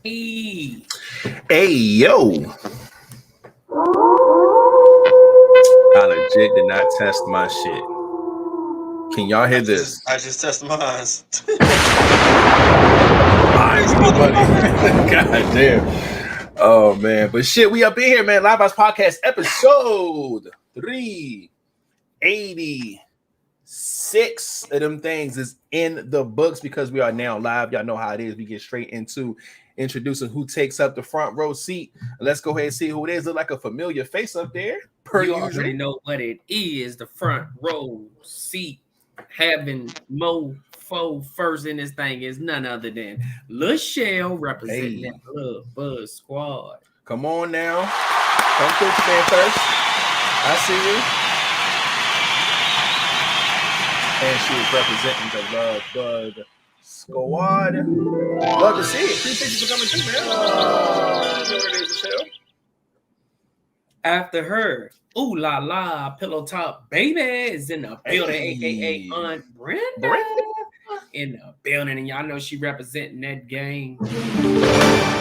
Hey, yo. I legit did not test my shit. Can y'all hear this? I just tested mine. God damn. Oh, man. But shit, we up in here, man. LiveVibezPodcast episode 386 of them things is in the books because we are now live. Y'all know how it is. We get straight into introducing who takes up the front row seat. Let's go ahead and see who it is. Look like a familiar face up there. You already know what it is. The front row seat having mofo first in this thing is none other than 𝐿𝐿 representing that LiveVibez squad. Come on now. Come through, man, first. I see you. And she is representing the LiveVibez squad. Love to see it. Appreciate you for coming through, man. You know what it is, Michelle. After her, ooh la la, pillow top baby is in the building, aka Aunt Brenda in the building, and y'all know she representing that gang.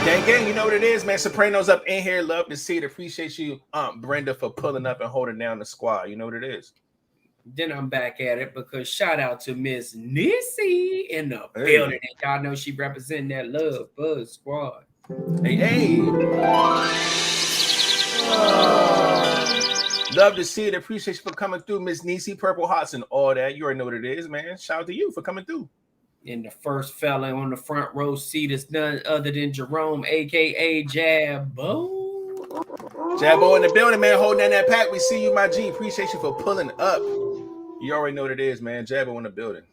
Gang, you know what it is, man. Sopranos up in here. Love to see it. Appreciate you, Aunt Brenda, for pulling up and holding down the squad. You know what it is. Then I'm back at it because shout out to Miss Nissy in the building. And y'all know she representing that LiveVibez squad. Hey. Love to see it. Appreciate you for coming through, Miss Nisi, Purple Hearts, and all that. You already know what it is, man. Shout out to you for coming through. And the first fella on the front row seat is none other than Jerome, aka Jabbo. Jabbo in the building, man. Holding down that pack. We see you, my G. Appreciate you for pulling up. You already know what it is, man. Jabbo in the building.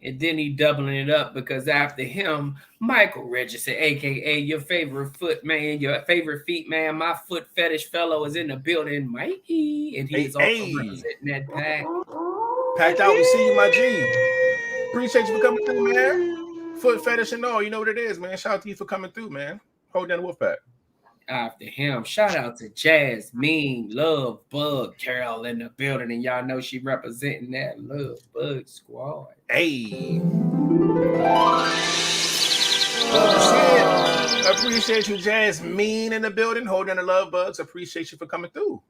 And then he doubling it up because after him, Michael Richardson, aka your favorite foot man, your favorite feet man, my foot fetish fellow is in the building, Mikey, and he's also representing that pack. Packed out, we see you, my G. Appreciate you for coming through, man. Foot fetish and all, you know what it is, man. Shout out to you for coming through, man. Hold down the wolf pack. After him, shout out to Jasmine LiveVibez Carol in the building, and y'all know she representing that LiveVibez squad. Hey, love to see it. Appreciate you, Jasmine in the building, holding the LiveVibez. Appreciate you for coming through.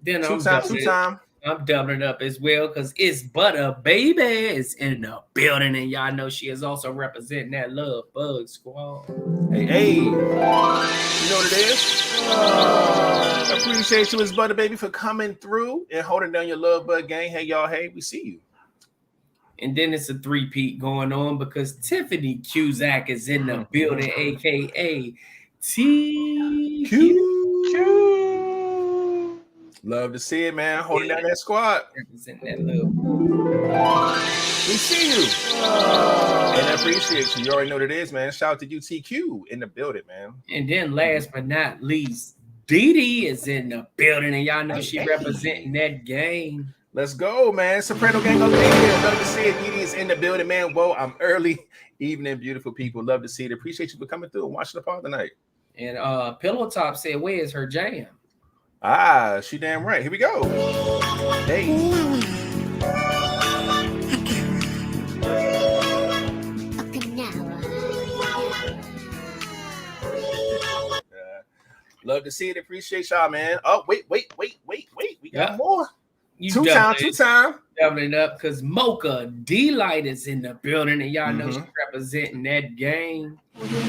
Then two time. I'm doubling it up as well because it's Butter Baby is in the building, and y'all know she is also representing that LiveVibez squad. Hey, you know what it is? Appreciate you, it's Butter Baby, for coming through and holding down your LiveVibez gang. Hey, y'all, hey, we see you. And then it's a three-peat going on because Tiffany Cusack is in the building, aka TQ. Love to see it, man. Holding down that squad. Representing that love. We see you. And I appreciate you. You already know what it is, man. Shout out to you, TQ, in the building, man. And then last but not least, Dee Dee is in the building, and y'all know she representing that gang. Let's go, man. Soprano gang up in here. Love to see it. Dee Dee is in the building, man. Whoa, I'm early. Evening, beautiful people. Love to see it. Appreciate you for coming through and watching the part tonight. And Pillow Top said, where's her jam? Ah, she damn right. Here we go. Hey. Love to see it. Appreciate y'all, man. Oh, wait. We got more. Two time. Doubling up because Mocha D-Light is in the building, and y'all know she's representing that gang.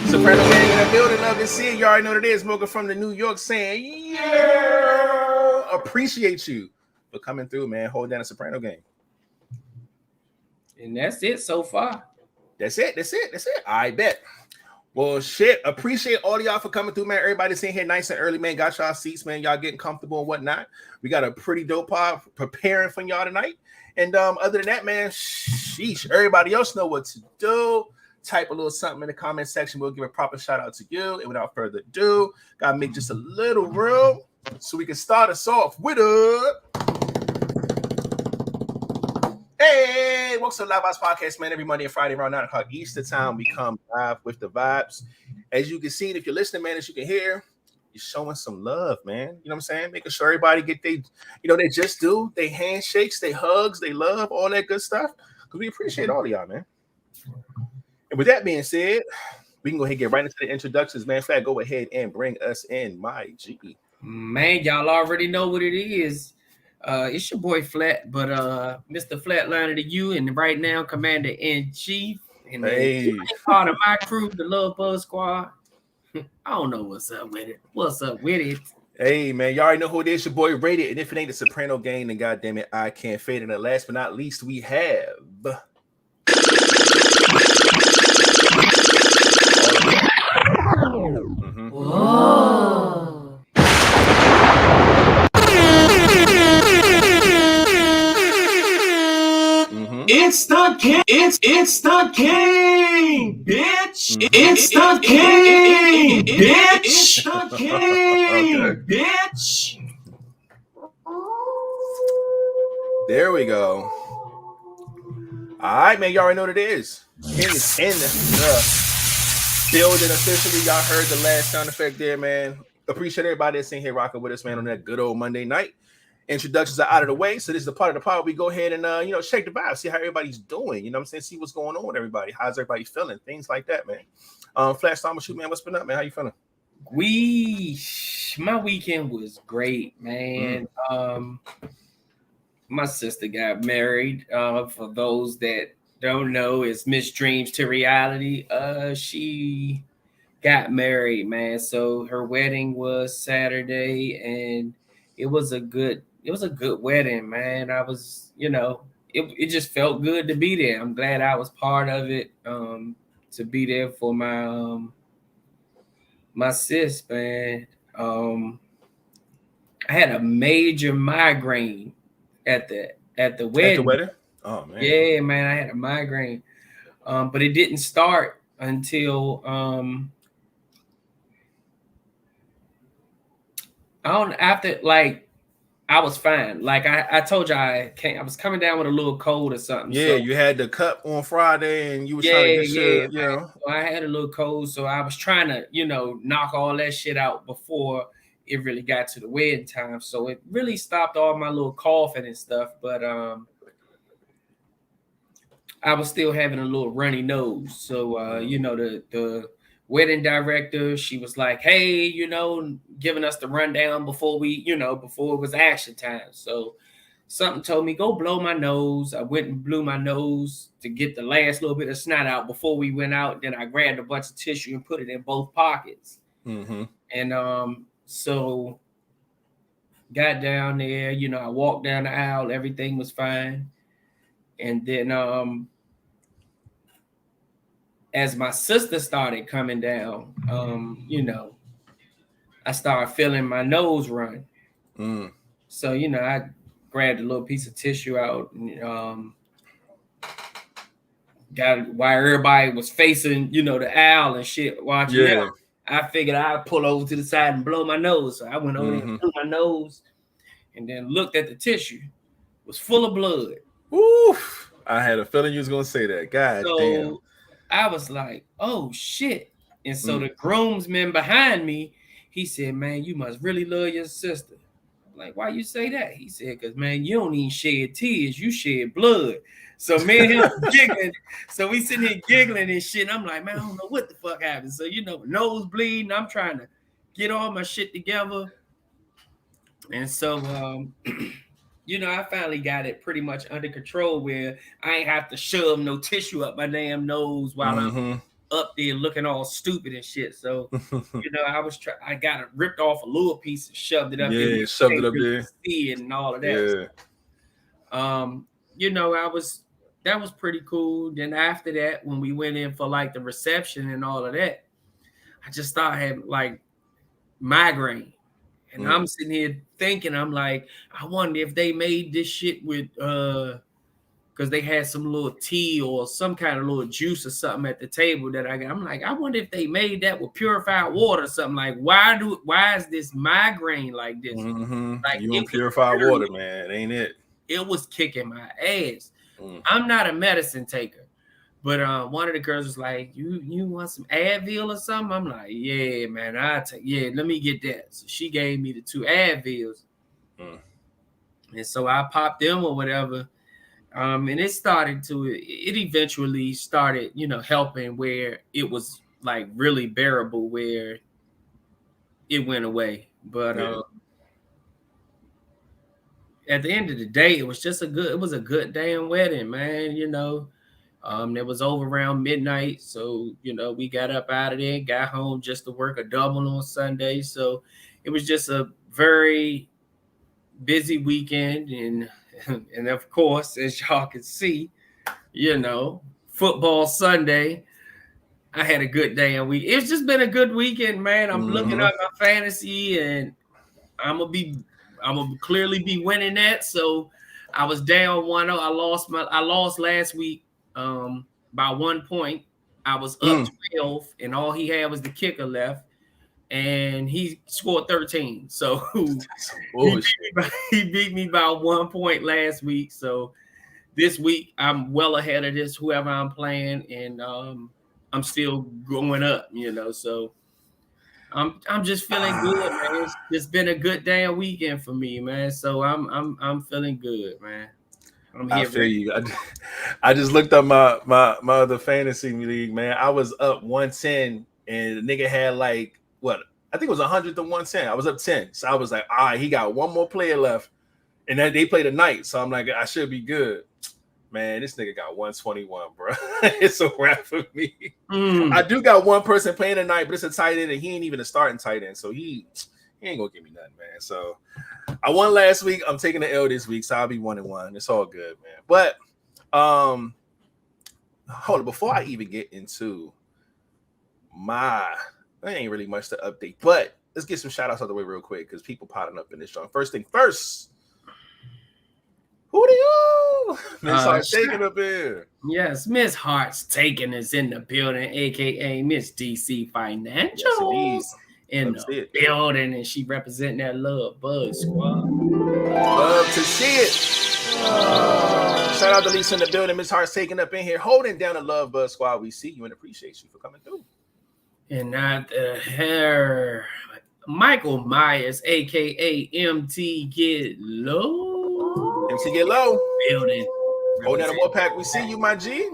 Soprano gang in the building. Love to see it. You already know what it is. Mocha from the New York saying, yeah. Appreciate you for coming through, man. Hold down the Soprano gang. And that's it so far. That's it. I bet. Well, shit. Appreciate all of y'all for coming through, man. Everybody's in here nice and early, man. Got y'all seats, man. Y'all getting comfortable and whatnot. We got a pretty dope pod preparing for y'all tonight. And other than that, man, sheesh. Everybody else know what to do. Type a little something in the comment section. We'll give a proper shout out to you. And without further ado, gotta make just a little room so we can start us off with a. Hey, welcome to the LiveVibezPodcast, man. Every Monday and Friday around 9 o'clock Eastern time, we come live with the vibes. As you can see, if you're listening, man, as you can hear, you're showing some love, man. You know what I'm saying? Making sure everybody get they just do. They handshakes, they hugs, they love, all that good stuff. Because we appreciate all of y'all, man. And with that being said, we can go ahead and get right into the introductions, man. Flat, go ahead and bring us in, my G. Man, y'all already know what it is. It's your boy Flat, but Mr. Flatliner to you, and right now Commander-in-Chief, and part of my crew, the Love Buzz Squad. I don't know what's up with it. What's up with it? Hey, man, y'all already know who it is. Your boy Rated, and if it ain't the Soprano Gang, then goddamn it, I can't fade it. And last but not least, we have. Whoa. It's the king. It's the king, bitch. It's the king, bitch. It's the king, bitch. There we go. All right, man. Y'all already know what it is. King is in the building officially. Y'all heard the last sound effect there, man. Appreciate everybody that's in here rocking with us, man, on that good old Monday night. Introductions are out of the way, so this is the part of the pod we go ahead and shake the vibe, see how everybody's doing. You know what I'm saying? See what's going on with everybody. How's everybody feeling? Things like that, man. Flash Time shoot, man. What's been up, man? How you feeling? My weekend was great, man. My sister got married. For those that don't know, it's Miss Dreams to Reality. She got married, man. So her wedding was Saturday, and it was a good wedding, man. I was, it just felt good to be there. I'm glad I was part of it. To be there for my my sis, man. I had a major migraine at the wedding. At the wedding? Oh man. Yeah, man, I had a migraine. But it didn't start until I was fine. Like I told you, I was coming down with a little cold or something. Yeah, so, you had the cut on Friday, and you was trying to get shit, So I had a little cold, so I was trying to, knock all that shit out before it really got to the wedding time. So it really stopped all my little coughing and stuff. But I was still having a little runny nose. So the wedding director, she was like, hey, giving us the rundown before before it was action time. So something told me, go blow my nose. I went and blew my nose to get the last little bit of snot out before we went out. Then I grabbed a bunch of tissue and put it in both pockets. Mm-hmm. And so got down there, I walked down the aisle, everything was fine. And then as my sister started coming down, I started feeling my nose run. So, I grabbed a little piece of tissue out and got it while everybody was facing, the aisle and shit watching. Yeah. I figured I'd pull over to the side and blow my nose. So I went over there and blew my nose and then looked at the tissue. It was full of blood. Oof. I had a feeling you was going to say that. God damn. I was like, oh, shit. And so the groomsman behind me, he said, man, you must really love your sister. I'm like, why you say that? He said, because, man, you don't even shed tears. You shed blood. So me and him giggling. So we sitting here giggling and shit. And I'm like, man, I don't know what the fuck happened. So, nose bleeding. I'm trying to get all my shit together. And so, I finally got it pretty much under control where I ain't have to shove no tissue up my damn nose while I'm up there looking all stupid and shit. So, I got it ripped off a little piece and shoved it up there. Yeah, shoved it up there. See it and all of that. Yeah. That was pretty cool. Then after that, when we went in for like the reception and all of that, I just started having like migraine. And I'm sitting here thinking, I'm like, I wonder if they made this shit with, because they had some little tea or some kind of little juice or something at the table that I got. I'm like, I wonder if they made that with purified water or something. Like, why is this migraine like this? Like, you want purified water, man, ain't it? It was kicking my ass. I'm not a medicine taker. But one of the girls was like, you want some Advil or something? I'm like, yeah, man, let me get that. So she gave me the 2 Advils. And so I popped them or whatever. And it eventually started, helping where it was like really bearable where it went away. But at the end of the day, it was just a good damn wedding, man. You know, it was over around midnight. So, you know, we got up out of there, got home just to work a double on Sunday. So it was just a very busy weekend. And of course, as y'all can see, you know, football Sunday. I had a good damn week. It's just been a good weekend, man. I'm looking at my fantasy, and I'm gonna clearly be winning that. So I was down 1-0. I lost last week by 1 point. I was up 12, and all he had was the kicker left, and he scored 13. So he beat me by 1 point last week. So this week I'm well ahead of this whoever I'm playing, and I'm still going up, you know. So I'm just feeling good, man. It's been a good damn weekend for me, man. So I'm feeling good, man. I feel you. I just looked up my other fantasy league, man. I was up 110, and the nigga had like what? I think it was 100 to 110. I was up 10, so I was like, all right, he got one more player left, and then they play tonight, so I'm like, I should be good. Man, this nigga got 121, bro. It's a wrap for me. I do got one person playing tonight, but it's a tight end, and he ain't even a starting tight end, so he ain't gonna give me nothing, man. So I won last week. I'm taking the L this week, so I'll be 1-1. It's all good, man. But hold on, before I even get into there ain't really much to update, but let's get some shout outs out of the way real quick because people potting up in this show. First thing first. Who do you? Miss Heart's Taking up here. Yes, Miss Heart's Taking is in the building, aka Miss DC Financial in the building, and she representing that Love Buzz Squad. Love to see it. Shout out to Lisa in the building. Miss Heart's Taking up in here, holding down the Love Buzz Squad. We see you and appreciate you for coming through. And not her, Michael Myers, aka MT Get Low. MC Get Low. Building. Hold down the war pack. We see you, my G.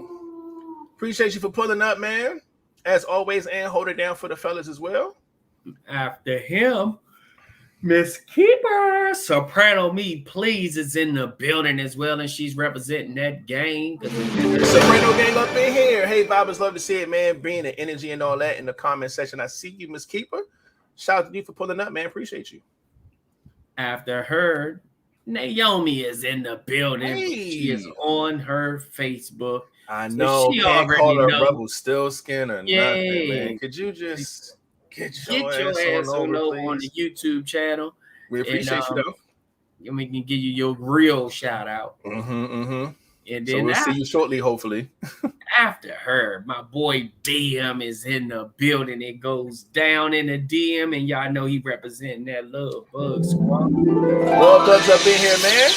Appreciate you for pulling up, man. As always, and hold it down for the fellas as well. After him, Miss Keeper, Soprano Me Please is in the building as well, and she's representing that gang. Soprano gang up in here. Hey, Vibez, love to see it, man. Bringing the energy and all that in the comment section. I see you, Miss Keeper. Shout out to you for pulling up, man. Appreciate you. After her, Naomi is in the building. Hey. She is on her Facebook. I know. She already call her Rebel Still Skin or nothing, man. Could you just get your ass on the YouTube channel? We appreciate you, though. And we can give you your real shout out. And then so we'll see you shortly, hopefully. After her, my boy DM is in the building. It goes down in the DM, and y'all know he representing that Love Bug Squad. Love Bugs up in here, man.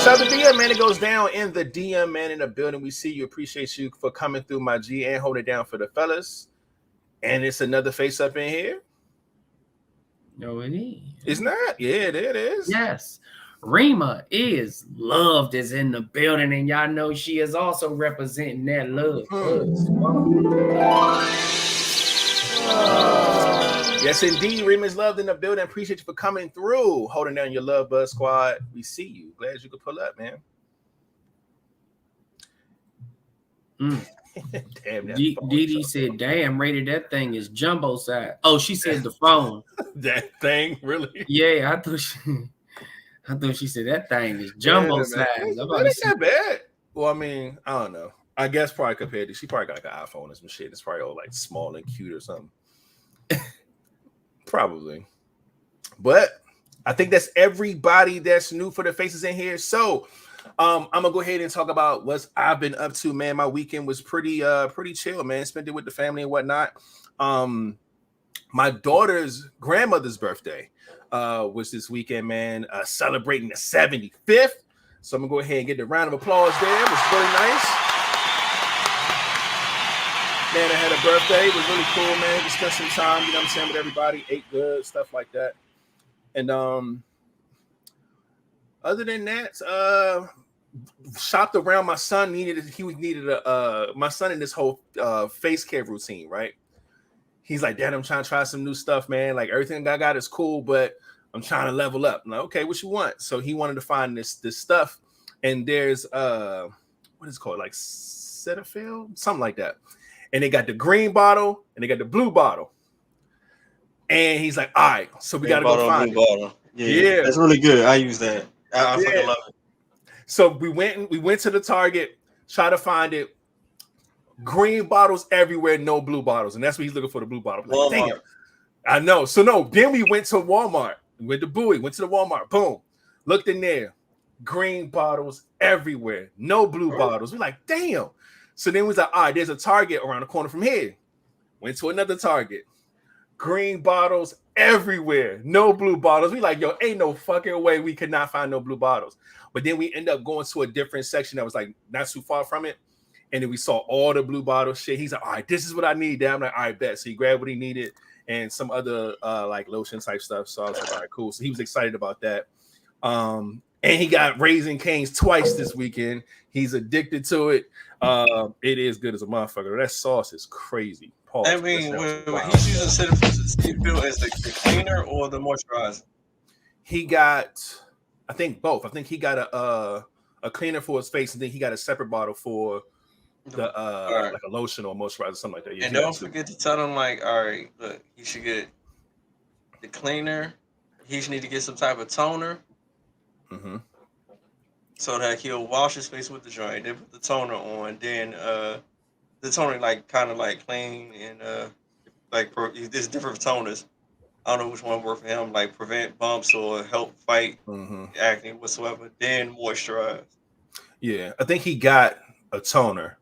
Shout out to DM, man. It goes down in the DM, man, in the building. We see you. Appreciate you for coming through, my G, and hold it down for the fellas. And it's another face up in here. No, it is. It's not? Yeah, it is. Yes. Rima is loved is in the building, and y'all know she is also representing that Love Yes, indeed. Rima is loved in the building. Appreciate you for coming through, holding down your Love Buzz Squad. We see you. Glad you could pull up, man. Damn. Didi said, "Damn, rated that thing is jumbo size." Oh, she said the phone. That thing, really? Yeah, I thought she said that thing is jumbo size. That ain't that bad. Well, I mean, I don't know. I guess probably compared to, she probably got like an iPhone or some shit. It's probably all like small and cute or something. Probably. But I think that's everybody that's new for the faces in here. So I'm gonna go ahead and talk about what I've been up to, man. My weekend was pretty chill, man. Spent it with the family and whatnot. My daughter's grandmother's birthday was this weekend, man, celebrating the 75th. So I'm gonna go ahead and get the round of applause there. It was really nice. Man, I had a birthday. It was really cool, man. Just spent some time, you know what I'm saying, with everybody, ate good, stuff like that. And other than that, shopped around. My son needed my son in this whole face care routine, right? He's like, Dad, I'm trying to try some new stuff, man. Like everything I got is cool, but I'm trying to level up. I'm like, okay, what you want? So he wanted to find this stuff, and there's what is it called, like Cetaphil, something like that. And they got the green bottle and they got the blue bottle. And he's like, all right, so we got to go find it. Bottle. Yeah, that's really good. I use that. I fucking love it. So we went to the Target, try to find it. Green bottles everywhere, no blue bottles, and that's what he's looking for, the blue bottle. Like, damn, I know. So no, then we went to Walmart. We went to Bowie, went to the Walmart. Boom, looked in there, green bottles everywhere, no blue bottles. We're like, damn. So then we was like, all right, there's a Target around the corner from here. Went to another Target, green bottles everywhere, no blue bottles. We like, yo, ain't no fucking way we could not find no blue bottles. But then we end up going to a different section that was like not too far from it. And then we saw all the blue bottle shit. He's like, all right, this is what I need. I'm like, all right, bet. So he grabbed what he needed and some other like lotion type stuff. So I was like, all right, cool. So he was excited about that. And he got Raising Cane's twice this weekend. He's addicted to it. It is good as a motherfucker. That sauce is crazy. Pause. I mean, when he's using Cetaphil as the cleaner or the moisturizer? He got, I think both. I think he got a cleaner for his face, and then he got a separate bottle for the like a lotion or moisturizer, something like that. Yeah, and don't forget to tell him, like, all right, look, he should get the cleaner. He should need to get some type of toner, so that he'll wash his face with the joint. Then put the toner on. Then the toner like kind of like clean and there's different toners. I don't know which one work for him, like prevent bumps or help fight acne whatsoever. Then moisturize. Yeah, I think he got a toner.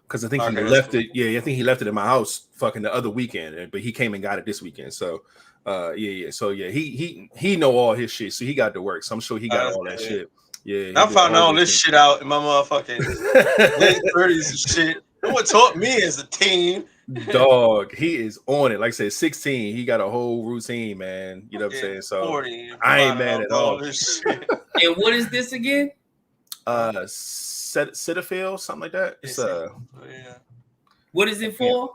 Because I think he left it. Yeah, I think he left it in my house fucking the other weekend, but he came and got it this weekend. So, yeah. So yeah, he know all his shit. So he got to work. So I'm sure he got all that shit. Yeah, I found all this shit out in my motherfucking late 30s and shit. No one taught me as a teen. Dog, he is on it. Like I said, 16. He got a whole routine, man. You know what I'm saying? So 40, I ain't mad at all. This shit. And what is this again? Cetaphil, something like that. It's What is it for?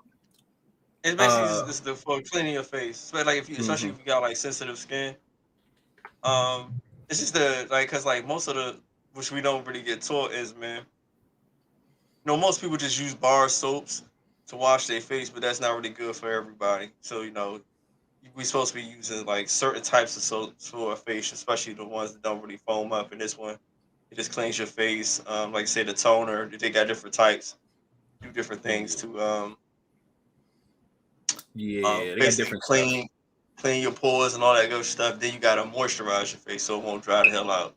It's basically it's for cleaning your face. So like especially if you got like sensitive skin. It's just because most of the, which we don't really get taught is, man, most people just use bar soaps to wash their face, but that's not really good for everybody. So we're supposed to be using like certain types of soaps for our face, especially the ones that don't really foam up. And this one, it just cleans your face. Like say the toner, they got different types, do different things to they got different clean your pores and all that good stuff. Then you gotta moisturize your face so it won't dry the hell out.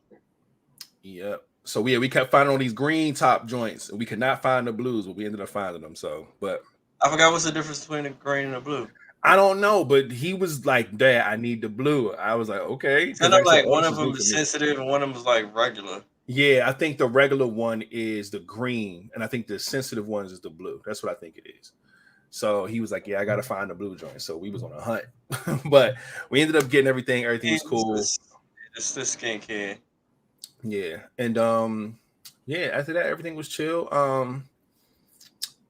Yep. So we kept finding all these green top joints, and we could not find the blues, but we ended up finding them. So, but I forgot what's the difference between the green and the blue. I don't know, but he was like, Dad, I need the blue. I was like, okay. I know like one of them is sensitive and one of them is like regular. Yeah, I think the regular one is the green, and I think the sensitive one is the blue. That's what I think it is. So he was like, yeah, I got to find the blue joint. So we was on a hunt, but we ended up getting everything. Everything was cool. It's the skincare. Yeah. And after that, everything was chill.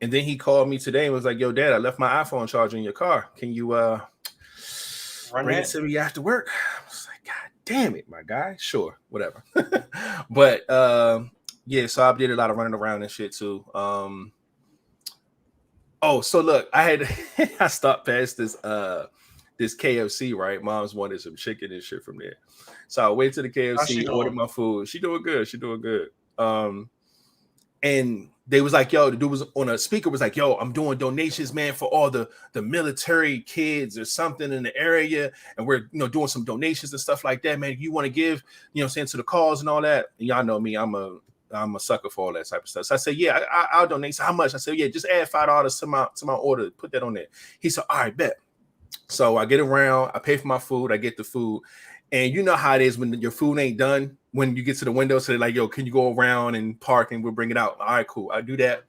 And then he called me today and was like, yo, Dad, I left my iPhone charger in your car. Can you bring it to me after work? I was like, God damn it, my guy. Sure, whatever. But yeah, so I did a lot of running around and shit too. So look, I stopped past this KFC, right? Mom's wanted some chicken and shit from there. So I went to the KFC, ordered my food. She doing good. And they was like, yo, the dude was on a speaker, was like, yo, I'm doing donations, man, for all the military kids or something in the area. And we're, doing some donations and stuff like that, man. If you want to give, saying to the cause and all that. And y'all know me, I'm a sucker for all that type of stuff. So I said, yeah, I'll donate. So how much? I said, yeah, just add $5 to my order. Put that on there. He said, all right, bet. So I get around, I pay for my food, I get the food. And you know how it is when your food ain't done, when you get to the window, so they're like, yo, can you go around and park and we'll bring it out? All right, cool. I do that.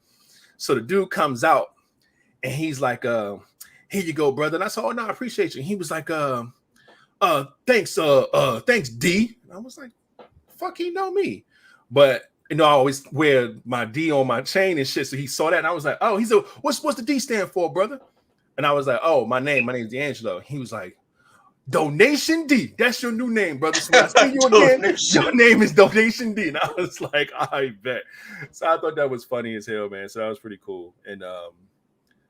So the dude comes out and he's like, here you go, brother. And I said, oh, no, I appreciate you. And he was like, thanks, D. And I was like, fuck, he know me. But you know, I always wear my D on my chain and shit. So he saw that and I was like, oh, he's a what's the D stand for, brother? And I was like, oh, my name's D'Angelo. He was like, Donation D. That's your new name, brother. So when I see you again, your name is Donation D. And I was like, I bet. So I thought that was funny as hell, man. So that was pretty cool. And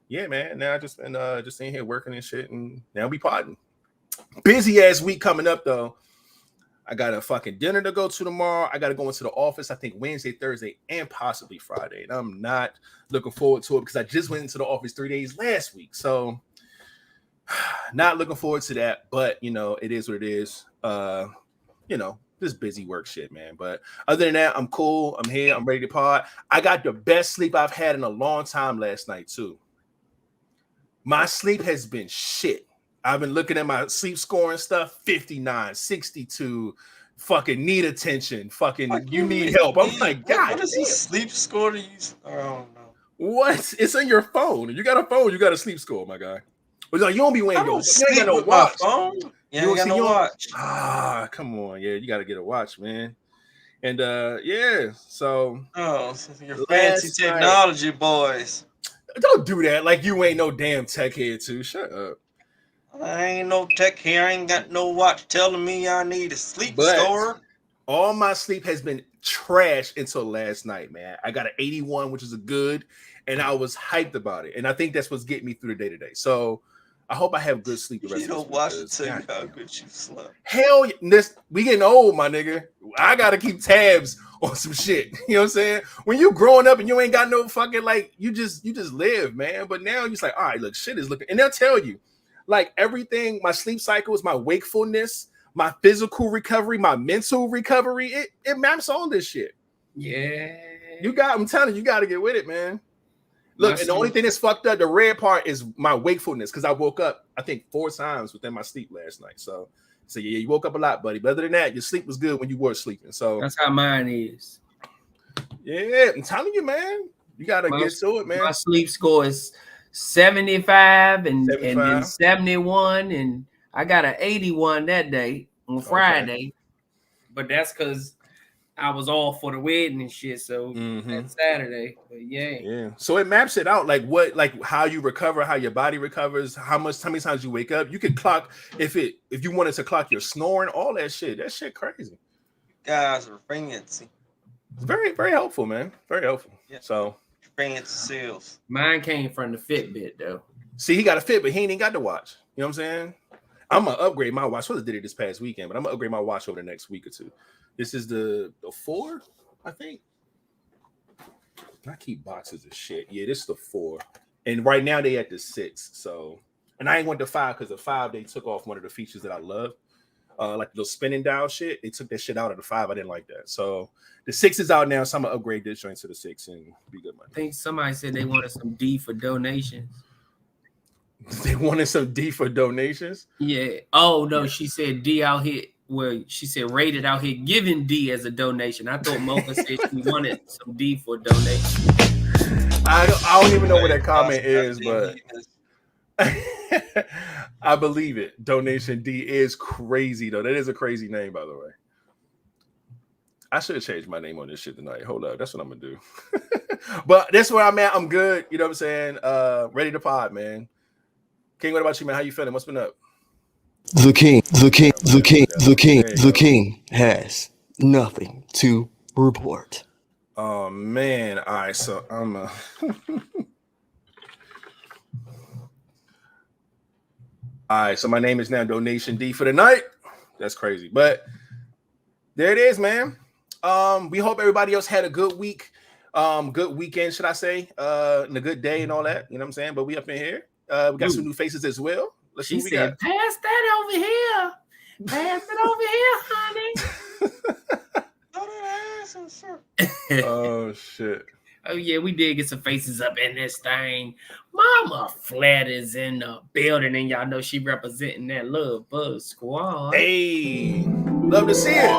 yeah, man. Now I just been just in here working and shit, and now we potting. Busy ass week coming up though. I got a fucking dinner to go to tomorrow. I got to go into the office, I think Wednesday, Thursday, and possibly Friday. And I'm not looking forward to it because I just went into the office 3 days last week. So not looking forward to that. But, you know, it is what it is. You know, this busy work shit, man. But other than that, I'm cool. I'm here. I'm ready to pod. I got the best sleep I've had in a long time last night, too. My sleep has been shit. I've been looking at my sleep scoring stuff, 59, 62, fucking need attention, fucking like you need help. I'm like, God, what is a sleep score to use? I don't know. What? It's in your phone. You got a phone, you got a sleep score, my guy. But like, you don't be wearing your you ain't got no watch. Phone? Yeah, you ain't got no watch. Ah, come on. Yeah, you got to get a watch, man. And yeah, so your fancy technology boys. Don't do that like you ain't no damn tech head too. Shut up. I ain't no tech here. I ain't got no watch telling me I need a sleep score. All my sleep has been trash until last night, man. I got an 81, which is a good, and I was hyped about it. And I think that's what's getting me through the day today. So I hope I have good sleep the rest of the week. You don't watch it tell you how good you slept. Hell, we getting old, my nigga. I gotta keep tabs on some shit. You know what I'm saying? When you growing up and you ain't got no fucking like, you just live, man. But now you're just like, all right, look, shit is looking, and they'll tell you. Like everything, my sleep cycles, my wakefulness, my physical recovery, my mental recovery, it maps all this shit. Yeah. I'm telling you, you got to get with it, man. Look, and the only thing that's fucked up, the red part is my wakefulness, because I woke up, I think 4 times within my sleep last night. So yeah, you woke up a lot, buddy. But other than that, your sleep was good when you were sleeping. So that's how mine is. Yeah, I'm telling you, man. You got to get to it, man. My sleep score is 75 and then 71, and I got an 81 that day on Friday, but that's because I was off for the wedding and shit. So that's Saturday, but yeah. So it maps it out like how you recover, how your body recovers, how many times you wake up. You could clock if you wanted to clock your snoring, all that shit. That shit crazy. Guys are fancy. It's very, very helpful, man. Very helpful. Yeah. So. Fancy sales. Mine came from the Fitbit though. See, he got a Fit, but he ain't got the watch. You know what I'm saying? I'm gonna upgrade my watch. I did it this past weekend, but I'm gonna upgrade my watch over the next week or two. This is the 4, I think. I keep boxes of shit. Yeah, this is the 4, and right now they at the 6. So, and I ain't went to 5 because the 5 they took off one of the features that I love. Like the spinning dial shit, they took that shit out of the 5. I didn't like that. So the 6 is out now, so I'm gonna upgrade this joint to the 6 and be good money. I think somebody said they wanted some D for donations. They wanted some D for donations? Yeah. Oh no, she said D out here. Well, she said rated out here giving D as a donation. I thought Mocha said she wanted some D for donation. I don't even know what that comment is, but I believe it. Donation D is crazy though. That is a crazy name, by the way. I should have changed my name on this shit tonight. Hold up, that's what I'm gonna do. But that's where I'm at. I'm good. You know what I'm saying? Ready to pod, man. King, what about you, man? How you feeling? What's been up? The king has nothing to report. Oh man. All right, so I'm all right, so my name is now Donation D for the night. That's crazy, but there it is, man. We hope everybody else had a good week, good weekend, should I say, and a good day and all that. You know what I'm saying? But we up in here. We got some new faces as well. Let's see what we got. Pass that over here. Pass it over here, honey. Oh shit. Oh yeah, we did get some faces up in this thing. Mama Flat is in the building, and y'all know she representing that Love Buzz squad. Hey, love to see it.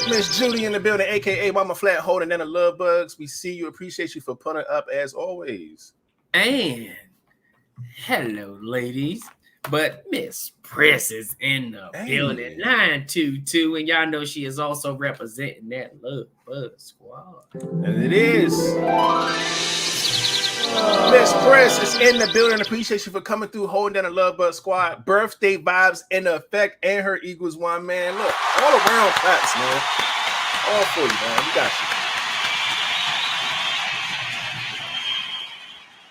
Miss Judy in the building, aka Mama Flat, holding in the Love Bugs. We see you, appreciate you for putting up as always. And hello, ladies. But Miss Press is in the building, 922, and y'all know she is also representing that Love Bug Squad. And it is. Miss Press is in the building. Appreciate you for coming through, holding down the Love Bug Squad. Birthday vibes in effect, and her Eagles won, man. Look, all around claps, man. All for you, man. We got you.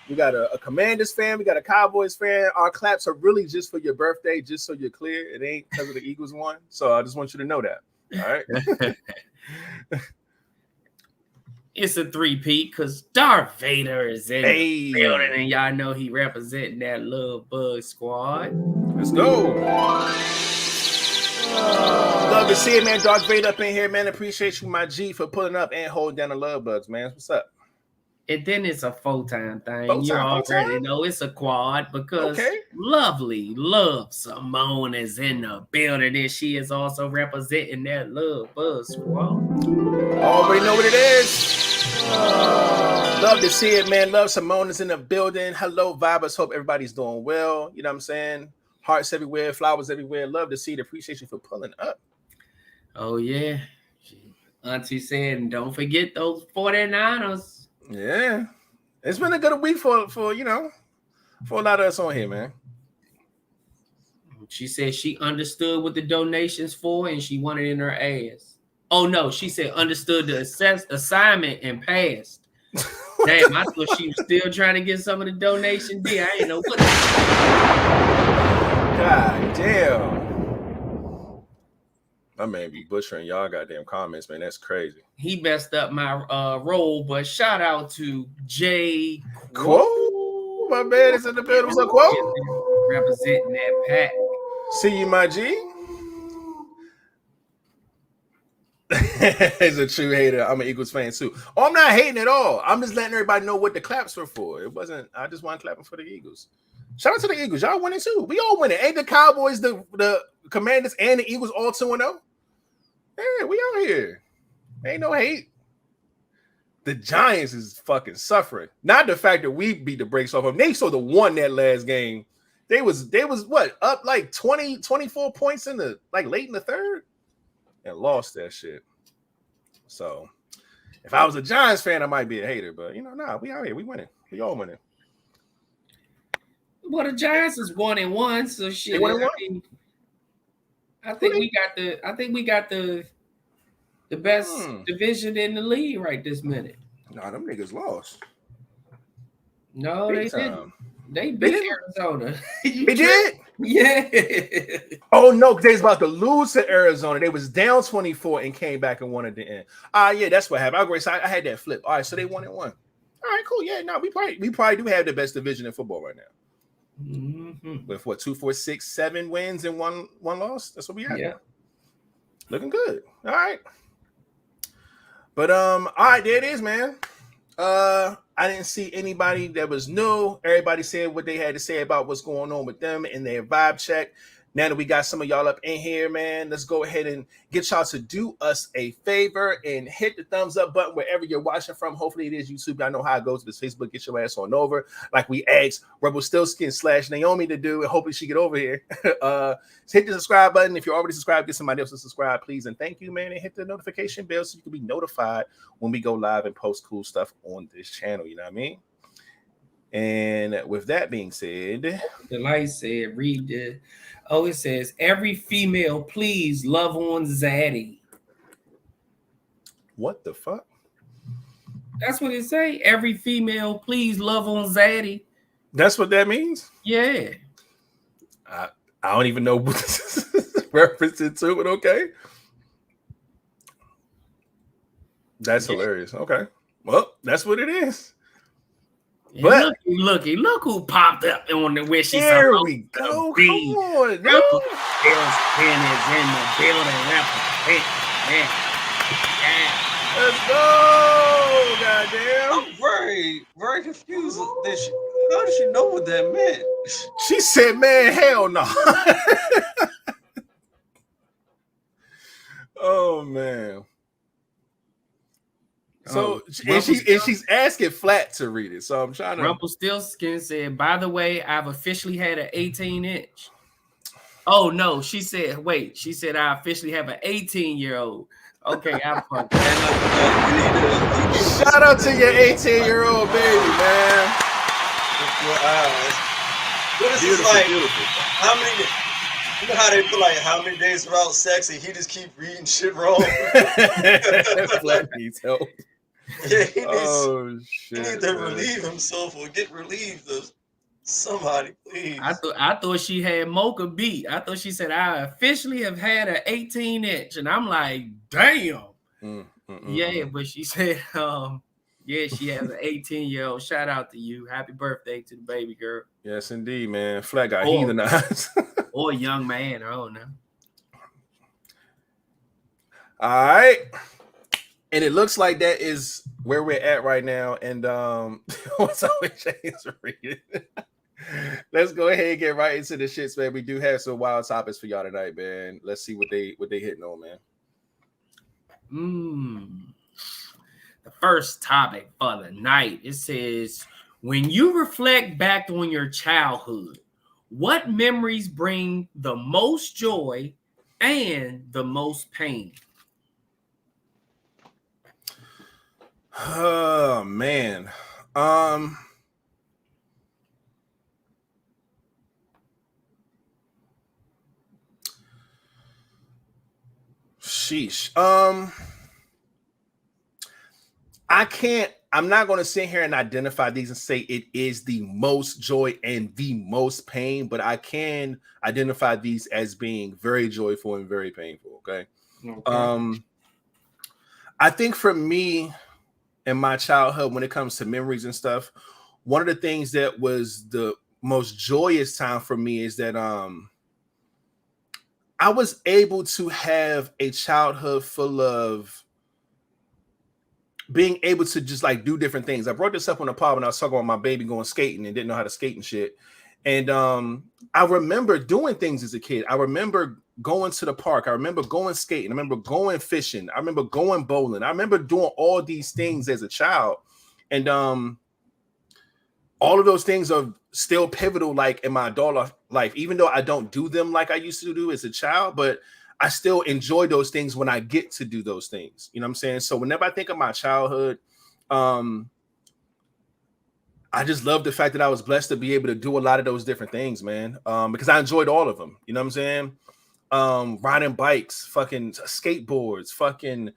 We got a Commanders fan. We got a Cowboys fan. Our claps are really just for your birthday, just so you're clear. It ain't because of the Eagles won. So I just want you to know that. All right. It's a three-peat because Darth Vader is in the building, and y'all know he representing that Love Bug Squad. Let's go. Love to see it, man. Darth Vader up in here, man. Appreciate you, my G, for pulling up and holding down the Love Bugs, man. What's up? And then it's a full-time thing. You already know it's a quad because lovely Love Simone is in the building, and she is also representing that Love Bug Squad. Already know what it is. Love to see it, man. Love Simone is in the building. Hello, Vibez. Hope everybody's doing well. You know what I'm saying? Hearts everywhere, flowers everywhere. Love to see it. Appreciate you for pulling up. Oh, yeah. Auntie said, don't forget those 49ers. Yeah, it's been a good week for you know, for a lot of us on here, man. She said she understood what the donations for, and she wanted in her ass. Oh no, she said understood the assignment and passed. Damn, I thought she was still trying to get some of the donation. I ain't know what. God damn. My man be butchering y'all goddamn comments, man. That's crazy. He messed up my role, but shout out to J. Quo. My man is in the building. What's up, Quo? Representing that pack. See you, my G. He's a true hater. I'm an Eagles fan too. Oh, I'm not hating at all. I'm just letting everybody know what the claps were for. It wasn't. I just want clapping for the Eagles. Shout out to the Eagles. Y'all winning too. We all winning. Ain't the Cowboys, the Commanders, and the Eagles all 2-0? Yeah, we out here. Ain't no hate. The Giants is fucking suffering. Not the fact that we beat the brakes off of them. They sort of won that last game. They was what, up like 20, 24 points in the like late in the third and lost that shit. So if I was a Giants fan, I might be a hater, but you know, nah, we out here. We winning. We all winning. Well, the Giants is 1-1, so shit. I think we got the best division in the league right this minute. Nah, them niggas lost. No, they didn't. They beat Arizona. They did? Yeah. Oh no, they was about to lose to Arizona. They was down 24 and came back and won at the end. Yeah, that's what happened. I had that flip. All right, so they 1-1. All right, cool. Yeah, no, we probably do have the best division in football right now. Mm-hmm. With what 2, 4, 6, 7 wins and one loss. That's what we have. Yeah, looking good. All right, but all right, there it is, man. I didn't see anybody that was new. Everybody said what they had to say about what's going on with them in their vibe check. Now that we got some of y'all up in here, man, let's go ahead and get y'all to do us a favor and hit the thumbs up button wherever you're watching from. Hopefully it is YouTube. I know how it goes with this Facebook. Get your ass on over. Like we asked Rumpelstiltskin / Naomi to do, and hopefully she get over here. Hit the subscribe button. If you're already subscribed, get somebody else to subscribe, please. And thank you, man. And hit the notification bell so you can be notified when we go live and post cool stuff on this channel. You know what I mean? And with that being said, the light said, read the. Oh, it says, every female, please love on Zaddy. What the fuck? That's what it say. Every female, please love on Zaddy. That's what that means? Yeah. I don't even know what this is referencing to, but okay. That's hilarious. Okay. Well, that's what it is. But look who popped up on the wish. There we go. Come on, Pen is in the building. Let's go. Goddamn. I'm very confused. How did she know what that meant? She said, "Man, hell no." Oh man. So she's asking Flat to read it. So I'm trying to. Rumpelstiltskin said, by the way, I've officially had an 18-inch. Oh no, she said, wait, she said I officially have an 18-year-old. Okay, I'm fucking. Shout out to your 18-year-old baby, man. This is like, how many? You know how they put like how many days without sex, and he just keep reading shit wrong. Flat needs help. Yeah, he needs to relieve himself or get relieved of somebody, please. I thought she had Mocha beat. I thought she said I officially have had an 18-inch, and I'm like, damn. Yeah, but she said, yeah, she has an 18-year-old. Shout out to you. Happy birthday to the baby girl. Yes, indeed, man. Flat got heathenized. Or a young man. I don't know. All right. And it looks like that is where we're at right now. And what's up with James reading? Let's go ahead and get right into the shits, man. We do have some wild topics for y'all tonight, man. Let's see what they hitting on, man. The first topic for the night, it says, when you reflect back on your childhood, what memories bring the most joy and the most pain? Oh man. Sheesh. I'm not going to sit here and identify these and say it is the most joy and the most pain, but I can identify these as being very joyful and very painful. Okay. I think for me in my childhood, when it comes to memories and stuff, one of the things that was the most joyous time for me is that I was able to have a childhood full of being able to just like do different things. I brought this up on the pod when I was talking about my baby going skating and didn't know how to skate and shit. And I remember doing things as a kid. I remember going to the park. I remember going skating. I remember going fishing. I remember going bowling. I remember doing all these things as a child. And all of those things are still pivotal, like in my adult life, even though I don't do them like I used to do as a child, but I still enjoy those things when I get to do those things. You know what I'm saying? So whenever I think of my childhood, I just love the fact that I was blessed to be able to do a lot of those different things, man. Because I enjoyed all of them. You know what I'm saying? Riding bikes, fucking skateboards, fucking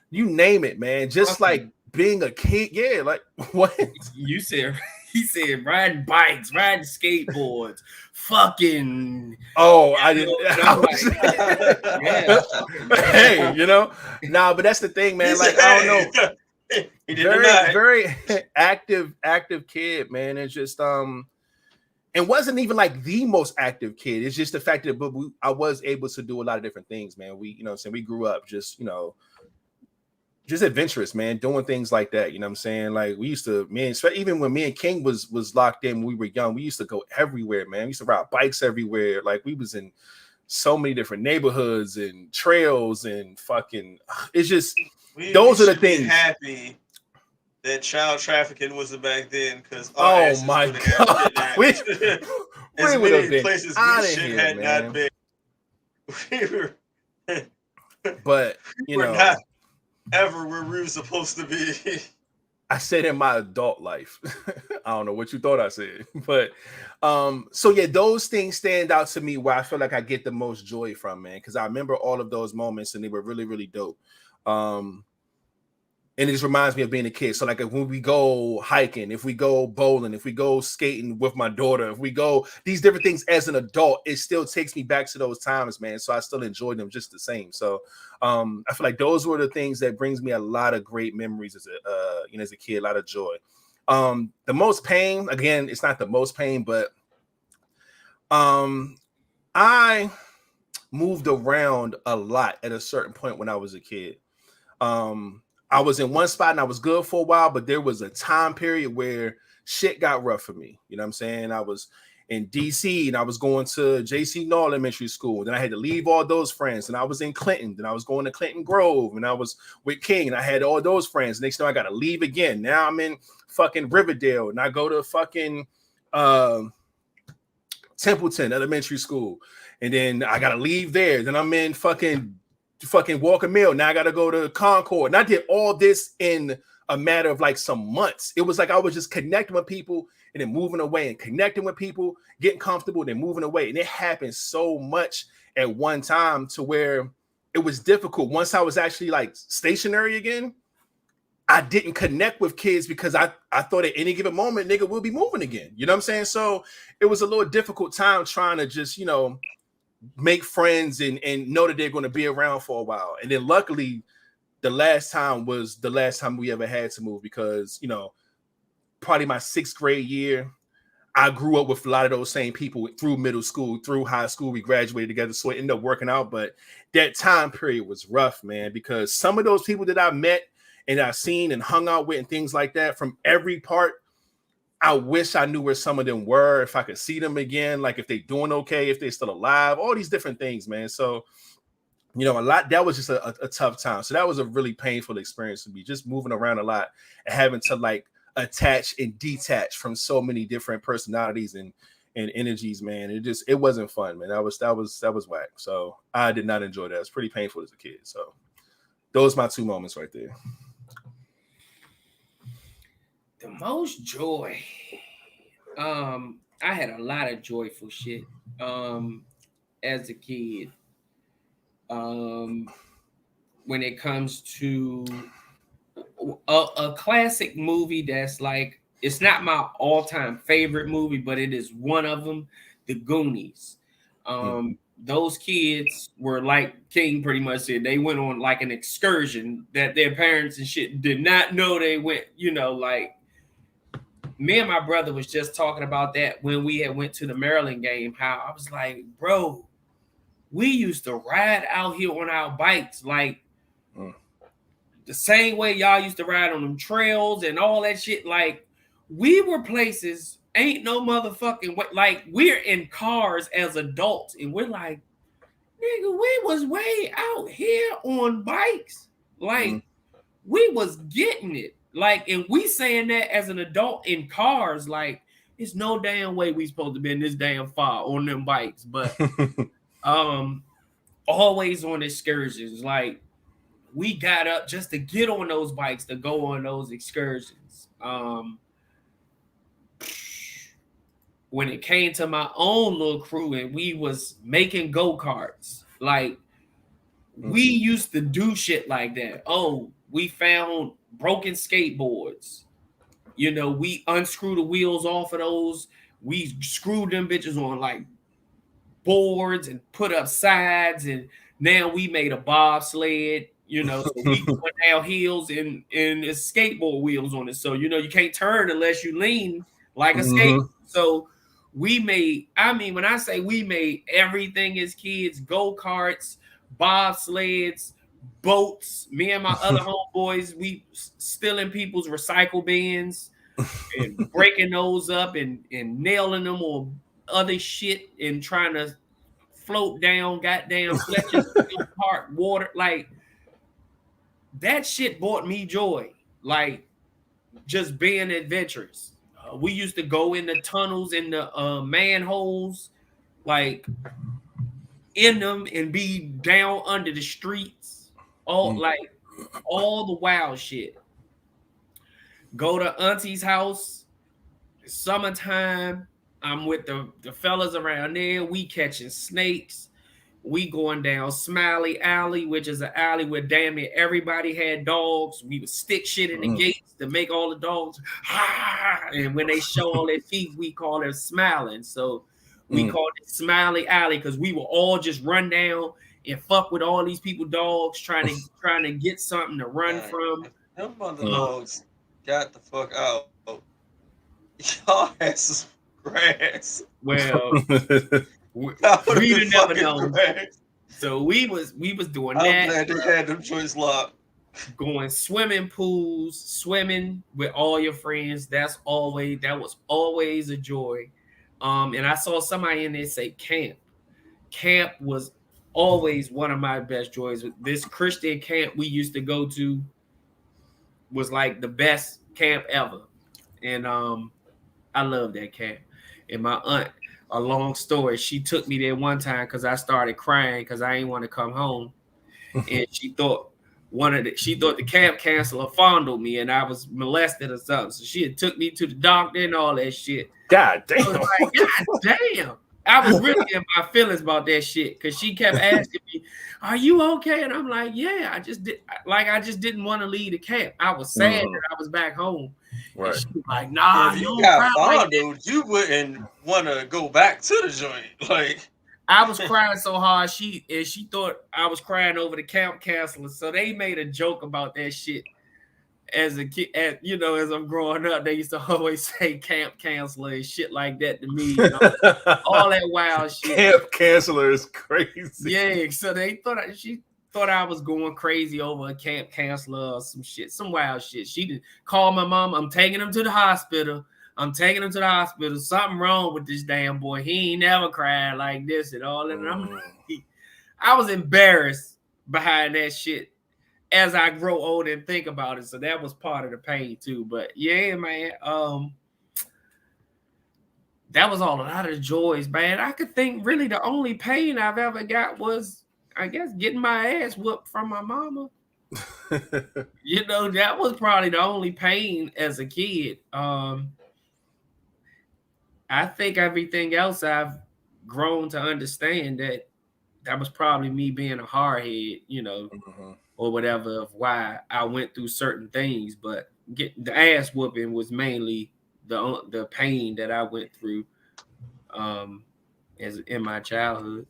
you name it, man. Just like being a kid. Yeah, like what? He said riding bikes, riding skateboards, fucking. Oh, I didn't. Hey, you know, nah, but that's the thing, man. Like, I don't know. Very active kid, man. It's just it wasn't even like the most active kid. It's just the fact that I was able to do a lot of different things, man. We, you know what I'm saying, we grew up just, you know, just adventurous, man, doing things like that. You know what I'm saying? Like we used to, man, even when me and King was locked in when we were young, we used to go everywhere, man. We used to ride bikes everywhere. Like we was in so many different neighborhoods and trails and fucking, it's just, those are the things. Happy that child trafficking wasn't back then, because oh my god, we would have been places out of shit here, had man. not been. We were, but you know, not ever where we were supposed to be. I said in my adult life. I don't know what you thought I said, but so yeah, those things stand out to me where I feel like I get the most joy from, man, because I remember all of those moments and they were really, really dope. And it just reminds me of being a kid. So like when we go hiking, if we go bowling, if we go skating with my daughter, if we go these different things as an adult, it still takes me back to those times, man. So I still enjoy them just the same. So I feel like those were the things that brings me a lot of great memories as a as a kid, a lot of joy. The most pain, again, it's not the most pain, but I moved around a lot at a certain point when I was a kid. I was in one spot and I was good for a while, but there was a time period where shit got rough for me. You know what I'm saying? I was in DC, and I was going to JC Null Elementary School. Then I had to leave all those friends, and I was in Clinton. Then I was going to Clinton Grove, and I was with King, and I had all those friends. Next time I got to leave again. Now I'm in fucking Riverdale, and I go to fucking Templeton Elementary School, and then I got to leave there. Then I'm in fucking Walker Mill. Now I got to go to Concord, and I did all this in a matter of like some months. It was like I was just connecting with people and then moving away and connecting with people, getting comfortable, then moving away. And it happened so much at one time to where it was difficult. Once I was actually like stationary again, I didn't connect with kids because I thought at any given moment, nigga, we'll be moving again. You know what I'm saying? So it was a little difficult time trying to just, you know, make friends and know that they're going to be around for a while. And then luckily, the last time was the last time we ever had to move because, you know, probably my 6th grade year, I grew up with a lot of those same people through middle school, through high school. We graduated together, so it ended up working out. But that time period was rough, man, because some of those people that I met and I've seen and hung out with and things like that from every part, I wish I knew where some of them were, if I could see them again, like if they're doing okay, if they're still alive, all these different things, man. So, you know, that was just a tough time. So that was a really painful experience to be just moving around a lot and having to like attach and detach from so many different personalities and energies, man. It wasn't fun, man. That was whack. So I did not enjoy that. It's pretty painful as a kid. So those are my 2 moments right there. The most joy. I had a lot of joyful shit as a kid. When it comes to a classic movie that's like, it's not my all-time favorite movie, but it is one of them, The Goonies. Those kids were like King pretty much said, they went on like an excursion that their parents and shit did not know they went, you know, like me and my brother was just talking about that when we had went to the Maryland game, how I was like, bro, we used to ride out here on our bikes like the same way y'all used to ride on them trails and all that shit. Like we were places, ain't no motherfucking way. Like we're in cars as adults and we're like, nigga, we was way out here on bikes. Like we was getting it. Like, and we saying that as an adult in cars, like it's no damn way we supposed to be in this damn far on them bikes. But always on excursions. Like we got up just to get on those bikes to go on those excursions. When it came to my own little crew and we was making go-karts, like we used to do shit like that. Oh, we found broken skateboards. You know, we unscrew the wheels off of those. We screwed them bitches on like boards and put up sides, and now we made a bobsled. You know, so we went down hills and it's skateboard wheels on it. So, you know, you can't turn unless you lean like a skate. So we made, I mean, when I say we made everything as kids, go-karts, bobsleds, boats. Me and my other homeboys, we stealing people's recycle bins and breaking those up and nailing them on other shit and trying to float down goddamn Fletcher's Park water. Like, that shit brought me joy. Like, just being adventurous. We used to go in the tunnels, in the manholes, like in them and be down under the streets. All like all the wild shit. Go to auntie's house. Summertime. I'm with the fellas around there. We catching snakes. We going down Smiley Alley, which is an alley where damn it everybody had dogs. We would stick shit in the gates to make all the dogs. And when they show all their teeth, we call them smiling. So we called it Smiley Alley because we will all just run down and fuck with all these people dogs trying to get something to run from. Them mother dogs got the fuck out. Y'all had some grass. Well, we didn't never know. So we was doing that. I'm glad they had them joints locked. Going swimming pools, swimming with all your friends. That was always a joy. And I saw somebody in there say camp. Camp was always one of my best joys. This Christian camp we used to go to was like the best camp ever. And I love that camp. And my aunt, a long story, she took me there one time because I started crying because I didn't want to come home. And she thought the camp counselor fondled me and I was molested or something. So she had took me to the doctor and all that shit. God damn. I was like, God damn. I was really in my feelings about that shit because she kept asking me, "Are you okay?" And I'm like, "Yeah, I just didn't want to leave the camp. I was sad that I was back home." Right. And she was like, "Nah, if you got fondled, you wouldn't want to go back to the joint." Like, I was crying so hard. She thought I was crying over the camp counselor. So they made a joke about that shit as a kid. As I'm growing up, they used to always say camp counselor and shit like that to me. All that wild shit. Camp counselor is crazy. Yeah, so she thought I was going crazy over a camp counselor or some shit, some wild shit. She did call my mom. I'm taking him to the hospital. Something wrong with this damn boy. He ain't never cried like this at all. And I was embarrassed behind that shit as I grow older and think about it. So that was part of the pain too. But yeah, man, that was all a lot of the joys, man. I could think really the only pain I've ever got was, I guess, getting my ass whooped from my mama. That was probably the only pain as a kid. I think everything else I've grown to understand that was probably me being a hardhead, or whatever, of why I went through certain things. But getting the ass whooping was mainly the pain that I went through as in my childhood.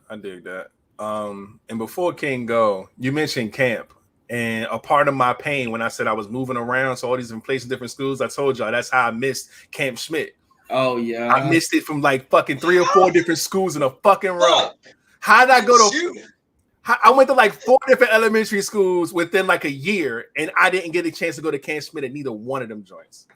I dig that. And before King go, you mentioned camp. And a part of my pain when I said I was moving around, so all these different places, different schools, I told y'all that's how I missed Camp Schmidt. Oh, yeah. I missed it from like fucking 3 or 4 different schools in a fucking row. How did I go to... I went to like 4 different elementary schools within like a year, and I didn't get a chance to go to Camp Schmidt at neither one of them joints.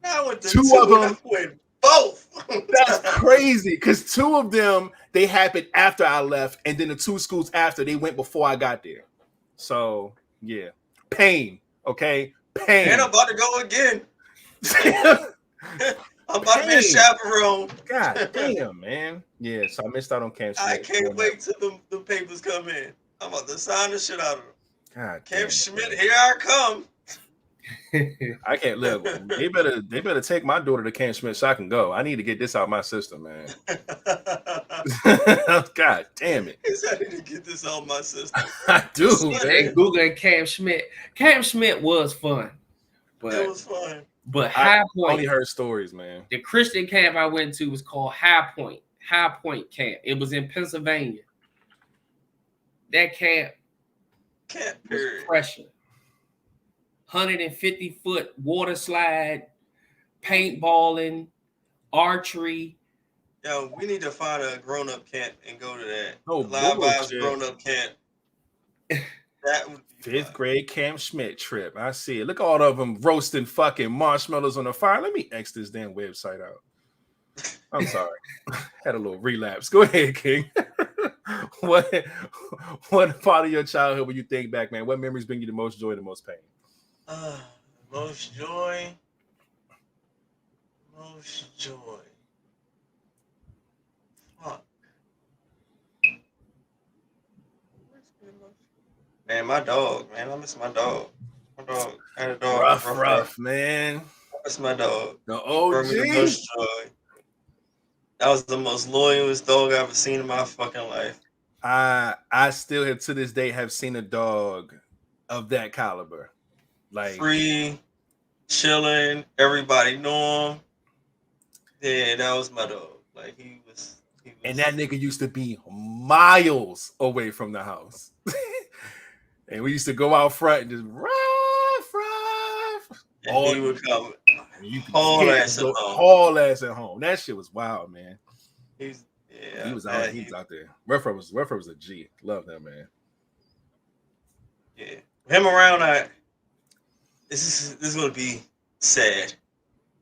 I went to 2 of them. I went both. That's crazy, because 2 of them, they happened after I left, and then the 2 schools after, they went before I got there. So, yeah. Pain, okay? Pain. And I'm about to go again. I'm about to be a chaperone. God damn, man. Yeah, so I missed out on Camp Schmidt. I can't wait till the papers come in. I'm about to sign the shit out of them. God Camp Schmidt, here I come. I can't live. They better take my daughter to Camp Schmidt so I can go. I need to get this out my system, man. God damn it. I need to get this out my system. I do, man. Googling Camp Schmidt. Camp Schmidt was fun. But it was fun. But High Point. I only heard stories, man. The Christian camp I went to was called High Point Camp. It was in Pennsylvania. That camp was pressure. 150-foot water slide, paintballing, archery. Yo, we need to find a grown-up camp and go to that. Oh, LiveVibez grown-up camp. That would be 5th grade Camp Schmidt trip. I see it. Look at all of them roasting fucking marshmallows on the fire. Let me X this damn website out. I'm sorry. Had a little relapse. Go ahead, King. What part of your childhood when you think back, man? What memories bring you the most joy and the most pain? Most joy. Fuck. Man, my dog, man. I miss my dog. I had a dog. Rough, man. I miss my dog. The OG. That was the most loyalest dog I've ever seen in my fucking life. I still have to this day have seen a dog of that caliber. Like free, chilling, everybody know him. Yeah, that was my dog. Like he was and that nigga used to be miles away from the house. And we used to go out front and just ruff. And he would come haul ass at home. That shit was wild, man. He was out there. Ruff was a G. Love that man. Yeah. Him around, this is gonna be sad.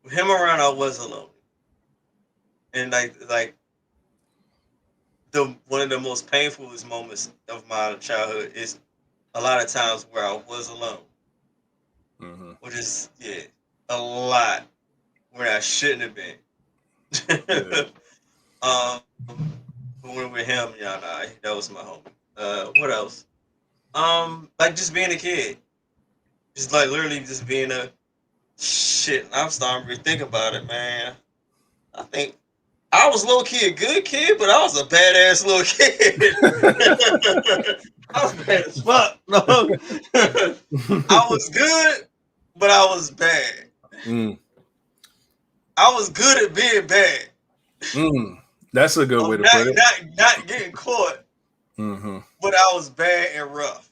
with him around, I was alone. And like one of the most painfulest moments of my childhood is a lot of times where I was alone. Which is a lot where I shouldn't have been. But when with him, that was my homie. What else? Like just being a kid. Just like literally just being a shit. I'm starting to think about it, man. I think I was low key a good kid, but I was a badass little kid. I was bad as fuck. No. I was good, but I was bad. I was good at being bad. That's a good way to put it. Not getting caught, but I was bad and rough.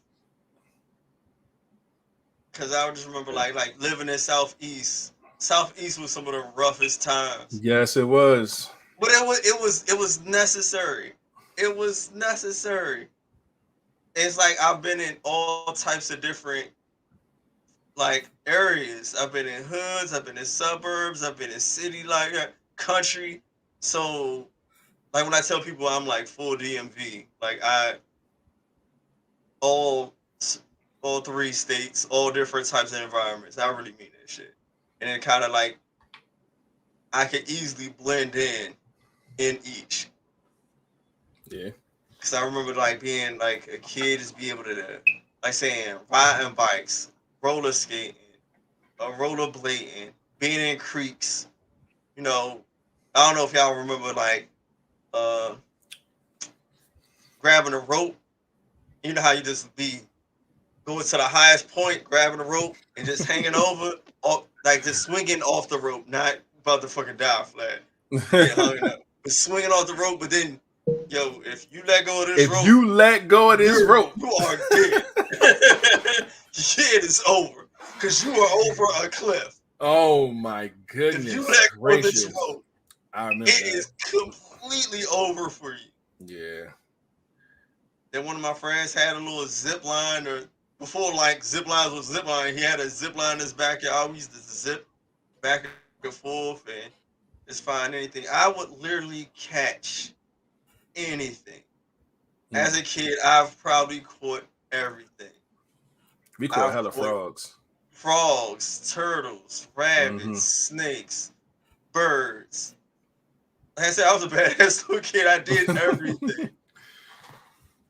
Cause I just remember like living in Southeast. Southeast was some of the roughest times. Yes, it was. But it was necessary. It was necessary. It's like I've been in all types of different like areas. I've been in hoods, I've been in suburbs, I've been in city, like country. So like when I tell people I'm like full DMV, like all 3 states, all different types of environments. I really mean that shit. And it kind of like I could easily blend in each. Yeah. Cause I remember like being like a kid, just be able to like saying riding bikes, roller skating, rollerblading, being in creeks. You know, I don't know if y'all remember like grabbing a rope. You know how you just be going to the highest point, grabbing a rope and just hanging over, or like just swinging off the rope, not about to fucking die flat. Get hung up. But swinging off the rope, but then, yo, if you let go of this rope, you let go of this rope, you are dead. Shit is over because you are over a cliff. Oh my goodness! If you let go of this rope, I remember it is completely over for you. Yeah. Then one of my friends had a little zip line, or before like zip lines was zip line, he had a zip line in his backyard. We used to zip back and forth and just find anything. I would literally catch anything. As a kid, I've probably caught everything. We caught hella frogs. Frogs, turtles, rabbits, snakes, birds. Like I said, I was a badass little kid. I did everything.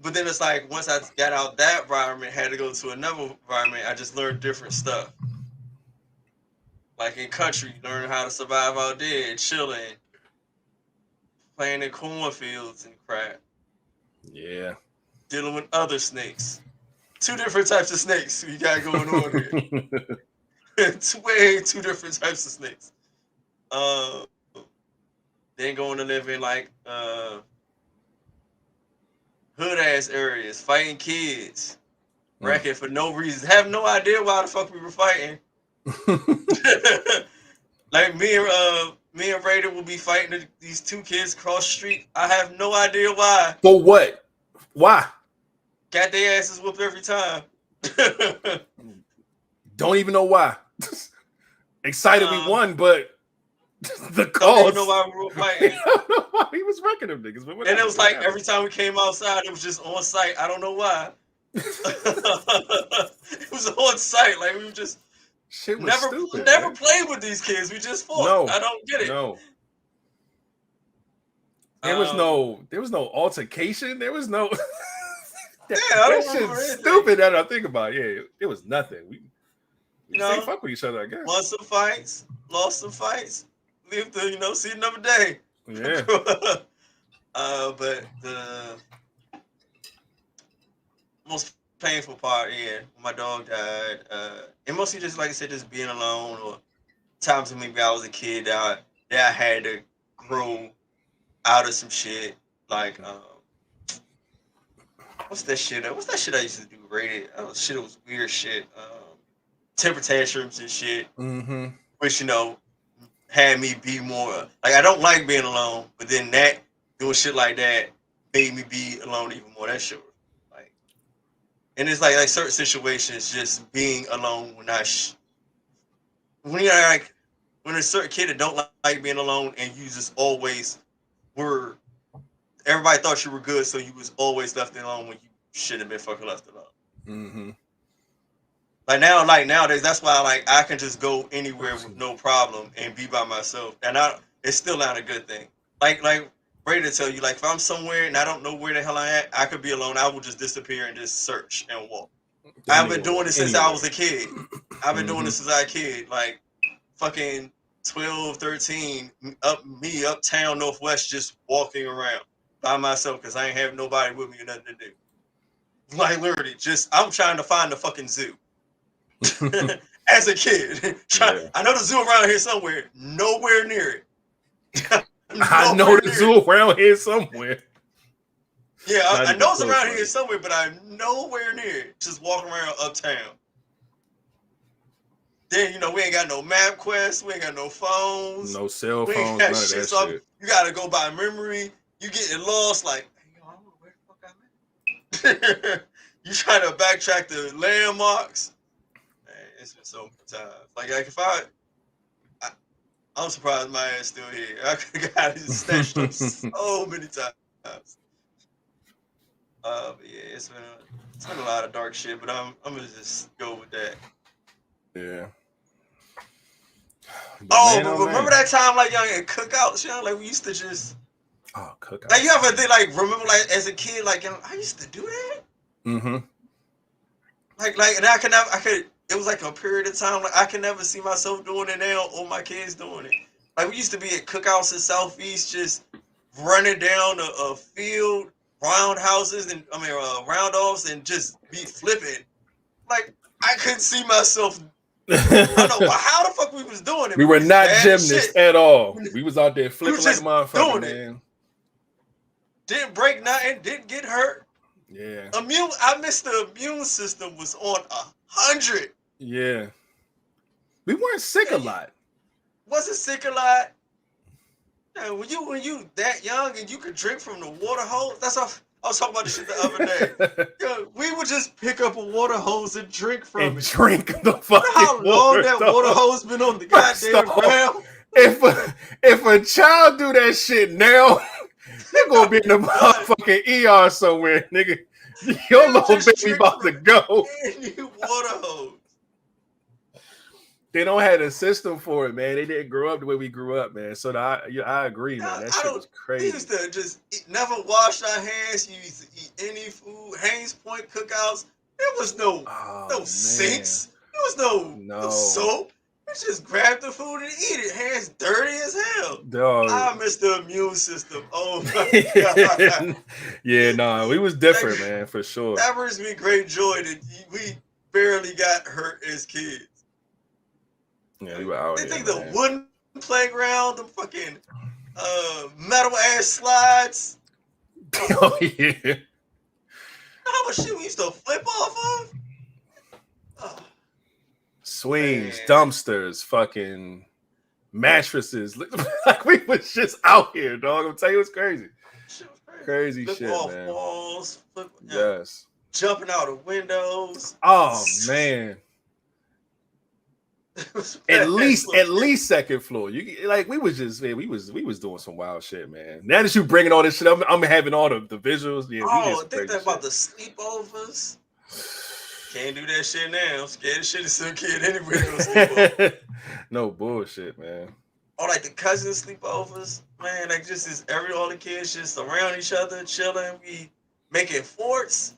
But then it's like once I got out that environment, had to go to another environment, I just learned different stuff. Like in country, learning how to survive out there, chilling, playing in cornfields and crap. Yeah. Dealing with other snakes. 2 different types of snakes we got going on here. 2 different types of snakes. Then going to live in like hood ass areas, fighting kids, wrecking for no reason. Have no idea why the fuck we were fighting. Like me and Raider will be fighting these 2 kids across the street. I have no idea why. For what? Why? Got their asses whooped every time. Don't even know why. Excited we won, but the cause. Don't even know why we were fighting. I don't know why he was wrecking them niggas. But and it was like every time we came outside, it was just on site. I don't know why. It was on site. Like we were just shit was never stupid, never played with these kids. We just fought. No, I don't get it. No. There was no altercation. There was no that shit's stupid that I think about. Yeah, it was nothing. We didn't fuck with each other, I guess. Won some fights, lost some fights, lived to, see another day. Yeah. But the most painful part, when my dog died, and mostly just like I said, just being alone, or times when maybe I was a kid that I had to grow out of some shit. Like what's that shit I used to do rated? It was weird shit. Temper tantrums and shit. Which had me be more like, I don't like being alone, but then that doing shit like that made me be alone even more. That shit was like, and it's like certain situations, just being alone when you're like when there's a certain kid that don't like being alone, and you just always were. Everybody thought you were good, so you was always left alone when you shouldn't have been fucking left alone. Mm-hmm. Like nowadays, that's why like I can just go anywhere with no problem and be by myself, and it's still not a good thing. Like Brady tell you, like if I'm somewhere and I don't know where the hell I at, I could be alone. I will just disappear and just search and walk. I've been doing this since I was a kid. I've been doing this since I was a kid. Like fucking 12, 13, uptown Northwest, just walking around by myself because I ain't have nobody with me or nothing to do. Like literally, I'm trying to find the fucking zoo. As a kid, I know the zoo around here somewhere. Nowhere near it. I know the zoo around here somewhere. Yeah, I know it's around here somewhere, but I'm nowhere near it. Just walking around uptown. Then we ain't got no MapQuest, we ain't got no phones, no cell phones, none of that shit. You gotta go by memory. You getting lost, like, hey, I don't know where the fuck I'm at. You try to backtrack the landmarks. Man, it's been so many times. Like if I'm surprised my ass still here. I could have got it snatched up so many times. But yeah, it's been a lot of dark shit. But I'm gonna just go with that. Yeah. But remember that time like young at cookouts, like we used to just cookouts. Like you ever did remember as a kid I used to do that. Mm-hmm. Like and I could. It was like a period of time I can never see myself doing it now or my kids doing it. Like we used to be at cookouts in Southeast, just running down a field, roundhouses and round-offs and just be flipping. Like I couldn't see myself. I don't know how the fuck we was doing it. We were not gymnasts at all. We was out there flipping like a motherfucker, man. Didn't break nothing. Didn't get hurt. Yeah. I missed the immune system was on 100. Yeah. We weren't sick a lot. Wasn't sick a lot. Yeah, when you that young and you could drink from the water hose, that's how I was talking about this shit the other day. Yeah, we would just pick up a water hose and drink from it. Drink the fucking how long that water hose been on the goddamn ground? If a child do that shit now, they're gonna be in the motherfucking ER somewhere, nigga. Your little baby about to go. Water hose. They don't have a system for it, man. They didn't grow up the way we grew up, man. So I agree, man. That shit was crazy. We used to just never wash our hands. You used to eat any food. Haynes Point cookouts. There was no sinks. There was no soap. You just grab the food and eat it. Hands dirty as hell. Dog. I miss the immune system. Oh my god. Yeah, no, we was different, man, for sure. That brings me great joy that we barely got hurt as kids. Yeah, we were out here. They take the wooden playground, the fucking metal ass slides. Oh yeah. How much shit we used to flip off of? Oh. Swings, dumpsters, fucking mattresses. Like we was just out here, dog. I'm telling you, it's crazy. Crazy flip shit, off man. Walls, yes. Jumping out of windows. Oh man. At least second floor. We was doing some wild shit, man. Now that you bringing all this shit up, I'm having all the visuals. Yeah, think that about the sleepovers. Can't do that shit now. I'm scared of shit as a kid anyway. No bullshit, man. Or like the cousin sleepovers, man. Like just all the kids just around each other, chilling. We making forts.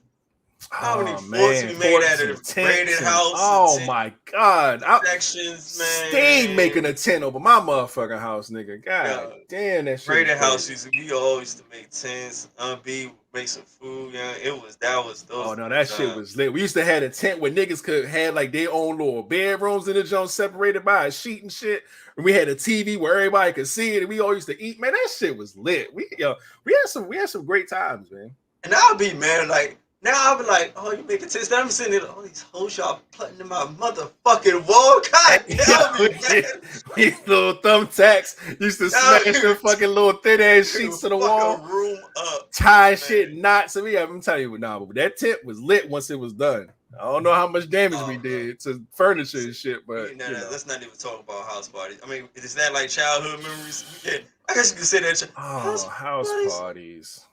How many forts we made out of the braided house? Oh my god! Sections, man. Stayed making a tent over my motherfucking house, nigga. God damn, that shit. Braided house we all used to make tents. Make some food. Yeah, that was those. Oh no, that shit was lit. We used to have a tent where niggas could have like their own little bedrooms in the joint separated by a sheet and shit. And we had a TV where everybody could see it, and we all used to eat. Man, that shit was lit. We had some great times, man. And I'll be mad like. Now I'll be like, oh, you making tents. I'm sitting there, all these hoes y'all putting in my motherfucking wall. God damn me, man. These little thumbtacks used to smash the fucking little thin ass sheets to the wall. Room up. Tie shit, knots. I'm telling you, but that tent was lit once it was done. I don't know how much damage we did to furniture and shit, but let's not even talk about house parties. I mean, is that like childhood memories? I guess you could say that. House parties.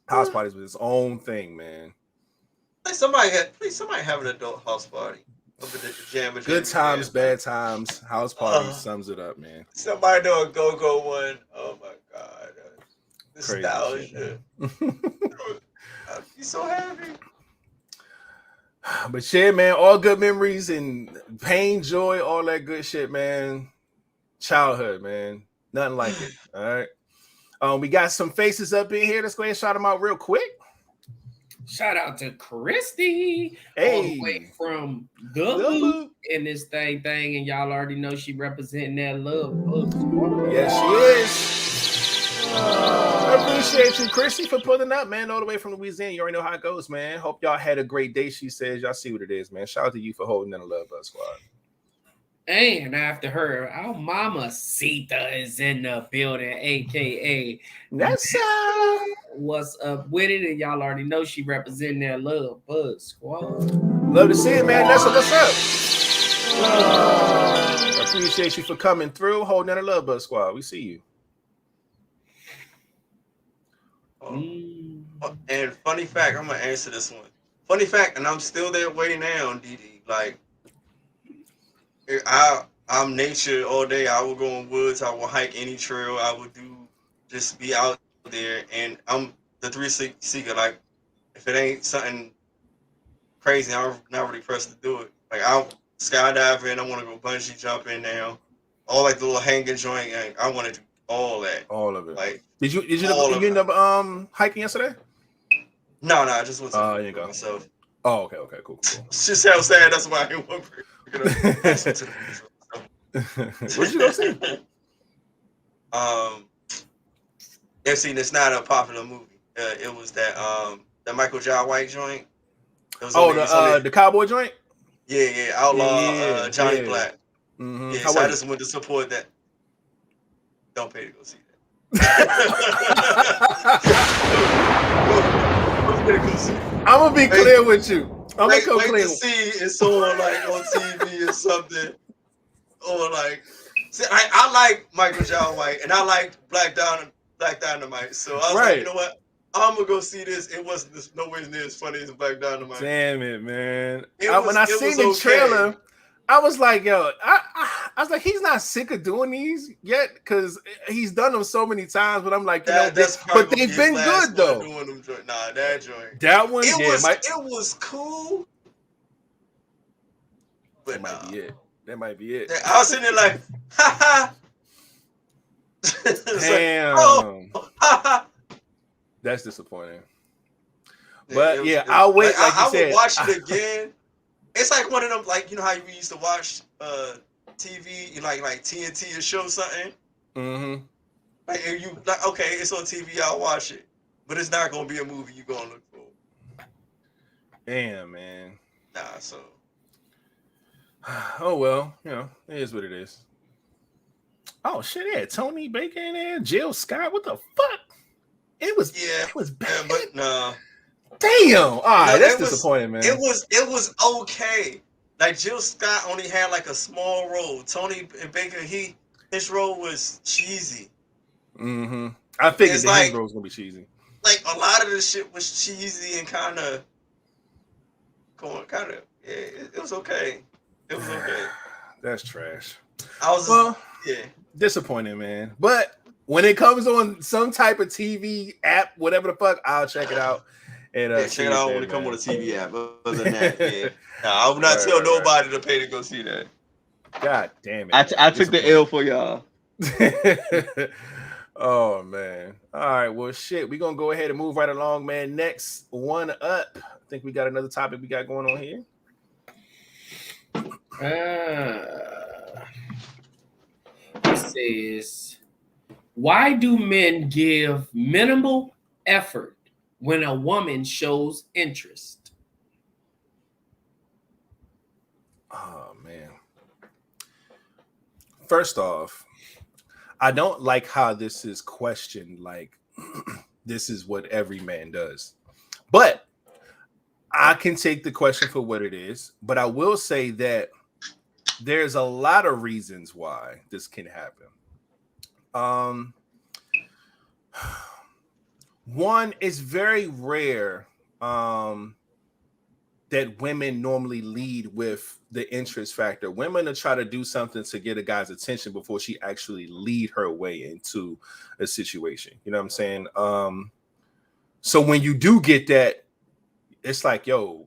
House parties was its own thing, man. Please, somebody have an adult house party. Good times, bad times. House party sums it up, man. Somebody know a go-go one. Oh my god, nostalgia. I'd be so happy. But shit, man, all good memories and pain, joy, all that good shit, man. Childhood, man. Nothing like it. All right. We got some faces up in here. Let's go ahead and shout them out real quick. Shout out to Christy, all the way from the Loop in this thing, and y'all already know she representing that love. Yes, she is. I appreciate you, Christy, for pulling up, man, all the way from Louisiana. You already know how it goes, man. Hope y'all had a great day. She says, y'all see what it is, man. Shout out to you for holding down the Love Buzz Squad. And after her, our mama Sita is in the building, aka that's what's up with it, and y'all already know she representing that Love Buzz Squad. Love to see it, man. That's what's up. Appreciate you for coming through, holding down the Love Buzz Squad. We see you. And funny fact, I'm gonna answer this one. Funny fact, and I'm still there waiting now on DD. Like, I'm nature all day. I will go in woods. I will hike any trail. I will just be out there. And I'm the 360 like, if it ain't something crazy, I'm not really pressed to do it. Like, I'll skydive in. I want to go bungee jump in now. All like the little hanging joint. And I want to do all that. All of it. Like, did you end up hiking yesterday? No, I just went to you go. myself. Oh, okay, cool. It's just how sad. That's why I didn't want to. What'd you go see? It's not a popular movie. It was that the Michael J. White joint. The cowboy joint. Yeah, Outlaw Johnny Black. Mm-hmm. Yeah, so I just went to support that. Don't pay to go see that. I'm gonna be clear with you. I'm gonna come clean. To see it's on like on TV or something, or like. See, I like Michael J. White and I liked Black Dynamite, so I was like, you know what? I'm gonna go see this. It wasn't nowhere near as funny as Black Dynamite. Damn it, man! When I seen the trailer, I was like, yo, I was like, he's not sick of doing these yet because he's done them so many times. But I'm like, but they've been good though. Nah, that joint. That one, it was cool. But that might be it. I was sitting there like, ha ha. Damn. That's disappointing. But I'll wait. Like I you said, would watch it again. It's like one of them, like, you know how we used to watch TV, like TNT or show something. Mm-hmm. Like, and you like, okay, it's on TV, I'll watch it, but it's not gonna be a movie you gonna look for. Damn, man. Nah, so. Oh well, it is what it is. Oh shit, yeah, Tony Bacon and Jill Scott. What the fuck? It was bad. Yeah, but no. Damn. All right, that's disappointing, man. It was okay. Like, Jill Scott only had like a small role. Tony Baker, his role was cheesy. Mm-hmm. I figured his role was gonna be cheesy. Like, a lot of the shit was cheesy and kind of. It was okay. It was okay. That's trash. Disappointing, man. But when it comes on some type of TV app, whatever the fuck, I'll check it out. And check it out when it comes on a TV app. Other than that, I will not tell nobody to pay to go see that. God damn it! I took the L for y'all. Oh man! All right, well, shit. We're gonna go ahead and move right along, man. Next one up. I think we got another topic we got going on here. It says, why do men give minimal effort when a woman shows interest? Oh man. First off, I don't like how this is questioned like this is what every man does. But I can take the question for what it is, but I will say that there's a lot of reasons why this can happen. One, is very rare that women normally lead with the interest factor. Women will try to do something to get a guy's attention before she actually lead her way into a situation. You know what I'm saying? So when you do get that, it's like, yo,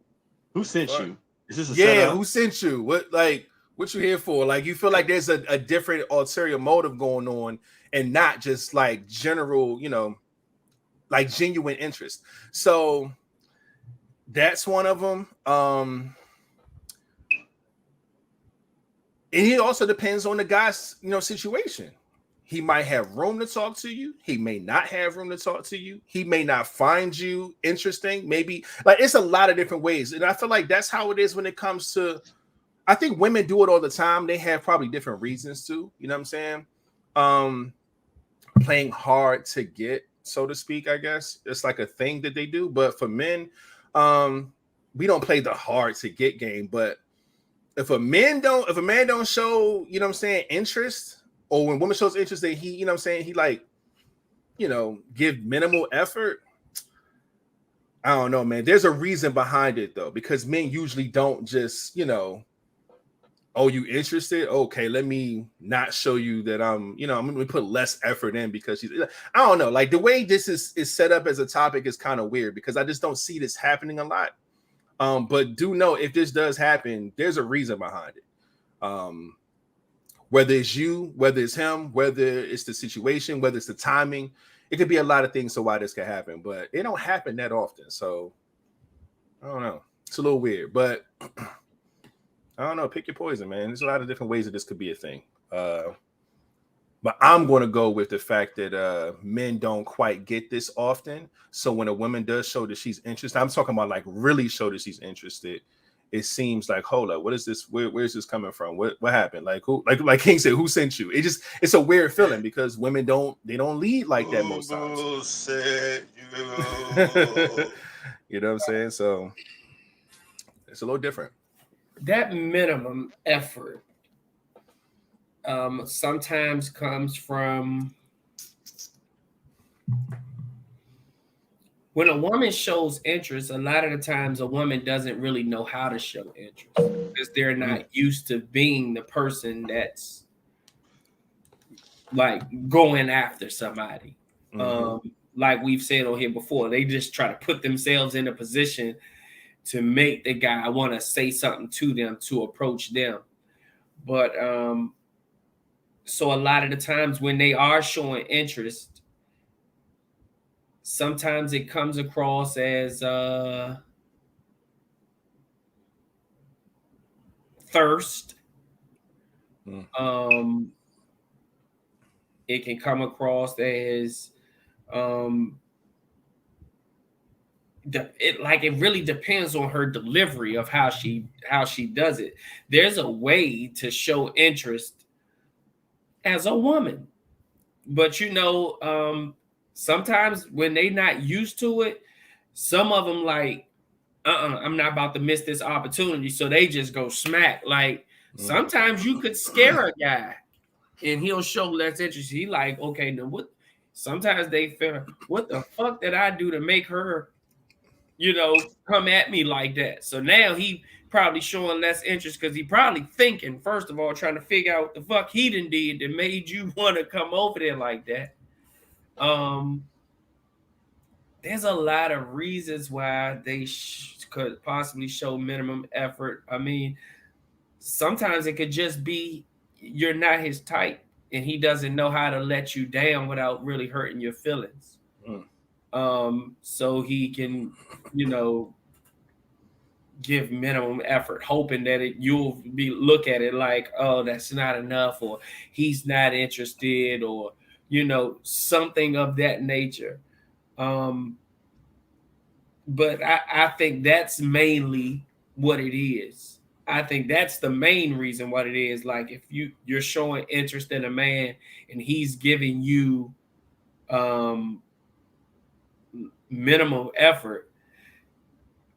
who sent you? Is this a yeah, setup? who sent you? What you here for? Like, you feel like there's a different ulterior motive going on and not just like general, like genuine interest. So that's one of them. And it also depends on the guy's, situation. He might have room to talk to you. He may not have room to talk to you. He may not find you interesting. Maybe, like, it's a lot of different ways. And I feel like that's how it is when it comes to, I think women do it all the time. They have probably different reasons too. You know what I'm saying? Playing hard to get, so to speak, I guess. It's like a thing that they do. But for men, we don't play the hard to get game. But if a man don't show, interest, or when woman shows interest that he, he like, give minimal effort. I don't know, man. There's a reason behind it though, because men usually don't just, oh, you interested? Okay, let me not show you that I'm going to put less effort in because she's, I don't know. Like, the way this is set up as a topic is kind of weird because I just don't see this happening a lot. But do know, if this does happen, there's a reason behind it. Whether it's you, whether it's him, whether it's the situation, whether it's the timing, it could be a lot of things to why this could happen, but it don't happen that often. So I don't know. It's a little weird, but I don't know. Pick your poison, man. There's a lot of different ways that this could be a thing. But I'm going to go with the fact that men don't quite get this often. So when a woman does show that she's interested, I'm talking about like really show that she's interested. It seems like, hold up, what is this? Where's this coming from? What happened? Like who? Like King said, who sent you? It's a weird feeling because women don't lead like that most times. Said you. You know what I'm saying? So it's a little different. That minimum effort sometimes comes from when a woman shows interest. A lot of the times a woman doesn't really know how to show interest because they're not used to being the person that's like going after somebody. Like we've said on here before, they just try to put themselves in a position to make the guy want to say something to them, to approach them. But so a lot of the times when they are showing interest, sometimes it comes across as thirst. It can come across as it really depends on her delivery of how she does it. There's a way to show interest as a woman, but sometimes when they not used to it, some of them like, I'm not about to miss this opportunity, so they just go smack. Like sometimes you could scare a guy and he'll show less interest. He like, okay, now what? Sometimes they feel, what the fuck did I do to make her, come at me like that? So now he probably showing less interest because he probably thinking, first of all, trying to figure out what the fuck he done did that made you want to come over there like that. There's a lot of reasons why they could possibly show minimum effort. I mean, sometimes it could just be you're not his type and he doesn't know how to let you down without really hurting your feelings. So he can, give minimum effort, hoping that you'll look at it like, oh, that's not enough, or he's not interested, or something of that nature. But I think that's mainly what it is. I think that's the main reason what it is. Like if you're showing interest in a man and he's giving you minimum effort,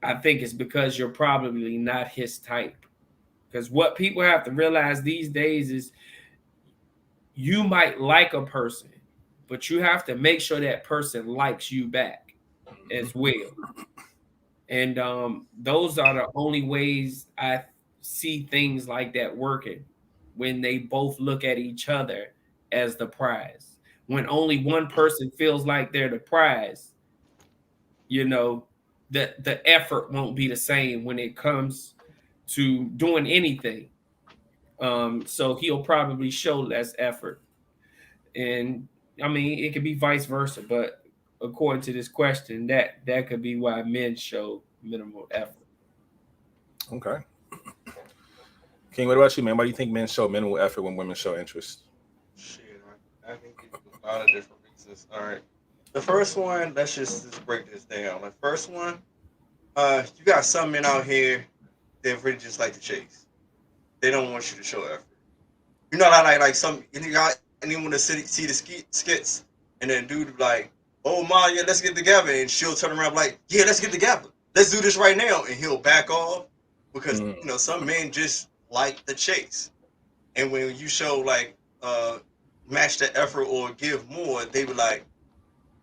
I think it's because you're probably not his type. Because what people have to realize these days is you might like a person, but you have to make sure that person likes you back as well. And those are the only ways I see things like that working, when they both look at each other as the prize. When only one person feels like they're the prize, you know, the effort won't be the same when it comes to doing anything. So he'll probably show less effort. And I mean, it could be vice versa, but according to this question, that could be why men show minimal effort. Okay. King, what about you, man? Why do you think men show minimal effort when women show interest? Shit, I think it's a lot of different reasons. All right. The first one, let's just break this down. The first one, you got some men out here that really just like to chase. They don't want you to show effort. You know, like some, you got anyone to see the skits, and then dude like, oh my, yeah, let's get together, and she'll turn around like, yeah, let's get together. Let's do this right now, and he'll back off because you know some men just like the chase, and when you show like match the effort or give more, they be like,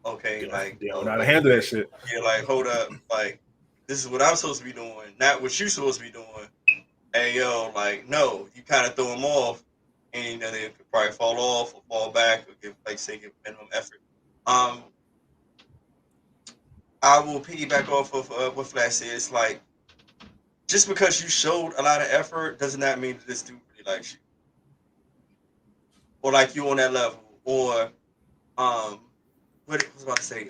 okay, like they don't know how to handle that shit. Yeah, like hold up, like this is what I'm supposed to be doing, not what you're supposed to be doing. Hey yo, like no, you kind of throw them off, and you know they could probably fall off or fall back or give minimum effort. I will piggyback off of what Flash said. It's like, just because you showed a lot of effort does not mean that this dude really likes you, or like you on that level, or what I was about to say.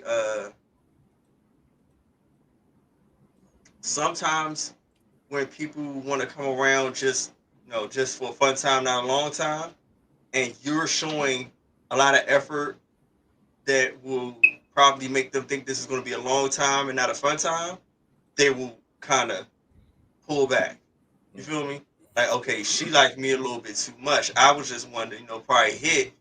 Sometimes when people want to come around just for a fun time, not a long time, and you're showing a lot of effort that will probably make them think this is going to be a long time and not a fun time, they will kind of pull back. You feel me? Like, okay, she liked me a little bit too much. I was just wanting to, probably hit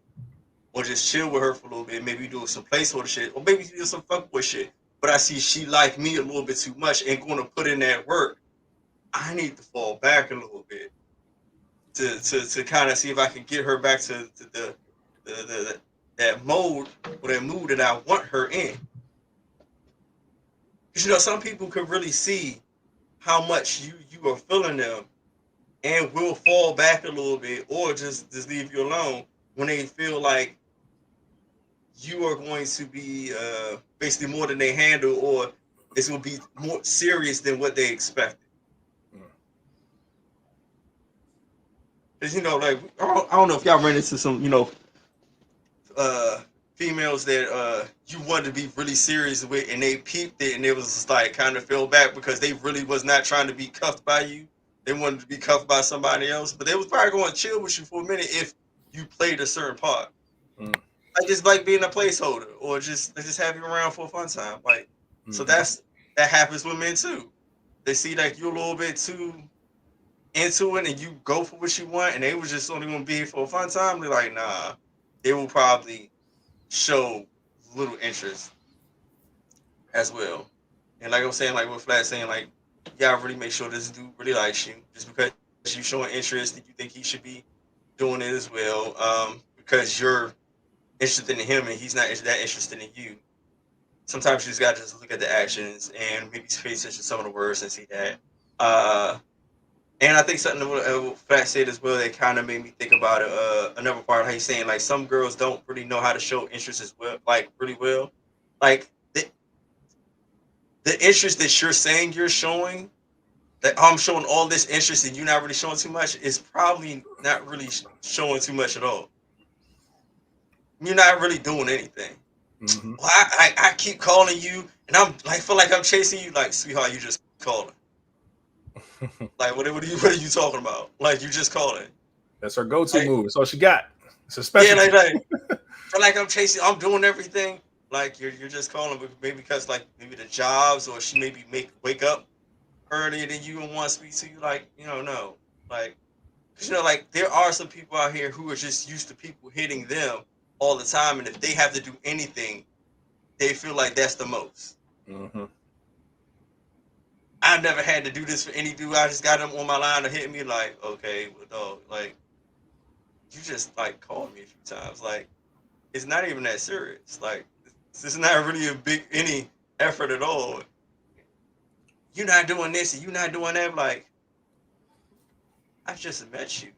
or just chill with her for a little bit, maybe do some placeholder shit, or maybe do some fuckboy shit. But I see she liked me a little bit too much and going to put in that work. I need to fall back a little bit to kind of see if I can get her back to the that mode or that mood that I want her in. Because some people could really see how much you are feeling them and will fall back a little bit or just leave you alone when they feel like you are going to be basically more than they handle, or it's going to be more serious than what they expected. Because, like, I don't know if y'all ran into some, females that you wanted to be really serious with, and they peeped it, and it was just like kind of fell back because they really was not trying to be cuffed by you. They wanted to be cuffed by somebody else, but they was probably going to chill with you for a minute if you played a certain part. Like just like being a placeholder, or just have you around for a fun time. Like, so that happens with men too. They see like you're a little bit too into it, and you go for what you want, and they was just only going to be here for a fun time. They're like, nah, they will probably show little interest as well. And like I'm saying, like what Flat saying, like, you gotta really make sure this dude really likes you. Just because you showing interest, that you think he should be doing it as well. Because you're interested in him and he's not that interested in you. Sometimes you just gotta just look at the actions and maybe pay attention to some of the words and see that. And I think something what Flat said as well that kind of made me think about another part of how he's saying, like, some girls don't really know how to show interest as well, like really well. Like the interest that you're saying you're showing, that I'm showing all this interest and you're not really showing too much, is probably not really showing too much at all. You're not really doing anything. Well, I keep calling you and I'm like feel like I'm chasing you. Like, sweetheart, you just calling. Like, what are you talking about? Like, you just calling. That's her go-to move. That's all she got. It's a special. Yeah, like I'm chasing. I'm doing everything. Like you're just calling, but maybe because like maybe the jobs, or she maybe wake up earlier than you and want to speak to you. Like, no, like, cause like there are some people out here who are just used to people hitting them all the time, and if they have to do anything, they feel like that's the most. I've never had to do this for any dude. I just got him on my line to hit me like, okay, well, dog, like, you just like called me a few times. Like, it's not even that serious. Like, this is not really any effort at all. You're not doing this and you're not doing that. Like, I just met you.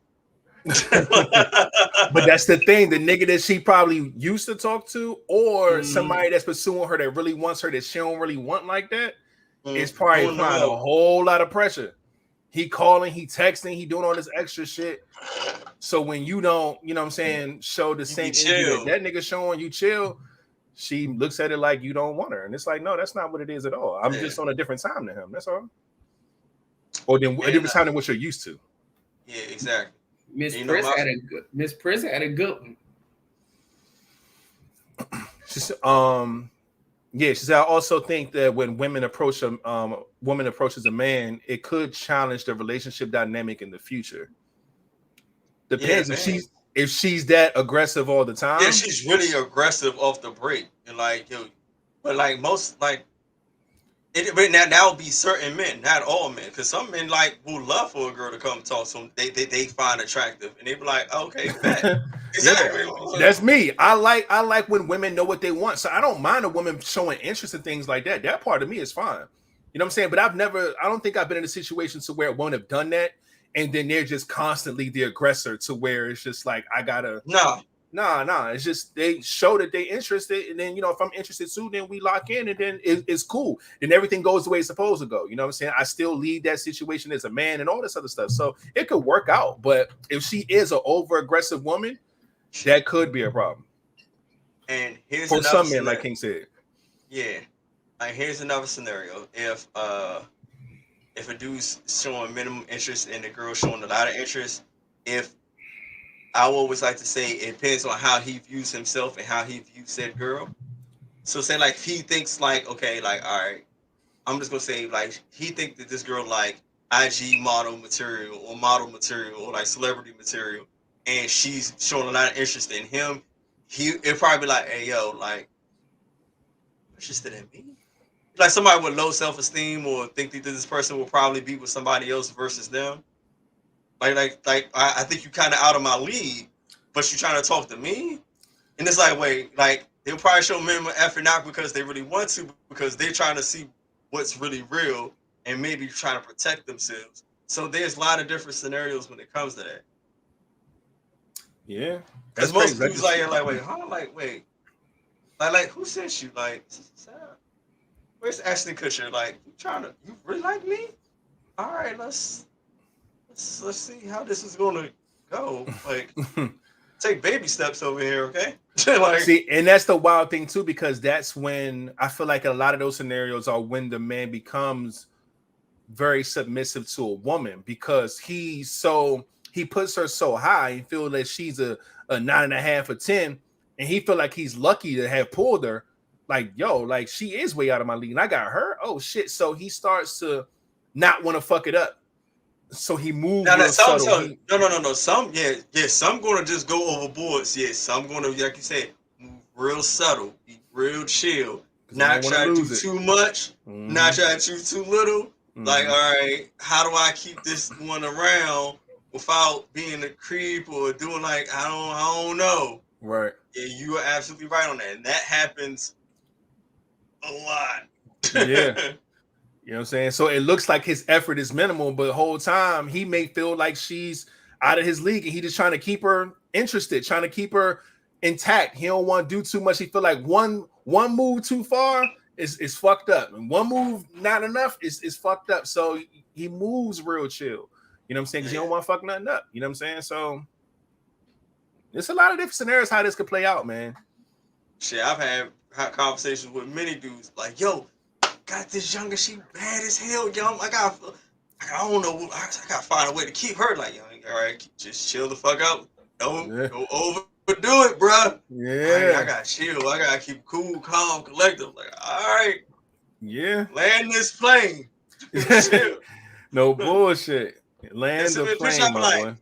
But that's the thing. The nigga that she probably used to talk to, or somebody that's pursuing her that really wants her that she don't really want like that, is probably applying a whole lot of pressure. He calling, he texting, he doing all this extra shit. So when you don't, you know what I'm saying, show the same energy that nigga showing, you chill, she looks at it like you don't want her. And it's like, no, that's not what it is at all. I'm just on a different time than him. That's all. Or then a different time than what you're used to. Yeah, exactly. Miss Pris had a good one. She's yeah, she said, I also think that when women approach woman approaches a man, it could challenge the relationship dynamic in the future. Depends if she's that aggressive all the time. Yeah, she's really aggressive off the break. And like, yo, but like most like but now would be certain men, not all men, because some men like will love for a girl to come talk to them. They find attractive, and they be like, okay, bet. Exactly. Yeah, that's me. I like when women know what they want, so I don't mind a woman showing interest in things like that. That part of me is fine. You know what I'm saying? But I don't think I've been in a situation to where it won't have done that, and then they're just constantly the aggressor to where it's just like I gotta Nah. It's just they show that they interested, and then if I'm interested too, then we lock in, and then it's cool. Then everything goes the way it's supposed to go. You know what I'm saying? I still lead that situation as a man and all this other stuff, so it could work out. But if she is an over aggressive woman, that could be a problem. And here's for some men, like King said. Yeah, like here's another scenario. If a dude's showing minimum interest and the girl showing a lot of interest, I always like to say it depends on how he views himself and how he views said girl. So say like if he thinks like, okay, like all right, I'm just gonna say like he thinks that this girl like IG model material or like celebrity material, and she's showing a lot of interest in him, it'd probably be like, hey yo, like interested in me? Like somebody with low self-esteem or think that this person will probably be with somebody else versus them. Like I think you kind of out of my league, but you trying to talk to me, and it's like wait, like they'll probably show minimum effort not because they really want to, but because they're trying to see what's really real and maybe trying to protect themselves. So there's a lot of different scenarios when it comes to that. Yeah, because most dudes like wait, huh? Like wait, like who sent you? Like where's Ashton Kutcher? Like you really like me? All right, let's see how this is going to go. Like, take baby steps over here, okay? Like, see, and that's the wild thing too, because that's when I feel like a lot of those scenarios are when the man becomes very submissive to a woman because he puts her so high and feel that she's a 9.5 or 10, and he feel like he's lucky to have pulled her. Like, yo, like she is way out of my league, and I got her. Oh shit! So he starts to not want to fuck it up. So he moved. No. Some gonna just go overboard. Yeah, some gonna, like you said, move real subtle, be real chill, not try to do too much, not try to do too little. Like, all right, how do I keep this one around without being a creep or doing like I don't know. Right. Yeah, you are absolutely right on that, and that happens a lot. Yeah. You know what I'm saying? So it looks like his effort is minimal, but the whole time he may feel like she's out of his league and he just trying to keep her interested, trying to keep her intact. He don't want to do too much. He feel like one move too far is fucked up. And one move not enough is fucked up. So he moves real chill. You know what I'm saying? Because he don't want to fuck nothing up. You know what I'm saying? So there's a lot of different scenarios how this could play out, man. Shit, I've had conversations with many dudes like, yo, got this younger, she bad as hell, young. I don't know. I gotta find a way to keep her. Like, all right, just chill the fuck out. Don't overdo it, bro. Yeah, I gotta chill. I gotta keep cool, calm, collective. Like, all right, yeah, land this plane. Chill. No bullshit. Land the plane, my boy.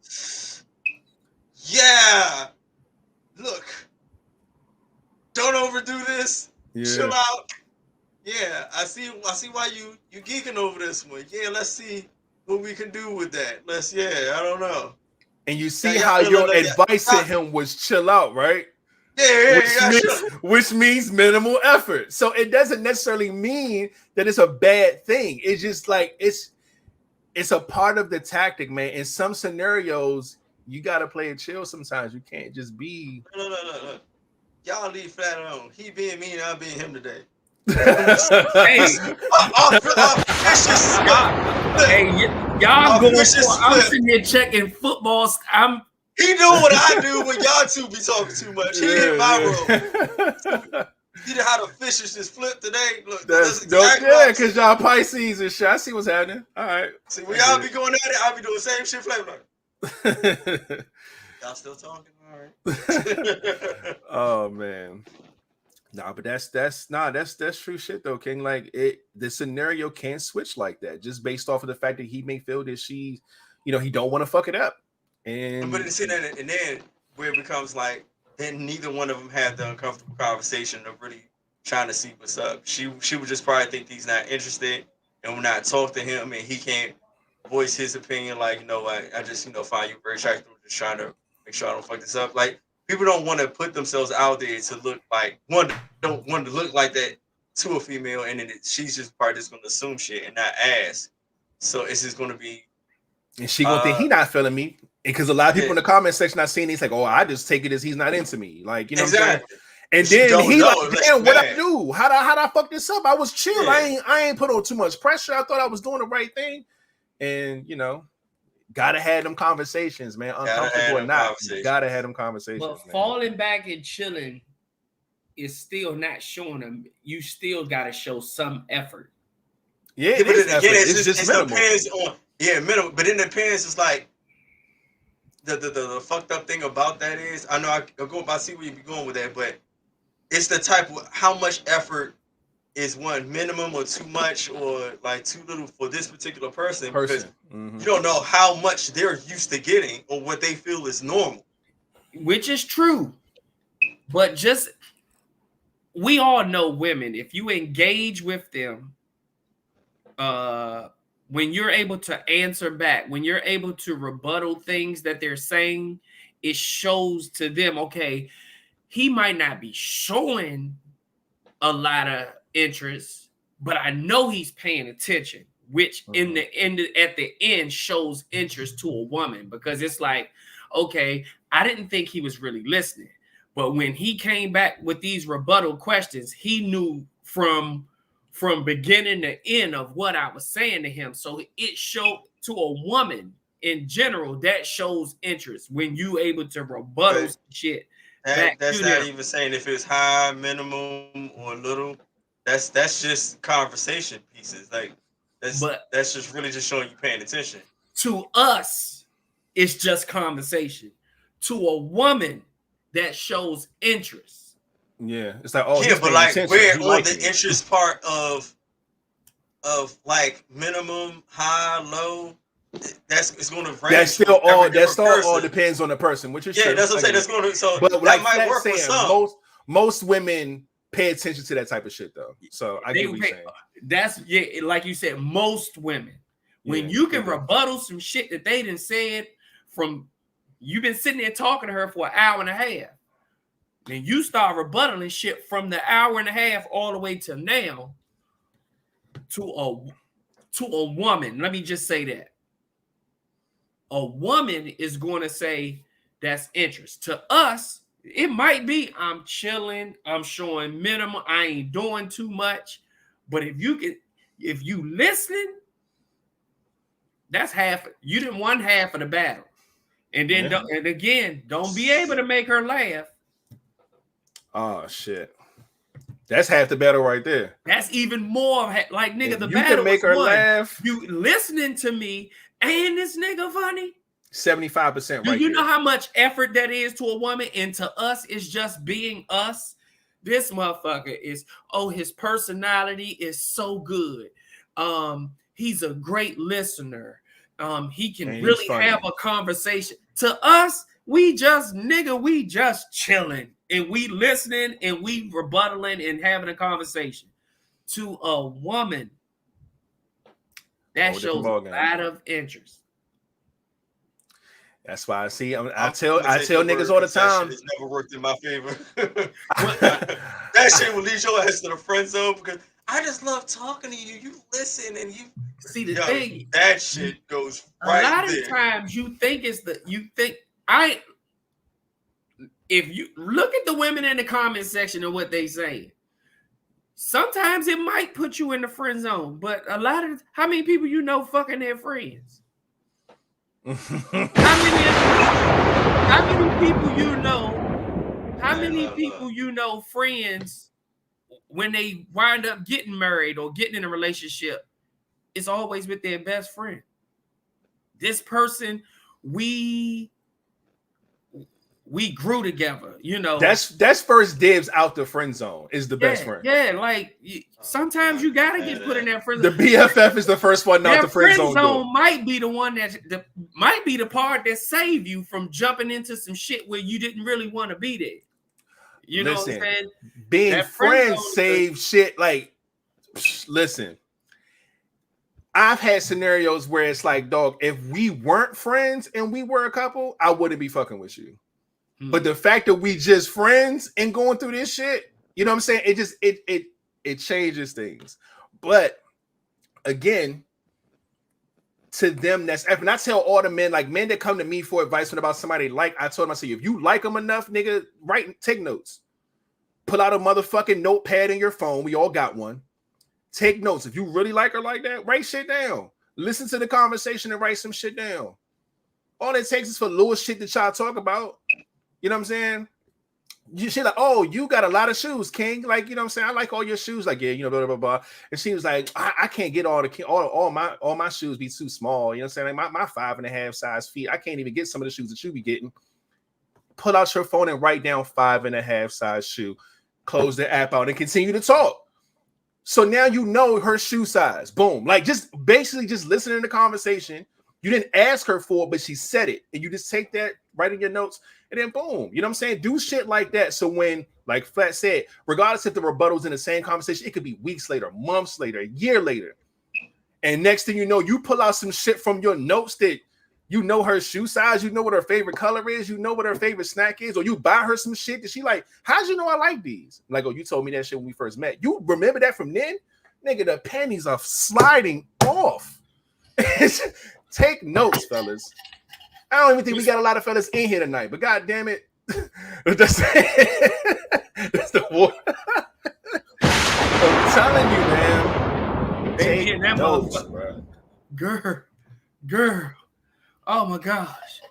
Yeah. Look, don't overdo this. Yeah. Chill out. Yeah, I see why you geeking over this one. Yeah, let's see what we can do with that. I don't know. And you see how your advice to him was chill out, right? Which means minimal effort. So it doesn't necessarily mean that it's a bad thing. It's just like it's a part of the tactic, man. In some scenarios, you gotta play it chill sometimes. You can't just be Look. Y'all leave flat alone. He being me and I being him today. Hey, y'all going for, I'm sitting here checking football. He doing what I do when y'all two be talking too much. He hit my role. You know how the fishes just flip today? Look, that's exactly because y'all Pisces and shit. I see what's happening. All right. See, when y'all be going at it, I'll be doing the same shit flavor. Y'all still talking? All right. Oh man. Nah, but that's true shit though, King. Like the scenario can switch like that, just based off of the fact that he may feel that she, he don't want to fuck it up. And but and then where it becomes like then neither one of them had the uncomfortable conversation of really trying to see what's up. She would just probably think he's not interested and will not talk to him, and he can't voice his opinion. Like, I just find you very attractive. I'm just trying to make sure I don't fuck this up. Like, people don't want to put themselves out there to look like don't want to look like that to a female, and then she's just probably just going to assume shit and not ask. So it's just going to be. And she gonna think he not feeling me, because a lot of people in the comment section not seeing. It's like, oh, I just take it as he's not into me, like exactly. And then he like, damn, what I do? How'd I fuck this up? I was chill. Yeah. I ain't put on too much pressure. I thought I was doing the right thing, and gotta have them conversations, man. Uncomfortable or not, gotta have them conversations. But falling back and chilling is still not showing them. You still gotta show some effort. Yeah, but it just depends on. Yeah, minimum. But in the depends, it's like the fucked up thing about that is, I know I see where you be going with that, but it's the type of how much effort is one minimum or too much or like too little for this particular person. Because you don't know how much they're used to getting or what they feel is normal. Which is true. But we all know women, if you engage with them, when you're able to answer back, when you're able to rebuttal things that they're saying, it shows to them, okay, he might not be showing a lot of interest, but I know he's paying attention, which at the end shows interest to a woman, because it's like, okay, I didn't think he was really listening, but when he came back with these rebuttal questions, he knew from beginning to end of what I was saying to him. So it showed to a woman in general, that shows interest when you able to rebuttal shit. That's not even saying if it's high, minimum, or little. That's just conversation pieces. Like that's just really just showing you paying attention. To us, it's just conversation. To a woman, that shows interest. Yeah, it's like but like we're on the interest part of like minimum, high, low. It's going to range. That's still all depends on the person, which is true. That's what I'm saying. That's going to but that like might work for some. Most women pay attention to that type of shit though. So I get what you're saying. That's like you said, most women. When you can rebuttal some shit that they done said from you've been sitting there talking to her for an hour and a half. Then you start rebuttaling shit from the hour and a half all the way to now to a woman. Let me just say that. A woman is going to say that's interest. To us, it might be I'm chilling, I'm showing minimum, I ain't doing too much. But if you listening, that's half. You didn't won half of the battle. And then don't be able to make her laugh. Oh shit, that's half the battle right there. That's even more like nigga. If the you battle can make her laugh. You listening to me and this nigga funny. 75% right. Do you know how much effort that is to a woman, and to us it's just being us? This motherfucker is his personality is so good. He's a great listener. He can really have a conversation. To us, we just chilling and we listening and we rebuttaling and having a conversation. to a woman, that shows a lot of interest. That's why I tell niggas all the time. It's never worked in my favor. That shit will lead your ass to the friend zone because I just love talking to you. You listen and you see the thing. That shit goes right there. A lot of times if you look at the women in the comment section and what they say, sometimes it might put you in the friend zone. But how many people you know fucking their friends? How many people you know? How many people you know friends when they wind up getting married or getting in a relationship? It's always with their best friend. This person we grew together, you know. That's first dibs out the friend zone is the best friend. Yeah, like sometimes you gotta get put in that friend zone. The BFF is the first one out the friend zone. Zone might be the one might be the part that save you from jumping into some shit where you didn't really want to be there. You know what I'm saying? Being friends save shit. Like, listen, I've had scenarios where it's like, dog, if we weren't friends and we were a couple, I wouldn't be fucking with you. But the fact that we just friends and going through this shit, you know what I'm saying? It changes things. But again, to them, and I tell all the men, like men that come to me for advice about somebody like, I told them, I say, if you like them enough, nigga, take notes. Pull out a motherfucking notepad in your phone. We all got one. Take notes. If you really like her like that, write shit down. Listen to the conversation and write some shit down. All it takes is for little shit that y'all talk about. You know what I'm saying? She like, oh, you got a lot of shoes, King. Like, you know what I'm saying? I like all your shoes. Like, yeah, you know, blah, blah, blah. And she was like, I can't get all my shoes be too small. You know what I'm saying? Like my 5.5 size feet. I can't even get some of the shoes that you be getting. Pull out your phone and write down 5.5 size shoe. Close the app out and continue to talk. So now you know her shoe size. Boom. Like just basically just listening to the conversation. You didn't ask her for it, but she said it. And you just take that, write in your notes, and then boom. You know what I'm saying? Do shit like that. So when, like Flat said, regardless if the rebuttal's in the same conversation, it could be weeks later, months later, a year later. And next thing you know, you pull out some shit from your notes that you know her shoe size, you know what her favorite color is, you know what her favorite snack is, or you buy her some shit that she like, how'd you know I like these? Like, oh, you told me that shit when we first met. You remember that from then? Nigga, the panties are sliding off. Take notes, fellas. I don't even think we got a lot of fellas in here tonight, but god damn it. That's the war. I'm telling you, man. Take that notes, bro. Girl. Oh my gosh.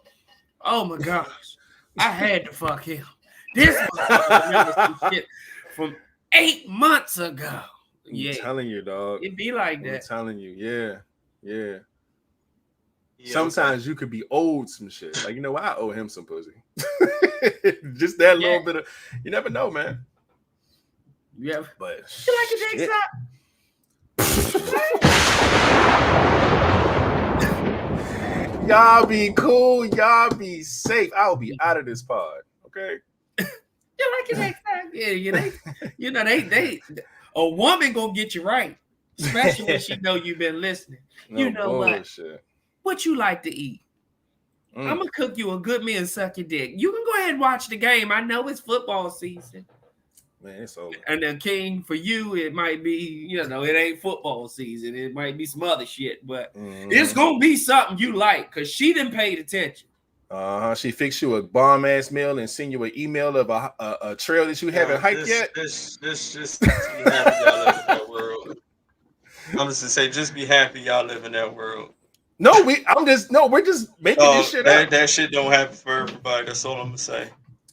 I had to fuck him. This was some shit from 8 months ago. I'm telling you, dog. It be like that. I'm telling you, yeah. Sometimes you could be owed some shit. Like, you know what? I owe him some pussy. Just that little bit of, you never know, man. Yeah. But you like a y'all be cool. Y'all be safe. I'll be out of this pod. Okay. You like it next time? Yeah, they a woman gonna get you right. Especially when she know you've been listening. No you know bullshit. What you like to eat? I'm gonna cook you a good meal and suck your dick. You can go ahead and watch the game. I know it's football season. Man, it's over. And then King, for you, it might be, it ain't football season. It might be some other shit, but it's gonna be something you like because she done paid attention. She fixed you a bomb ass meal and send you an email of a trail that you haven't hiked yet. Just be happy y'all live in that world. I'm just gonna say, just be happy y'all live in that world. We're just making this shit up. That shit don't happen for everybody. That's all I'm gonna say.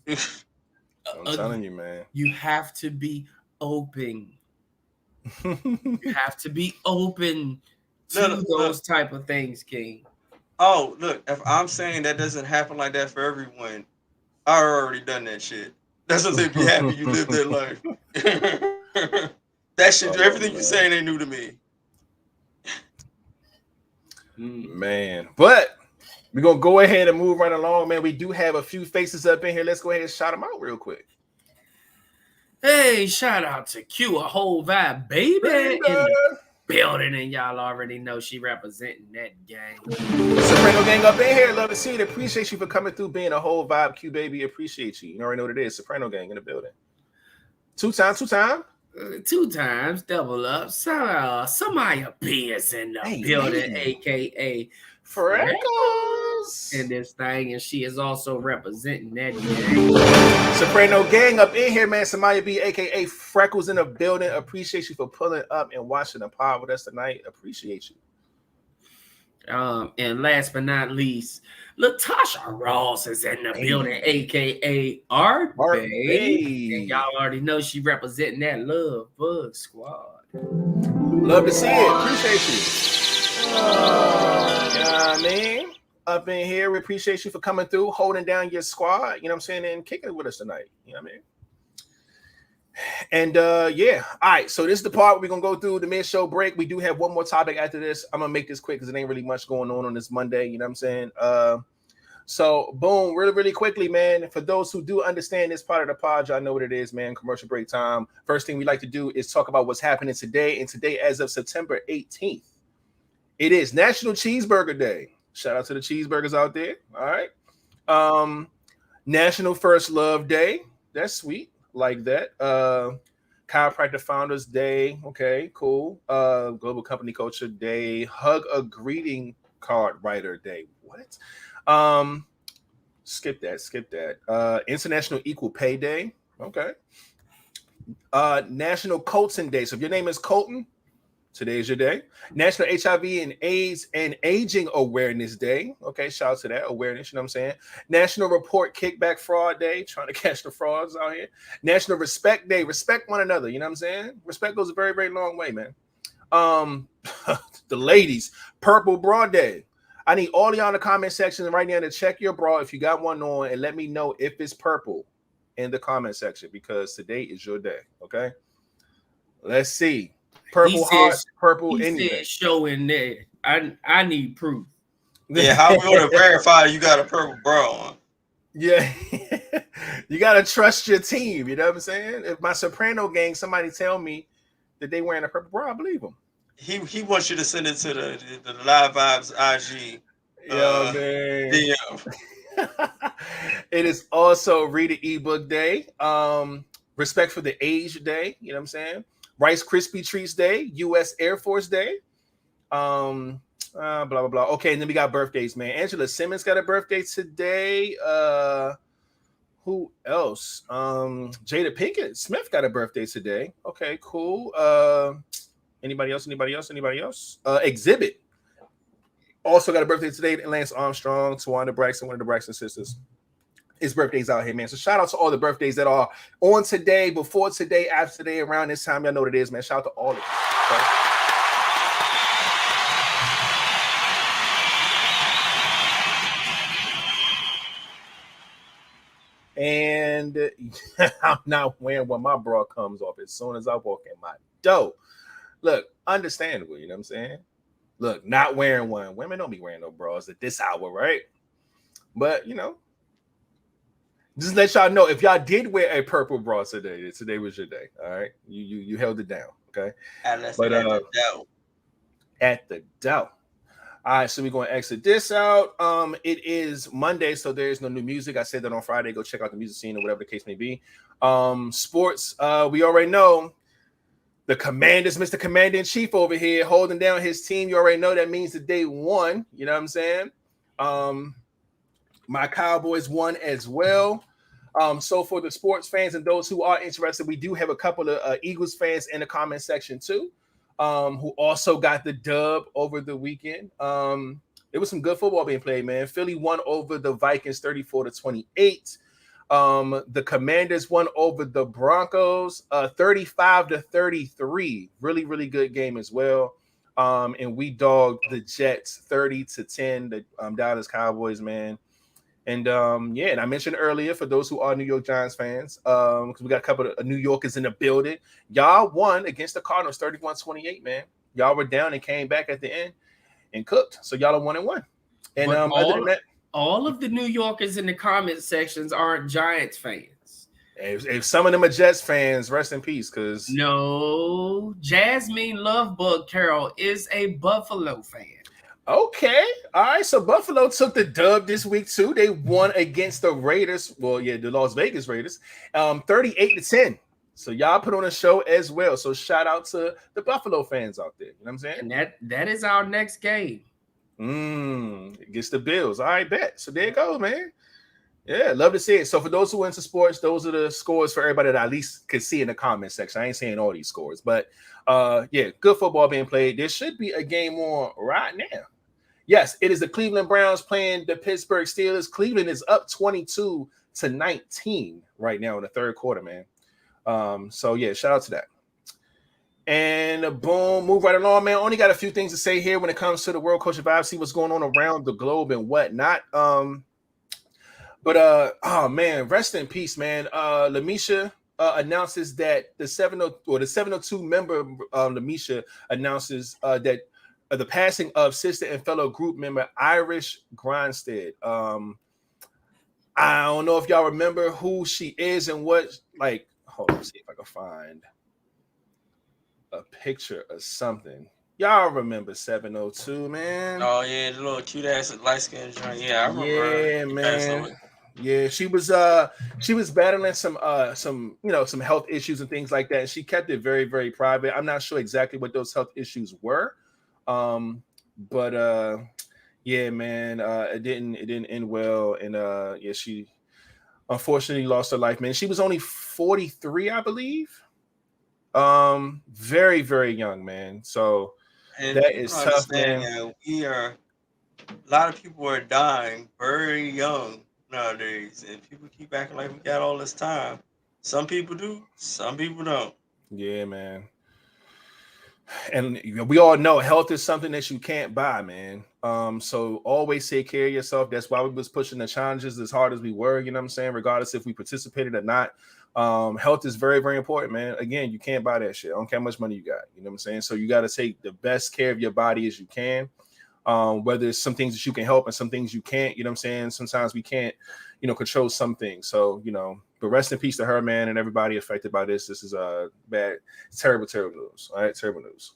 I'm telling you, man. You have to be open. You have to be open to those type of things, King. Oh, look, if I'm saying that doesn't happen like that for everyone, I already done that shit. That's what they be happy you live that life. That shit, everything you saying ain't new to me. Man, but we're gonna go ahead and move right along, man. We do have a few faces up in here. Let's go ahead and shout them out real quick. Hey, shout out to Q, a whole vibe, baby, in the building, and y'all already know she representing that gang. Soprano gang up in here. Love to see it. Appreciate you for coming through, being a whole vibe, Q baby. Appreciate you. You already know what it is. Soprano gang in the building. Two time. 2 times, double up. Samaya B is in the building, aka Freckles in this thing, and she is also representing that gang. Soprano gang up in here, man. Samaya B, aka Freckles in the building. Appreciate you for pulling up and watching the pod with us tonight. Appreciate you. And last but not least, Latasha Ross is in the building, aka Art Bay. And y'all already know she representing that Love Bug Squad. Love to see it. Appreciate you. Yeah, man. Up in here, we appreciate you for coming through, holding down your squad. You know what I'm saying, and kicking it with us tonight. You know what I mean? And yeah, all right. So this is the part where we're gonna go through the mid-show break. We do have one more topic after this. I'm gonna make this quick because it ain't really much going on this Monday. You know what I'm saying? So boom, really quickly, man. For those who do understand this part of the pod, y'all know what it is, man. Commercial break time. First thing we like to do is talk about what's happening today. And today, as of September 18th, it is National Cheeseburger Day. Shout out to the cheeseburgers out there. All right. National First Love Day. That's sweet. Like that. Chiropractor Founders Day. Okay, cool. Global Company Culture Day. Hug a Greeting Card Writer Day. What? Skip that. International Equal Pay Day. Okay. National Colton Day. So if your name is Colton, today is your day. National HIV and AIDS and Aging Awareness Day. Okay, shout out to that awareness, you know what I'm saying? National Report Kickback Fraud Day, trying to catch the frauds out here. National Respect Day, respect one another, you know what I'm saying? Respect goes a very, very long way, man. The ladies, Purple Bra Day. I need all of y'all in the comment section right now to check your bra if you got one on and let me know if it's purple in the comment section because today is your day, okay? Let's see. Purple heart, purple anything. Show in there. I need proof. Yeah, how we gonna verify you got a purple bra on? Yeah, you gotta trust your team. You know what I'm saying? If my Soprano gang, somebody tell me that they wearing a purple bra, I believe them. He wants you to send it to the Live Vibes IG. DM. It is also Read an Ebook Day. Respect for the Age Day. You know what I'm saying? Rice Krispie Treats Day, U.S. Air Force Day, blah, blah, blah. Okay, and then we got birthdays, man. Angela Simmons got a birthday today. Who else? Jada Pinkett Smith got a birthday today. Okay, cool. Anybody else? Exhibit also got a birthday today. Lance Armstrong, Tawanda Braxton, one of the Braxton sisters. His birthday's out here, man. So shout out to all the birthdays that are on today, before today, after today, around this time. Y'all know what it is, man. Shout out to all of you. Okay? And I'm not wearing when my bra comes off as soon as I walk in my door. Look, understandable, you know what I'm saying? Look, not wearing one. Women don't be wearing no bras at this hour, right? But, you know, just let y'all know if y'all did wear a purple bra today was your day. All right, you held it down, okay? At the dough. All right, so we're gonna exit this out. It is Monday, so there is no new music. I said that on Friday. Go check out the music scene or whatever the case may be. Sports. We already know the Commanders, Mr. Commander in Chief over here, holding down his team. You already know that means that they won. You know what I'm saying? My Cowboys won as well. So for the sports fans and those who are interested, we do have a couple of Eagles fans in the comment section too, who also got the dub over the weekend. It was some good football being played, man. Philly won over the Vikings 34-28. The Commanders won over the Broncos 35-33. Really, really good game as well. And we dogged the Jets 30-10. The Dallas Cowboys, man. And yeah, and I mentioned earlier for those who are New York Giants fans, because we got a couple of New Yorkers in the building. Y'all won against the Cardinals 31-28, man. Y'all were down and came back at the end and cooked. So y'all are 1-1. And other than that, all of the New Yorkers in the comment sections aren't Giants fans. If some of them are Jets fans, rest in peace. Because no, Jasmine Lovebug Carroll is a Buffalo fan. Okay, all right. So Buffalo took the dub this week too. They won against the Raiders. Well, yeah, the Las Vegas Raiders, 38-10. So y'all put on a show as well. So shout out to the Buffalo fans out there. You know what I'm saying? And that is our next game. Against the Bills. All right, bet. So there you go, man. Yeah, love to see it. So for those who are into sports, those are the scores for everybody that at least could see in the comment section. I ain't saying all these scores, but yeah, good football being played. There should be a game on right now. Yes, it is the Cleveland Browns playing the Pittsburgh Steelers. Cleveland is up 22-19 right now in the third quarter, man. So yeah, shout out to that. And boom, move right along, man. Only got a few things to say here when it comes to the World Culture Vibe, see what's going on around the globe and whatnot. But oh man, rest in peace, man. Lamisha announces that the 702 member Lamisha announces that the passing of sister and fellow group member Irish Gronstead. I don't know if y'all remember who she is and what. Like, hold on, see if I can find a picture or something. Y'all remember 702, man? Oh yeah, the little cute ass light skinned joint. Yeah, I remember. Yeah, man. Yeah, she was battling some some health issues and things like that. And she kept it very, very private. I'm not sure exactly what those health issues were. But yeah, man, it didn't end well. And yeah, she unfortunately lost her life, man. She was only 43, I believe. Very, very young, man. So and that is tough, man. A lot of people are dying very young nowadays, and people keep acting like we got all this time. Some people do, some people don't. Yeah, man. And we all know health is something that you can't buy, man. So always take care of yourself. That's why we was pushing the challenges as hard as we were, you know what I'm saying? Regardless if we participated or not. Health is very, very important, man. Again, you can't buy that shit. I don't care how much money you got, you know what I'm saying? So you got to take the best care of your body as you can. Whether it's some things that you can help and some things you can't, you know what I'm saying? Sometimes we can't, control some things. So, but rest in peace to her, man, and everybody affected by this. This is bad, terrible, terrible news. All right, terrible news.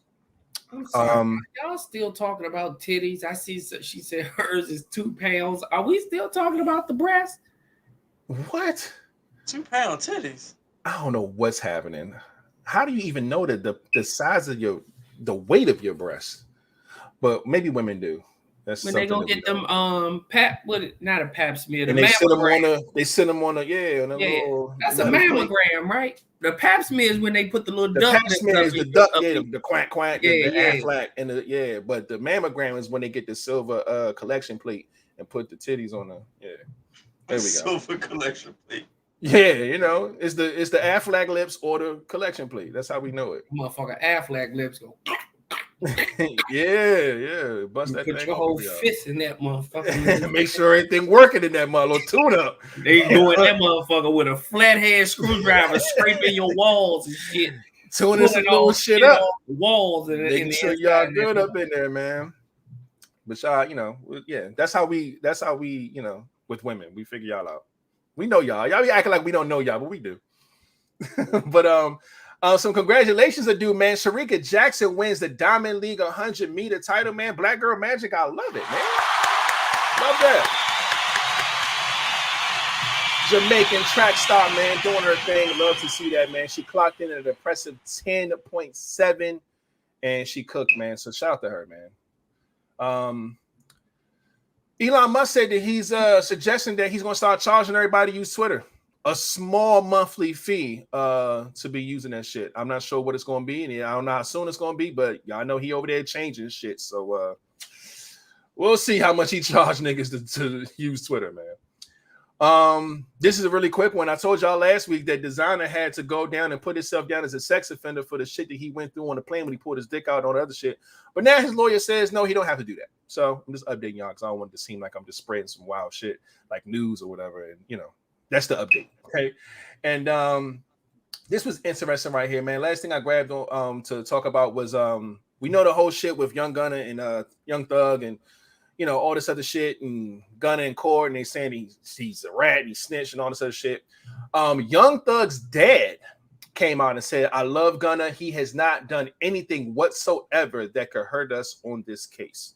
I'm sorry. Y'all still talking about titties? I see she said hers is 2 pounds. Are we still talking about the breast? What? 2 pound titties? I don't know what's happening. How do you even know that the size of the weight of your breast? But maybe women do. That's when they go get them not a pap smear. And they send them on a little. That's a mammogram, right? The pap smear is when they put the little duck. The pap smear is the duck, the quack, the Aflac, and the But the mammogram is when they get the silver collection plate and put the titties on the There we go. Silver collection plate. Yeah, it's the Aflac lips or the collection plate. That's how we know it. Motherfucker, Aflac lips go. yeah. Bust that thing. Put your whole fist in that motherfucker. Make sure everything working in that mother. Tune up. They doing that motherfucker with a flathead screwdriver, scraping your walls and shit. Tuning some little shit up. Walls and making sure y'all good up in there, man. But y'all, yeah, that's how we, with women, we figure y'all out. We know y'all. Y'all be acting like we don't know y'all, but we do. But some congratulations are due, man. Sharika Jackson wins the Diamond League 100-meter title, man. Black Girl Magic, I love it, man. Love that. Jamaican track star, man, doing her thing. Love to see that, man. She clocked in at an impressive 10.7, and she cooked, man. So shout out to her, man. Elon Musk said that he's suggesting that he's going to start charging everybody to use Twitter. A small monthly fee to be using that shit. I'm not sure what it's going to be, and I don't know how soon it's going to be, but y'all know he over there changing shit. So we'll see how much he charged niggas to use Twitter, man. This is a really quick one. I told y'all last week that Designer had to go down and put himself down as a sex offender for the shit that he went through on the plane when he pulled his dick out and all the other shit. But now his lawyer says, no, he don't have to do that. So I'm just updating y'all because I don't want it to seem like I'm just spreading some wild shit like news or whatever. And, that's the update, okay? And this was interesting right here, man. Last thing I grabbed to talk about was we know the whole shit with Young Gunna and Young Thug and all this other shit and Gunna in court and they saying he's a rat and he snitched and all this other shit. Young Thug's dad came out and said, "I love Gunna. He has not done anything whatsoever that could hurt us on this case."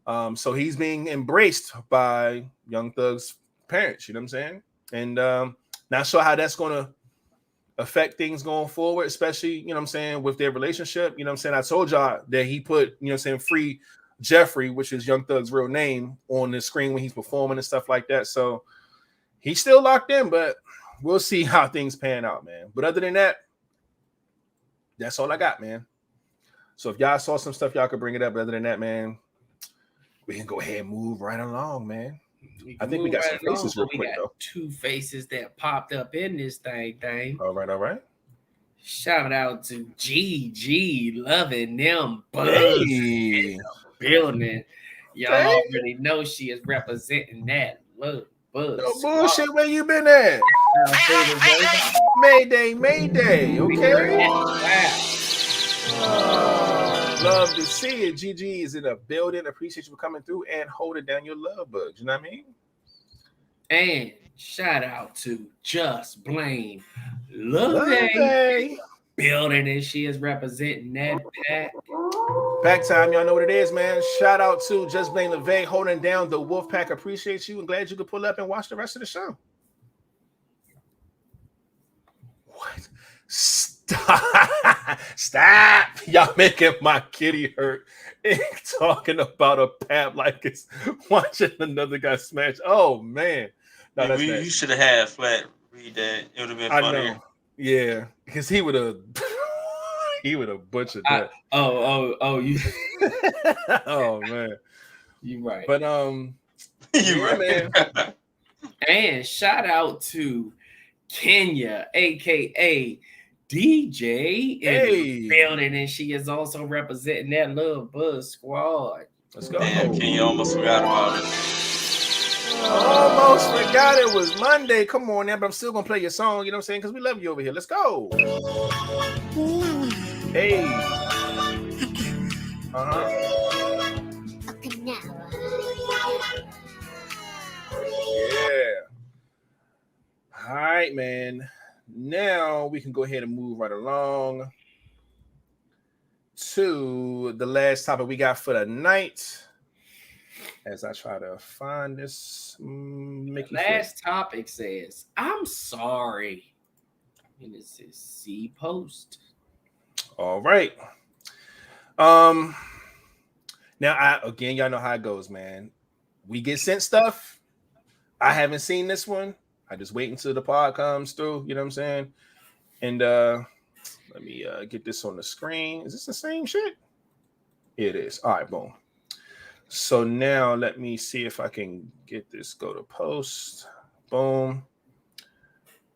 So he's being embraced by Young Thug's parents. You know what I'm saying? And not sure how that's going to affect things going forward, especially, you know what I'm saying, with their relationship. You know what I'm saying? I told y'all that he put, you know what I'm saying, Free Jeffrey, which is Young Thug's real name, on the screen when he's performing and stuff like that. So he's still locked in, but we'll see how things pan out, man. But other than that, that's all I got, man. So if y'all saw some stuff, y'all could bring it up. But other than that, man, we can go ahead and move right along, man. I think we got some faces real quick, though. 2 faces that popped up in this thing. All right. Shout out to GG loving them buzz Hey. in the building. Y'all already know she is representing that love buzz. No bullshit, where you been at? Mayday. Okay. Love to see it. GG is in the building. Appreciate you for coming through and holding down your love bugs. You know what I mean? And shout out to Just Blame Love Day building, and she is representing that pack. Back time, y'all know what it is, man. Shout out to Just Blame LeVay holding down the Wolf Pack. Appreciate you and glad you could pull up and watch the rest of the show. What? Stop. Y'all making my kitty hurt and talking about a pap like it's watching another guy smash. Oh, man. No, you should have had Flat read that. It would have been funnier. Yeah, because he would have butchered that. You Oh, man. You right. But You right, man. And shout out to Kenya, aka DJ in the building, and she is also representing that little Buzz Squad. Let's go. Damn, Kenya almost forgot about it. Almost forgot it was Monday. Come on now, but I'm still gonna play your song, you know what I'm saying? Because we love you over here. Let's go. Hey. Yeah. All right, man. Now we can go ahead and move right along to the last topic we got for the night. As I try to find this, last topic says, "I'm sorry," and it says "C post." All right. Now y'all know how it goes, man. We get sent stuff. I haven't seen this one. I just wait until the pod comes through. You know what I'm saying? And let me get this on the screen. Is this the same shit? It is. All right, boom. So now let me see if I can get this go to post. Boom.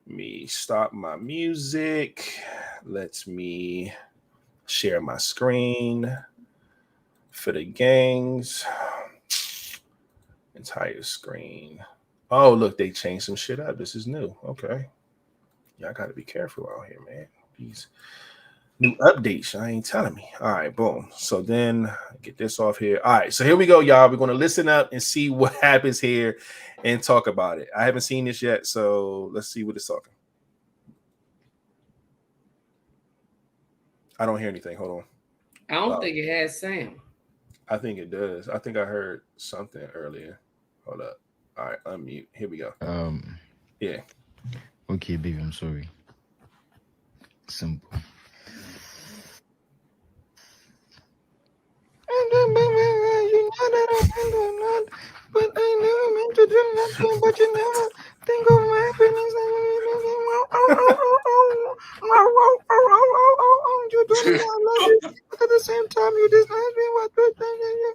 Let me stop my music. Let me share my screen for the gangs. Entire screen. Oh, look, they changed some shit up. This is new. Okay. Y'all got to be careful out here, man. These new updates, I ain't telling me. All right, boom. So then get this off here. All right, so here we go, y'all. We're going to listen up and see what happens here and talk about it. I haven't seen this yet, so let's see what it's talking. I don't hear anything. Hold on. I don't think it has Sam. I think it does. I think I heard something earlier. Hold up. All right, unmute. Here we go. Yeah. Okay, baby, I'm sorry. Simple. You know that I can do not, but I never meant to do nothing, but you never think of my feelings. You don't know I love you, but at the same time you deny me what we're thinking.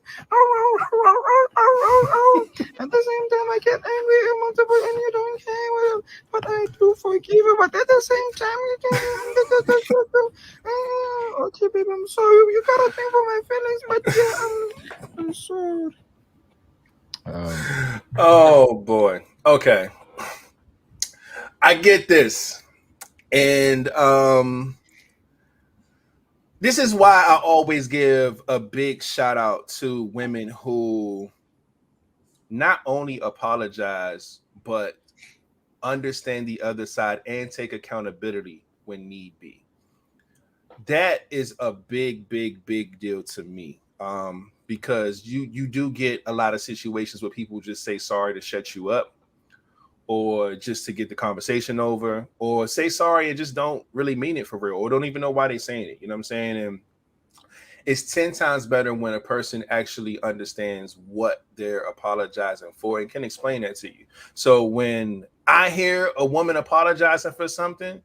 At the same time I get angry and multiple and you don't care, well, but I do forgive you, but at the same time you can't. Okay, baby, I'm sorry. You gotta think for my feelings, but yeah, I'm sorry. Oh boy. Okay. I get this. And this is why I always give a big shout out to women who not only apologize, but understand the other side, and take accountability when need be. That is a big deal to me. Because you do get a lot of situations where people just say sorry to shut you up, or just to get the conversation over, or say sorry and just don't really mean it for real, or don't even know why they're saying it. You know what I'm saying? And it's 10 times better when a person actually understands what they're apologizing for and can explain that to you. So when I hear a woman apologizing for something,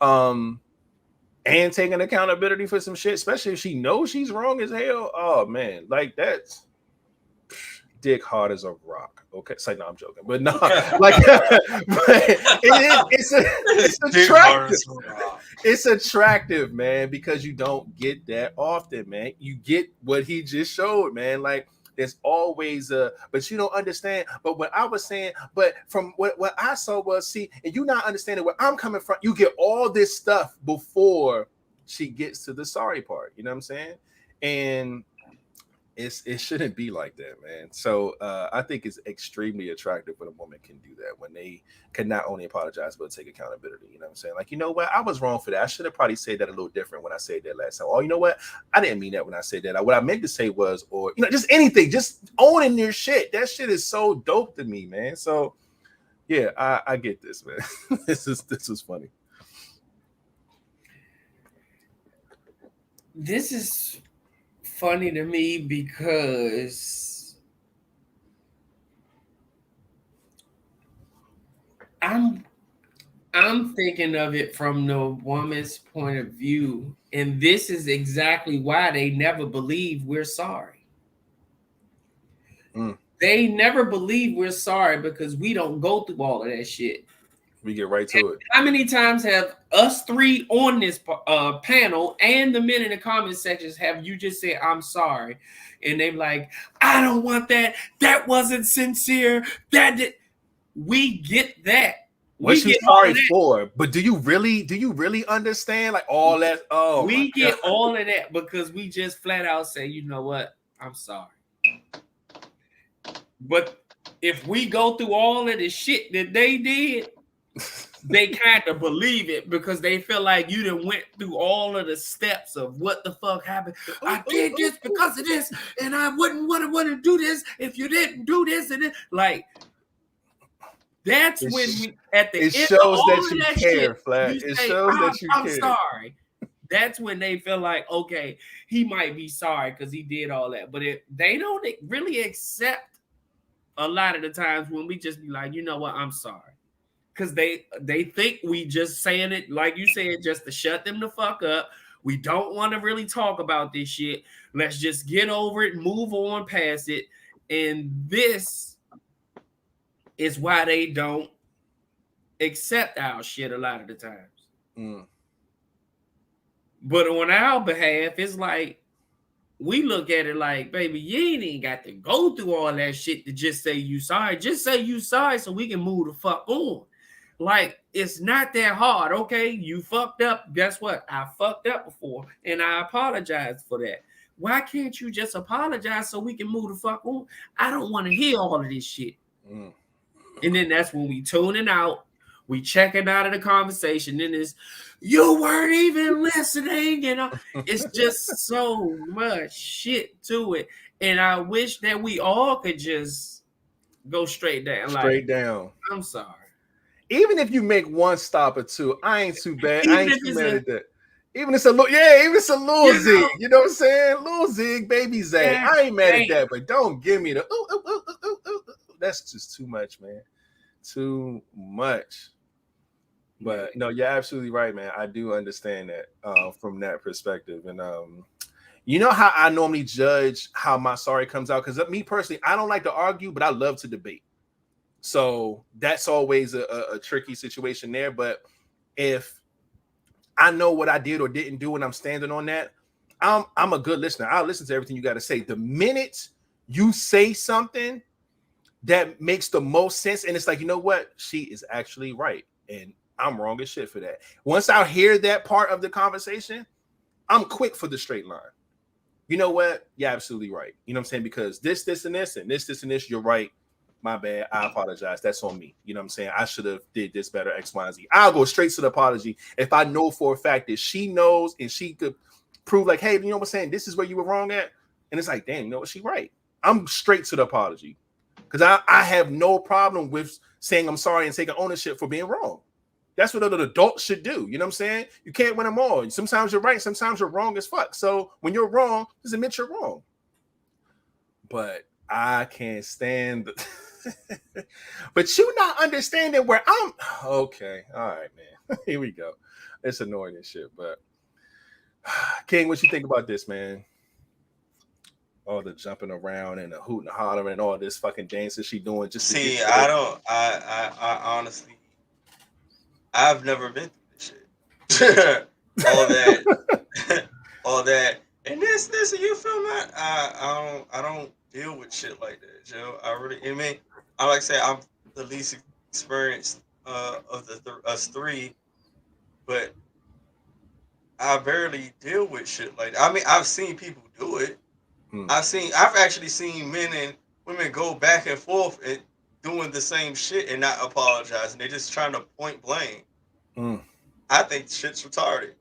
and taking accountability for some shit, especially if she knows she's wrong as hell, oh man, like that's dick hard as a rock. Okay, it's like, no, I'm joking, but no, like, it's attractive. It's attractive, man, because you don't get that often, man. You get what he just showed, man. Like, there's always but you don't understand. But what I was saying, but from what I saw was, see, and you not understanding where I'm coming from. You get all this stuff before she gets to the sorry part. You know what I'm saying? And it shouldn't be like that, man. So I think it's extremely attractive when a woman can do that, when they can not only apologize but take accountability. You know what I'm saying? Like, you know what, I was wrong for that. I should have probably said that a little different when I said that last time. Oh, you know what, I didn't mean that when I said that. What I meant to say was, or just anything, just owning your shit. That shit is so dope to me, man. So yeah, I get this, man. this is funny. This is funny to me because I'm thinking of it from the woman's point of view, and this is exactly why they never believe we're sorry. They never believe we're sorry because we don't go through all of that shit. We get right to it. How many times have us three on this panel and the men in the comment sections have you just said, I'm sorry? And they're like, I don't want that. That wasn't sincere. We get that. What you sorry for? But do you really understand like all that? Oh, we get all of that because we just flat out say, you know what? I'm sorry. But if we go through all of the shit that they did, they kind of believe it because they feel like you done went through all of the steps of what the fuck happened. I did this because of this, and I wouldn't want to do this if you didn't do this. And like, that's when we, at the end shows of all that of you that care, shit, Flat. you It say, shows that you I'm care. sorry. That's when they feel like, okay, he might be sorry because he did all that. But they don't really accept a lot of the times when we just be like, you know what, I'm sorry. Because they think we just saying it, like you said, just to shut them the fuck up. We don't want to really talk about this shit. Let's just get over it, move on past it. And this is why they don't accept our shit a lot of the times. But on our behalf, it's like, we look at it like, baby, you ain't even got to go through all that shit to just say you sorry. Just say you sorry so we can move the fuck on. Like, it's not that hard, okay? You fucked up. Guess what? I fucked up before, and I apologize for that. Why can't you just apologize so we can move the fuck on? I don't want to hear all of this shit. And then that's when we tuning out. We checking out of the conversation. Then it's, you weren't even listening. It's just so much shit to it. And I wish that we all could just go straight down. Straight down. I'm sorry. Even if you make one stop or two, I ain't too bad. I ain't too mad at that. Even if it's a little, even if it's a little zig, you know what I'm saying? Little zig, baby zag. Yeah, I ain't mad at that, but don't give me the That's just too much, man. Too much. But no, you're absolutely right, man. I do understand that from that perspective. And you know how I normally judge how my sorry comes out? Because me personally, I don't like to argue, but I love to debate. So that's always a tricky situation there. But if I know what I did or didn't do and I'm standing on that, I'm a good listener. I'll listen to everything you got to say. The minute you say something that makes the most sense, and it's like, you know what? She is actually right. And I'm wrong as shit for that. Once I hear that part of the conversation, I'm quick for the straight line. You know what? You're absolutely right. You know what I'm saying? Because this, and this, and this, and this, you're right. my bad. I apologize. That's on me. You know what I'm saying? I should have did this better, X, Y, and Z. I'll go straight to the apology if I know for a fact that she knows and she could prove like, hey, you know what I'm saying? This is where you were wrong at. And it's like, damn, you know what? She right. I'm straight to the apology because I have no problem with saying I'm sorry and taking ownership for being wrong. That's what an adult should do. You know what I'm saying? You can't win them all. Sometimes you're right. Sometimes you're wrong as fuck. So when you're wrong, just admit you're wrong. But I can't stand but you not understanding where I'm okay. All right, man. Here we go. It's annoying as shit. But King, what you think about this, man? All the jumping around and the hooting and hollering and all this fucking dancing she doing just see, I honestly I've never been through this shit. all that and this you feel me? I don't deal with shit like that, Joe. I mean, I like to say I'm the least experienced of us three, but I barely deal with shit like that. I mean, I've seen people do it. I've actually seen men and women go back and forth and doing the same shit and not apologizing. They're just trying to point blame. I think shit's retarded.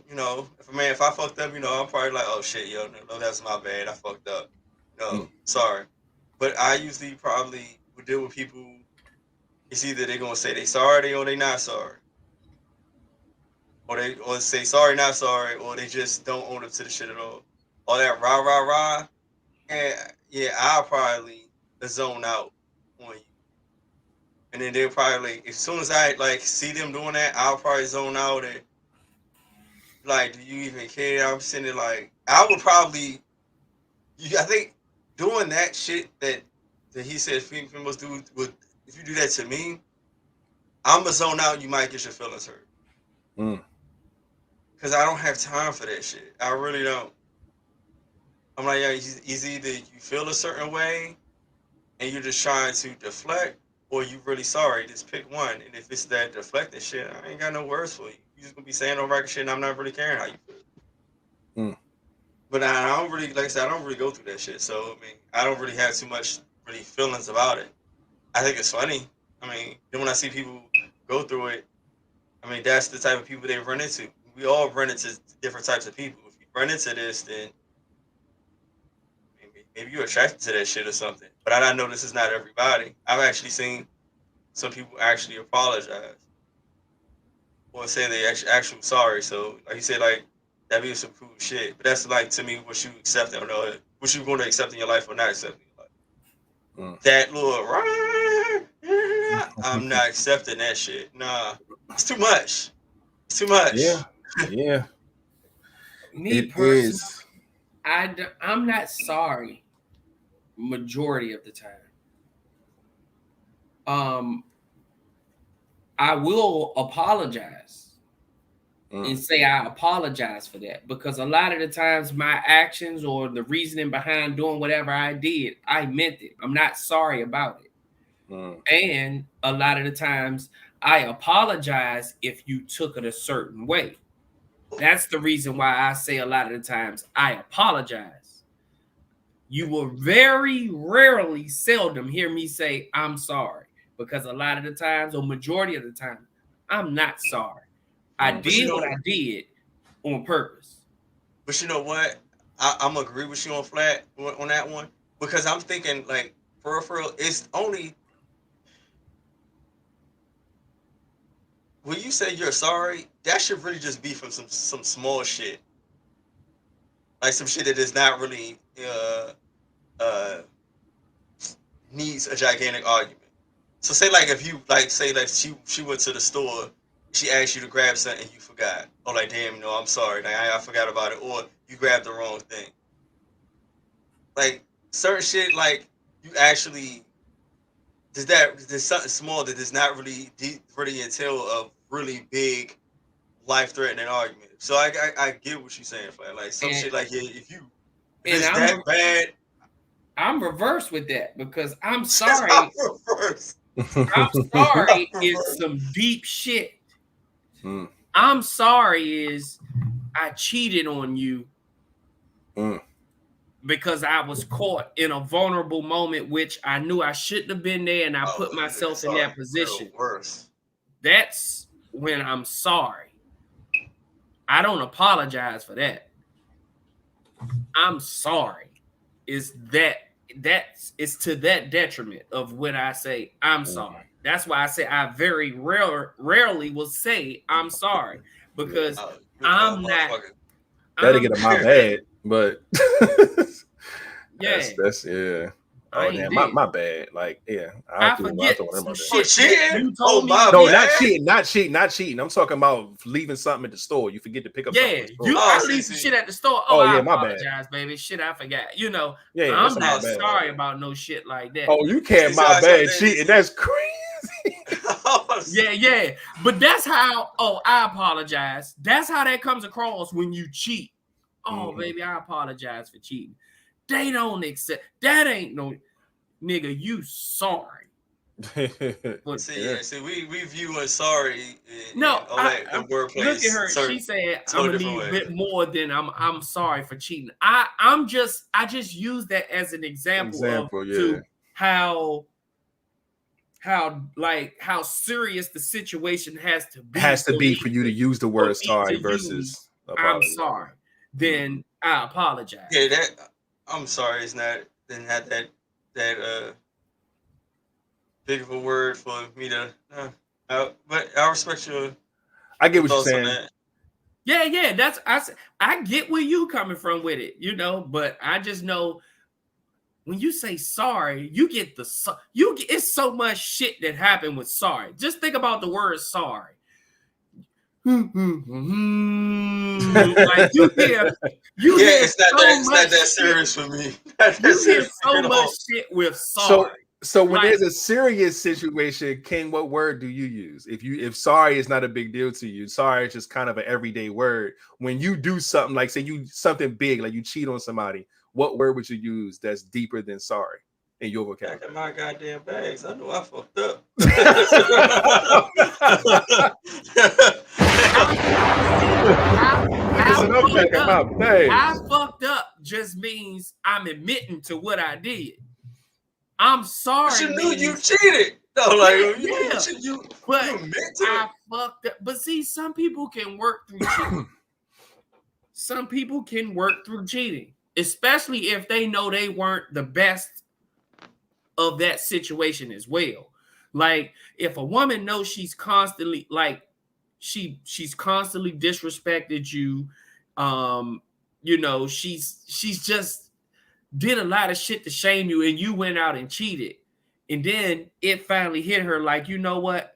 You know, if I fucked up, you know, I'm probably like, oh shit, yo, no, that's my bad. I fucked up. No, sorry. But I usually probably would deal with people. It's either they're gonna say they sorry or they not sorry, or say sorry, not sorry, or they just don't own up to the shit at all. All that rah, and yeah, I'll probably zone out on you. And then they'll probably, as soon as I like see them doing that, I'll probably zone out and like, do you even care? I'm sitting there like, I would probably, I think doing that shit that he said females do, if you do that to me, I'm a zone out. You might get your feelings hurt. Because I don't have time for that shit. I really don't. I'm like, yeah, it's either you feel a certain way and you're just trying to deflect, or you really sorry. Just pick one. And if it's that deflecting shit, I ain't got no words for you. You're just gonna be saying no record shit, and I'm not really caring how you feel. But I don't really, like I said, I don't really go through that shit. So I mean, I don't really have too much really feelings about it. I think it's funny. I mean, then when I see people go through it, I mean, that's the type of people they run into. We all run into different types of people. If you run into this, then maybe you're attracted to that shit or something. But I know this is not everybody. I've actually seen some people actually apologize or say they actually sorry. So like you said, like that be some cool shit. But that's like to me what you accept or not, what you going to accept in your life or not accept in your life. That little I'm not accepting that shit. Nah, it's too much. It's too much. Yeah. Me personally, I'm not sorry. Majority of the time. I will apologize and say I apologize for that, because a lot of the times my actions or the reasoning behind doing whatever I did, I meant it. I'm not sorry about it. And a lot of the times I apologize if you took it a certain way. That's the reason why I say a lot of the times I apologize. You will very rarely, seldom hear me say I'm sorry, because a lot of the times, or majority of the time, I'm not sorry. I did what I did on purpose. But you know what? I'm agree with you on that one, because I'm thinking like for real, it's only when you say you're sorry, that should really just be from some small shit, like some shit that is not really needs a gigantic argument. So say like if you like say like she went to the store, she asked you to grab something and you forgot. Or like, damn, no, I'm sorry, like, I forgot about it. Or you grabbed the wrong thing. Like certain shit, like you actually there's something small that does not really entail a really big life-threatening argument. So I get what you're saying, Flat. Like some shit like if it's that bad. I'm reversed with that, because I'm sorry. I'm sorry is some deep shit. I'm sorry is I cheated on you. because I was caught in a vulnerable moment, which I knew I shouldn't have been there, and I put myself in that position. Worse. That's when I'm sorry. I don't apologize for that. I'm sorry. It's to that detriment of when I say I'm sorry. That's why I say I very rarely will say I'm sorry, because I'm not. Gotta get my bad, but yeah, that's yeah. Oh damn, my bad. Like I forget some shit. Cheating? No, not cheating. I'm talking about leaving something at the store. You forget to pick up. Yeah, I leave some shit at the store. I apologize, baby. Shit, I forgot. You know, I'm not sorry about no shit like that. Oh, you can't my bad cheating. That's crazy. Yeah. But that's how. Oh, I apologize. That's how that comes across when you cheat. Oh, baby, I apologize for cheating. They don't accept that. Ain't no nigga. You sorry. But see, we view as sorry. The workplace. Look at her. She said, "I'm gonna need a bit more than I'm sorry for cheating." I just use that as an example to how serious the situation has to be for you to use the word sorry versus I'm sorry. Then I apologize. Yeah, that I'm sorry is not that big of a word for me to. But I respect your. I get what you're saying. Yeah. That's I get where you coming from with it, But I just know when you say sorry, you get it's so much shit that happened with sorry. Just think about the word sorry. Like you hear it's not that serious for me. You hear so much shit with sorry. So when there's a serious situation, King, what word do you use? If sorry is not a big deal to you, sorry is just kind of an everyday word. When you do something like something big, like you cheat on somebody, what word would you use that's deeper than sorry in your vocabulary? My goddamn bags. I know I fucked up. I fucked up just means I'm admitting to what I did. I'm sorry. But you knew you cheated. No, like you I fucked up. But see, some people can work through cheating. Some people can work through cheating, especially if they know they weren't the best of that situation as well. Like if a woman knows she's constantly she's constantly disrespected you, she's just did a lot of shit to shame you, and you went out and cheated, and then it finally hit her like, you know what,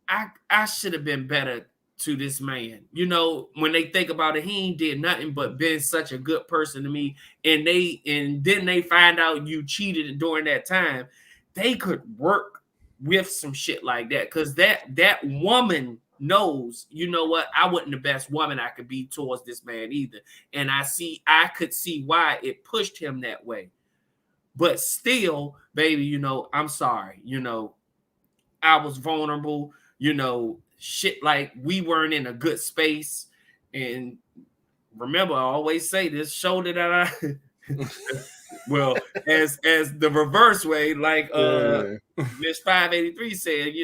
I should have been better to this man. When they think about it, he ain't did nothing but been such a good person to me, and then they find out you cheated during that time. They could work with some shit like that, because that woman knows, you know what, I wasn't the best woman I could be towards this man either, and I could see why it pushed him that way. But still, baby, I'm sorry. I was vulnerable. Shit, like we weren't in a good space. And remember, I always say this shoulder that I well, as the reverse way, like Miss 583 said,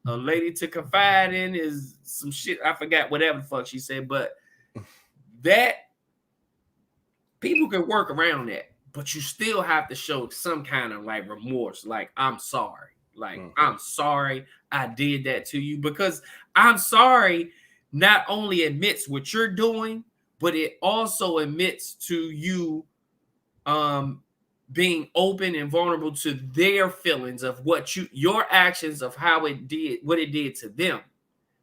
a lady to confide in is some shit. I forgot whatever the fuck she said, but that people can work around that, but you still have to show some kind of like remorse. Like, I'm sorry. Like, I'm sorry I did that to you, because I'm sorry not only admits what you're doing, but it also admits to you being open and vulnerable to their feelings of what your actions of how it did, what it did to them.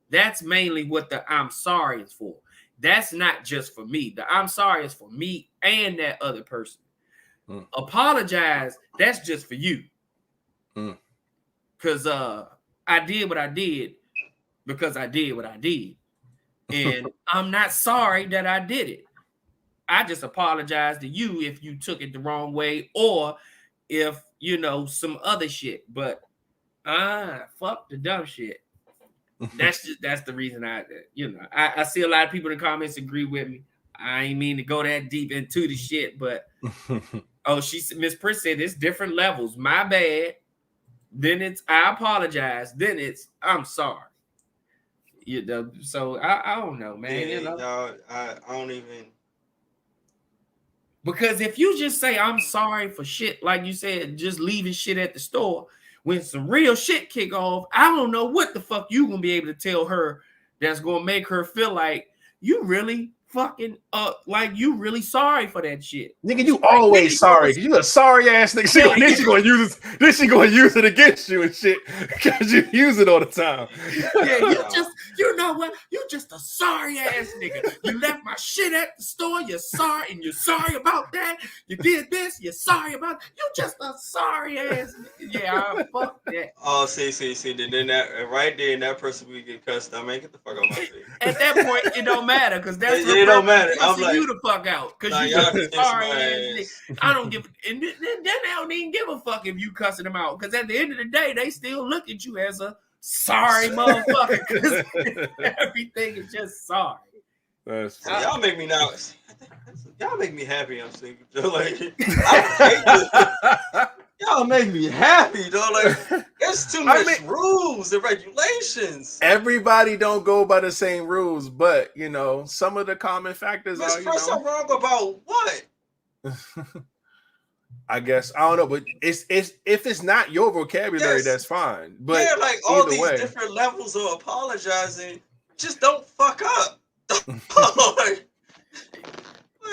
That's mainly what the I'm sorry is for. That's not just for me. The I'm sorry is for me and that other person. Apologize, that's just for you. Because I did what I did because I did what I did. And I'm not sorry that I did it. I just apologize to you if you took it the wrong way, or if, some other shit. But fuck the dumb shit. That's the reason I see a lot of people in the comments agree with me. I ain't mean to go that deep into the shit, but Miss Prince said it's different levels. My bad. Then it's I apologize. Then it's I'm sorry. You know, so I don't know, man. Yeah, you know? no, I don't even. Because if you just say I'm sorry for shit, like you said, just leaving shit at the store, when some real shit kick off, I don't know what the fuck you gonna be able to tell her that's gonna make her feel like you really fucking like you really sorry for that shit. Nigga, you always sorry because you a sorry ass nigga. Then she gonna use it. Then she gonna use it against you and shit because you use it all the time. Yeah, you know what? You just a sorry ass nigga. You left my shit at the store. You're sorry, and you're sorry about that. You did this. You're sorry about. You just a sorry ass nigga. Yeah, fuck that. Oh, see. Then that right there, and that person we get cussed. I mean, get the fuck out my face. At that point, it don't matter because that's it don't matter. I'm like you the fuck out because nah, you just a sorry ass nigga. I don't give. And then they don't even give a fuck if you cussing them out because at the end of the day, they still look at you as a sorry motherfucker because everything is just sorry. That's y'all make me now. Y'all make me happy. I'm single. Like y'all make me happy, though. Like there's too much rules and regulations. Everybody don't go by the same rules, but you know some of the common factors are. I'm wrong about what? I guess I don't know, but it's if it's not your vocabulary, that's fine. But yeah, like all these different levels of apologizing, just don't fuck up. like,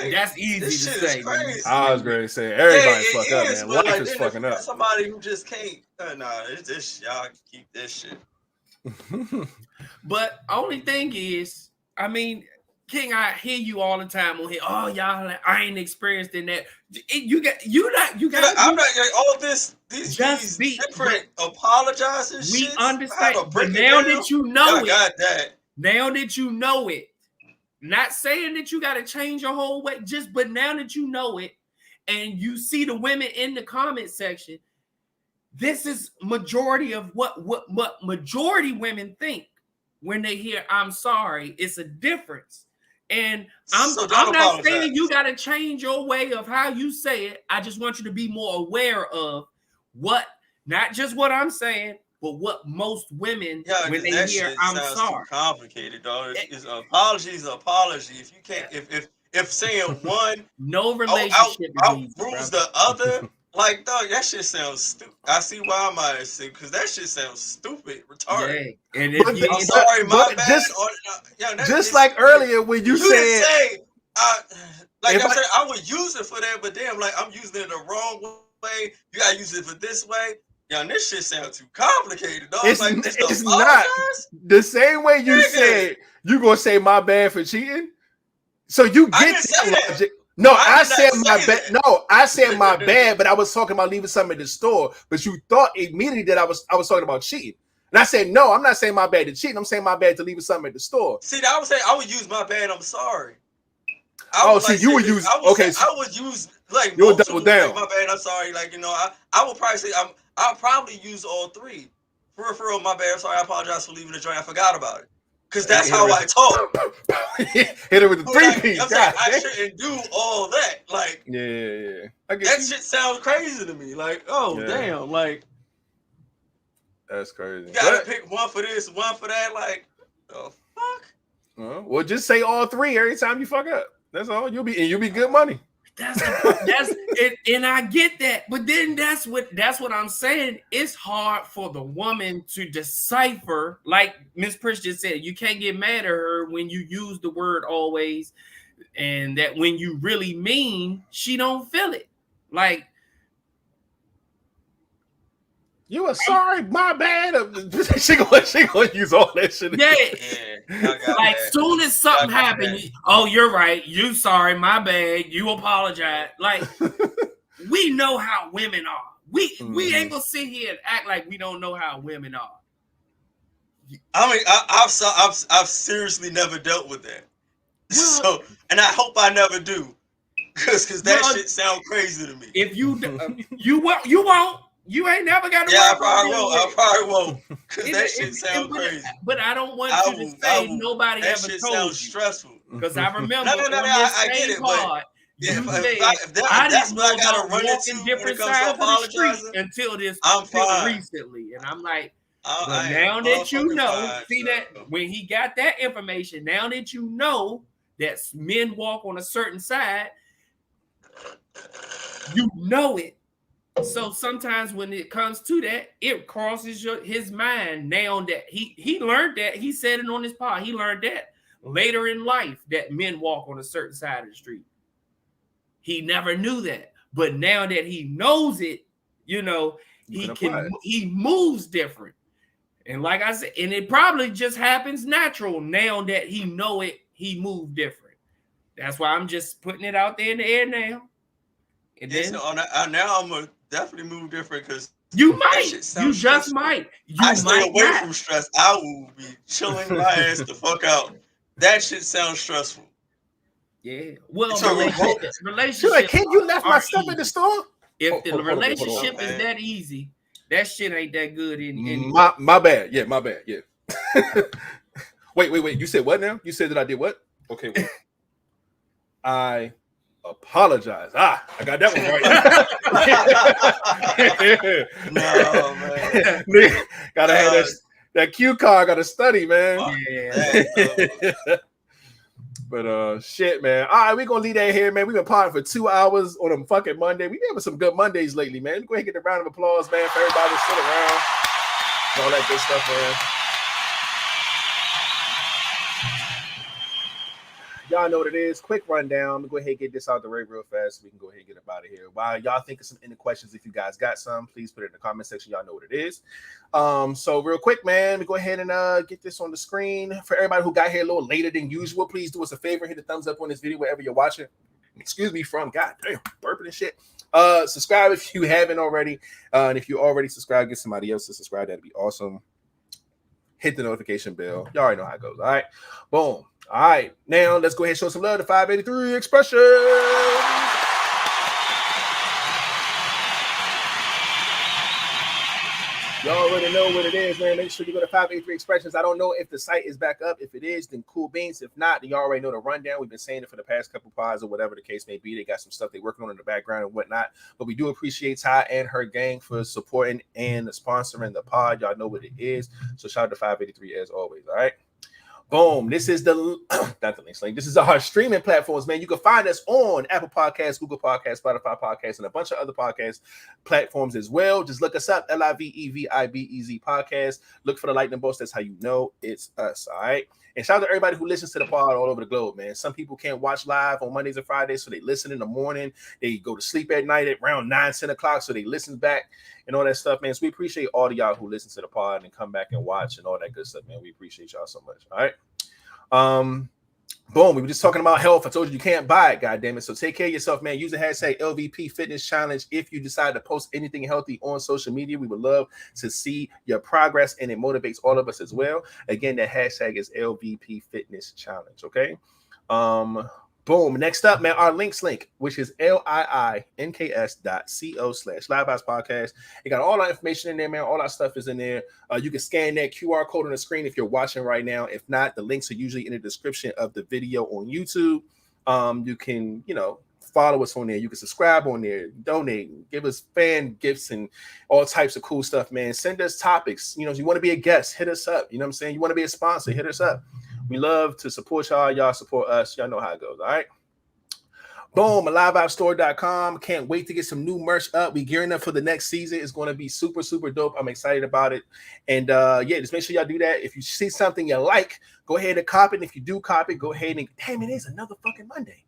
that's easy to say. I was going to say everybody fuck up, man. Life like, is fucking up. Somebody who just can't. It's this y'all keep this shit. But only thing is, I mean, King, I hear you all the time on here. Oh, y'all, I ain't experienced in that. I'm not like all these different apologizing. We understand, but now that you know it, now that you know it, not saying that you got to change your whole way, but now that you know it, and you see the women in the comment section, this is majority of what majority women think when they hear "I'm sorry." It's a difference. And I'm not saying you got to change your way of how you say it. I just want you to be more aware of not just what I'm saying, but what most women, when they hear "I'm sorry." Too complicated, dog. It's apology is an apology. If you can't, if saying one, no relationship outrules the other. Like, dog, that shit sounds stupid. I see why I'm out of because that shit sounds stupid, retarded. Yeah. And I'm sorry, my bad. Just like earlier when you said, I would use it for that, but damn, like I'm using it the wrong way. You gotta use it for this way. Yeah, this shit sounds too complicated, dog. It's not the same way you said you gonna say my bad for cheating. So you get that logic. No, I said my bad. No, I said my bad, but I was talking about leaving something at the store. But you thought immediately that I was talking about cheating. And I said, no, I'm not saying my bad to cheating. I'm saying my bad to leaving something at the store. See, I would say I would use my bad. I'm sorry. You would use. I would use like you would double down. Like, my bad. I'm sorry. Like I would probably say I'll probably use all three. For real, my bad. I'm sorry. I apologize for leaving the joint. I forgot about it. Because that's how I talk. Hit it with the 3-piece. I shouldn't do all that. Like, yeah. That shit sounds crazy to me. Like, damn. Like, that's crazy. You gotta pick one for this, one for that. Like, the fuck? Well, just say all three every time you fuck up. That's all. You'll be good money. That's it, and I get that, but then that's what I'm saying. It's hard for the woman to decipher, like Miss Prince just said. You can't get mad at her when you use the word always, and that when you really mean, she don't feel it. Like you were sorry, my bad. She gonna use all that shit. Yeah. Like soon as something happened, you're right. You sorry, my bad. You apologize. Like we know how women are. We ain't gonna sit here and act like we don't know how women are. I mean, I've seriously never dealt with that. So, and I hope I never do, because that shit sounds crazy to me. If you won't. You ain't never got to. Yeah, I probably won't. Because that shit sounds crazy. But I don't want you to say nobody ever told you. That shit sounds stressful. Because I remember No, I get it, but pod, yeah, you if said, I that's didn't what I know gotta about run into when different it comes to sides of the street apologizing, until fine. recently. And I'm like, I well, am now that you know, fine, see that when he got that information, now that you know that men walk on a certain side, you know it. So sometimes when it comes to that, it crosses his mind now that he learned that. He said it on his pod. He learned that later in life that men walk on a certain side of the street. He never knew that. But now that he knows it, you know, he moves different. And like I said, and it probably just happens natural now that he know it, he moved different. That's why I'm just putting it out there in the air now. And then so now I'm gonna definitely move different because you might. You just stressful. might. I stay away from stress. I will be chilling my ass the fuck out. That shit sounds stressful. Yeah. Well, relationship. Like, kid, you left my stuff at the store. If the relationship is that easy, that shit ain't that good in my bad. Yeah, my bad. Yeah. wait. You said what now? You said that I did what? Okay. Wait. I apologize. I got that one right. No, man. Gotta have that cue card. Gotta study, man. Yeah. But shit, man. All right, we're gonna leave that here, man. We've been partying for 2 hours on a fucking Monday. We've been having some good Mondays lately, man. Go ahead and get a round of applause, man, for everybody to sit around. All that good stuff, man. Y'all know what it is. Quick rundown. I'm gonna go ahead and get this out the way real fast so we can go ahead and get up out of here. While y'all think of some any questions, if you guys got some, please put it in the comment section. Y'all know what it is. So real quick, man, we go ahead and get this on the screen. For everybody who got here a little later than usual, please do us a favor, hit the thumbs up on this video wherever you're watching. Excuse me from. God damn, burping and shit. Subscribe if you haven't already. And if you already subscribed, get somebody else to subscribe. That'd be awesome. Hit the notification bell. Y'all already know how it goes. All right. Boom. All right, now let's go ahead and show some love to 583 Expressions. Y'all already know what it is, man. Make sure you go to 583 Expressions. I don't know if the site is back up. If it is, then cool beans. If not, then y'all already know the rundown. We've been saying it for the past couple pods or whatever the case may be. They got some stuff they're working on in the background and whatnot. But we do appreciate Ty and her gang for supporting and sponsoring the pod. Y'all know what it is. So shout out to 583 as always. All right. Boom. This is not the link link. This is our streaming platforms, man. You can find us on Apple Podcasts, Google Podcasts, Spotify Podcasts, and a bunch of other podcast platforms as well. Just look us up, LiveVibez Podcast. Look for the lightning bolts. That's how you know it's us. All right. And shout out to everybody who listens to the pod all over the globe, man. Some people can't watch live on Mondays and Fridays, so they listen in the morning. They go to sleep at night at around 9, 10 o'clock, so they listen back and all that stuff, man. So we appreciate all of y'all who listen to the pod and come back and watch and all that good stuff, man. We appreciate y'all so much. All right. Boom. We were just talking about health. I told you can't buy it, goddammit. So take care of yourself, man. Use the hashtag LVP Fitness Challenge if you decide to post anything healthy on social media. We would love to see your progress, and it motivates all of us as well. Again, that hashtag is LVP Fitness Challenge. Okay. Boom. Next up, man, our links link, which is links.co/LiveVibezPodcast. It got all our information in there, man. All our stuff is in there. You can scan that QR code on the screen if you're watching right now. If not, the links are usually in the description of the video on YouTube. You can, follow us on there. You can subscribe on there, donate, give us fan gifts and all types of cool stuff, man. Send us topics. If you want to be a guest, hit us up. You know what I'm saying? You want to be a sponsor, hit us up. We love to support y'all. Y'all support us. Y'all know how it goes. All right. Boom. LiveVibezStore.com. Can't wait to get some new merch up. We gearing up for the next season. It's going to be super, super dope. I'm excited about it. And just make sure y'all do that. If you see something you like, go ahead and copy it. And if you do copy it, go ahead and damn, it is another fucking Monday.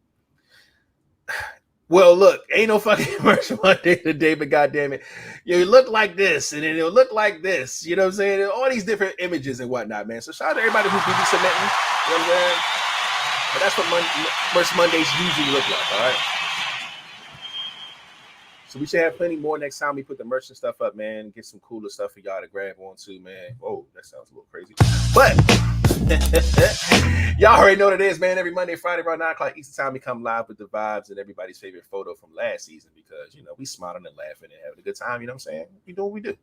Well, look, ain't no fucking merch Monday today, but goddamn it, you look like this, and then it'll look like this. You know what I'm saying? All these different images and whatnot, man. So shout out to everybody who's be submitting. You know what I'm saying? But that's what merch Mondays usually look like. All right. So we should have plenty more next time we put the merch and stuff up, man. Get some cooler stuff for y'all to grab onto, man. Oh, that sounds a little crazy, but. Y'all already know what it is, man. Every Monday, Friday, around 9 o'clock Eastern time, we come live with the vibes and everybody's favorite photo from last season because, we smiling and laughing and having a good time. You know what I'm saying? We do what we do.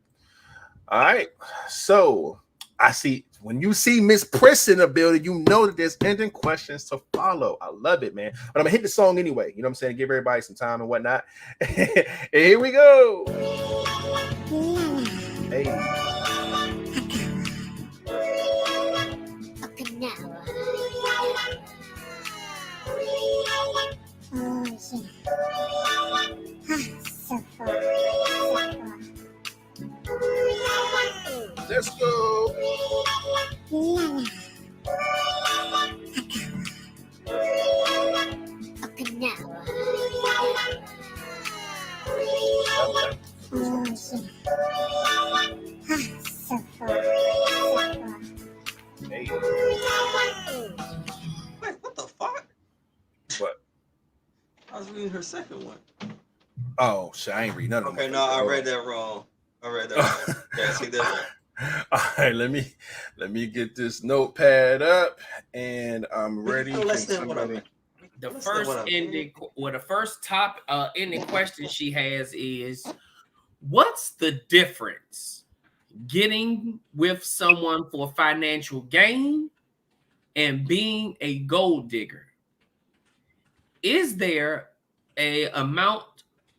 All right. So I see when you see Miss Priss in the building, you know that there's ending questions to follow. I love it, man. But I'm gonna hit the song anyway. You know what I'm saying? Give everybody some time and whatnot. And here we go. Hey. Let's go. Hey. Wait, what the fuck? What? I was reading her second one. Oh, shit, I ain't read none of them. Okay, no, I read that wrong. Yeah, see that wrong. All right, let me get this notepad up, and I'm ready. The first top ending question she has is, what's the difference getting with someone for financial gain and being a gold digger? Is there a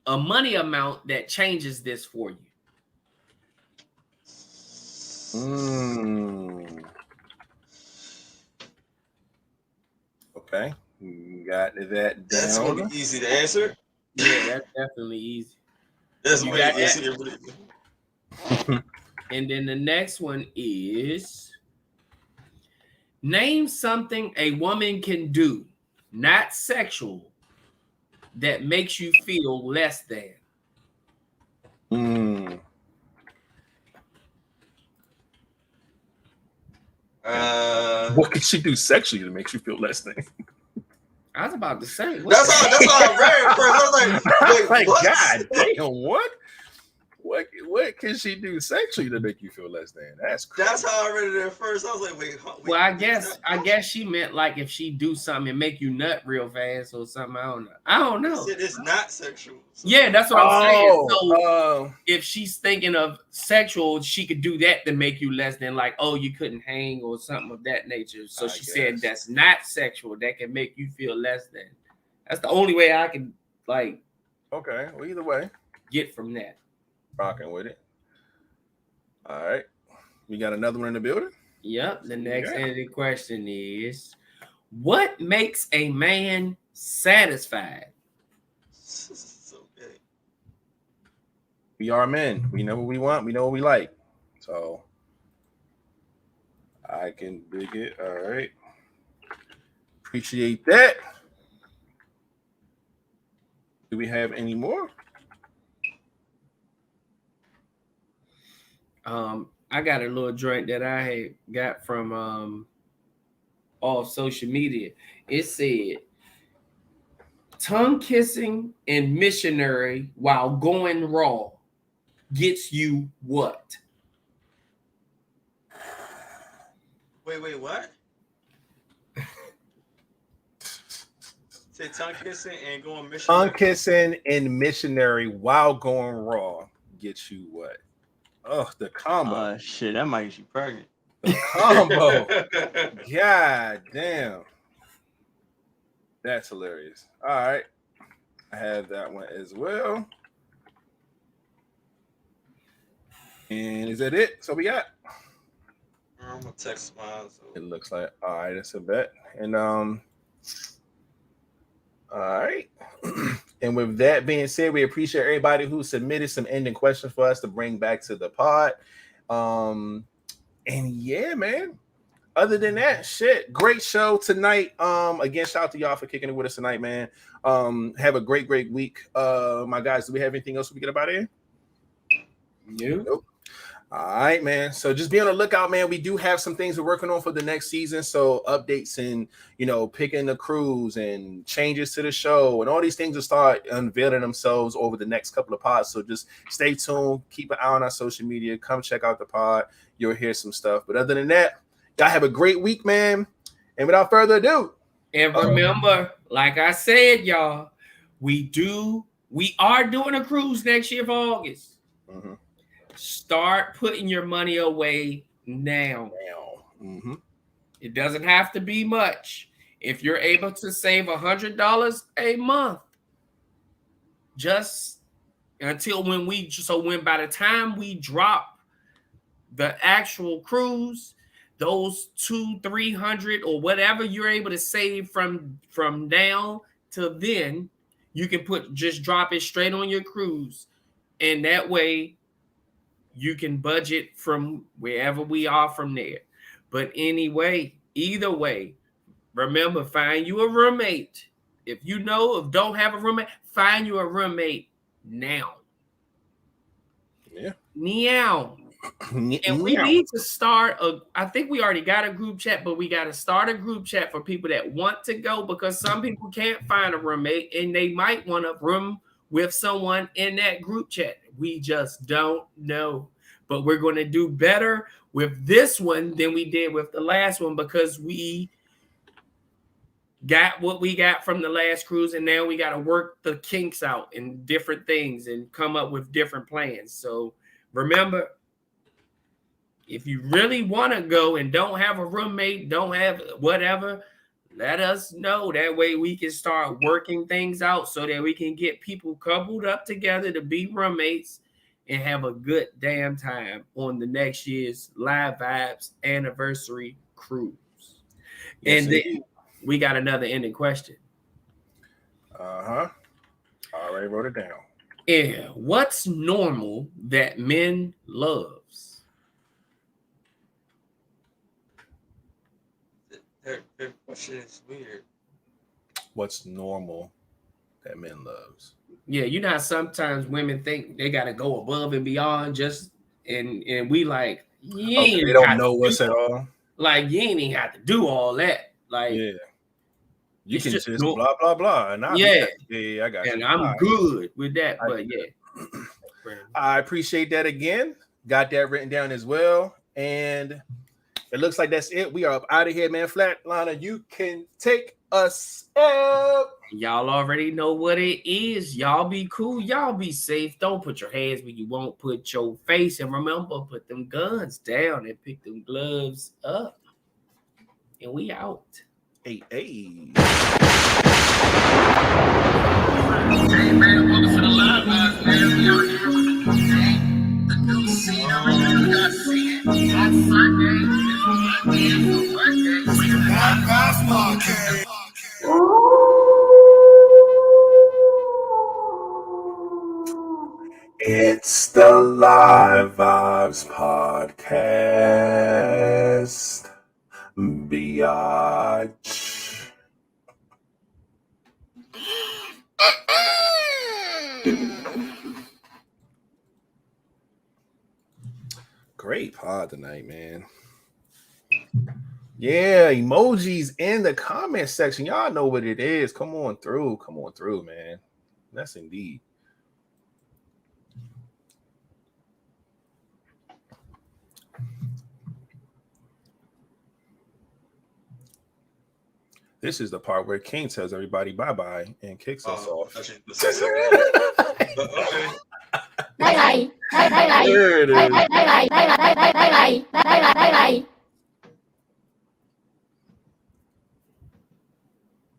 money amount that changes this for you? Okay, got that down. That's gonna be easy to answer. Yeah, that's definitely easy. That's You way got easy that? to read. And then the next one is, name something a woman can do, not sexual, that makes you feel less than. What can she do sexually that makes you feel less than? I was about to say. That's all I read first. I was like, wait, what? God damn, what? What can she do sexually to make you feel less than? That's crazy. That's how I read it at first. I was like, wait. Well, I guess she meant like if she do something and make you nut real fast or something. I don't know. It's not sexual. So. Yeah, that's what I'm saying. So if she's thinking of sexual, she could do that to make you less than, like, oh, you couldn't hang or something of that nature. So she said that's not sexual. That can make you feel less than. That's the only way I can, like. Okay. Well, either way, get from that. Rocking with it. All right. We got another one in the building? Yep. The next ending question is, what makes a man satisfied? Okay. We are men. We know what we want. We know what we like. So I can dig it. All right. Appreciate that. Do we have any more? I got a little joint that I had got from off social media. It said, tongue kissing and missionary while going raw gets you what? Wait, what? Say tongue kissing and going missionary. Tongue kissing and missionary while going raw gets you what? Oh, the combo. Shit, that might get you pregnant. The combo. God damn. That's hilarious. All right. I have that one as well. And is that it? So we got? I'm gonna text mine. So. It looks like, all right, that's a bet. And all right. And with that being said, we appreciate everybody who submitted some ending questions for us to bring back to the pod. And yeah, man. Other than that, shit, great show tonight. Again, shout out to y'all for kicking it with us tonight, man. Have a great week. My guys, do we have anything else we get about it? Nope. All right, man. So just be on the lookout, man. We do have some things we're working on for the next season. So updates and, picking the crews and changes to the show and all these things will start unveiling themselves over the next couple of pods. So just stay tuned. Keep an eye on our social media. Come check out the pod. You'll hear some stuff. But other than that, y'all have a great week, man. And without further ado. And remember, like I said, y'all, we are doing a cruise next year for August. Mm-hmm. Start putting your money away now. Mm-hmm. It doesn't have to be much. If you're able to save $100 a month, just until when by the time we drop the actual cruise, those 200-300 or whatever you're able to save from now to then, you can just drop it straight on your cruise, and that way you can budget from wherever we are from there. But anyway, either way, remember, find you a roommate. If don't have a roommate, find you a roommate now. Yeah. Meow. And we need to start I think we already got a group chat, but we got to start a group chat for people that want to go, because some people can't find a roommate and they might want to room with someone in that group chat. We just don't know. But we're going to do better with this one than we did with the last one, because we got what we got from the last cruise, and now we got to work the kinks out and different things and come up with different plans. So remember, if you really want to go and don't have a roommate, don't have whatever, let us know. That way we can start working things out so that we can get people coupled up together to be roommates and have a good damn time on the next year's Live Vibes anniversary cruise. Yes, and then we got another ending question. I already wrote it down. Yeah, what's normal that men loves? Their question is weird. What's normal that men loves? Yeah, you know how sometimes women think they gotta go above and beyond, just and we like, they don't know us at all. Like, you ain't even have to do all that. Like, yeah, you can just blah blah blah, and I got you. And I'm good with that. But yeah, I appreciate that again. Got that written down as well, and it looks like that's it. We are up out of here, man. Flatliner, you can take us up. Y'all already know what it is. Y'all be cool. Y'all be safe. Don't put your hands where you won't put your face. And remember, put them guns down and pick them gloves up. And we out. Hey. Hey, man, welcome to the Live Vibes, man. The new scenery, you got to see it on Sunday. Live Vibes Podcast. It's the Live Vibes Podcast. Biatch. Great pod tonight, man. Yeah, emojis in the comment section. Y'all know what it is. Come on through, man. That's indeed. This is the part where King tells everybody bye-bye and kicks us off. Bye-bye. Bye-bye. There it is. Bye-bye.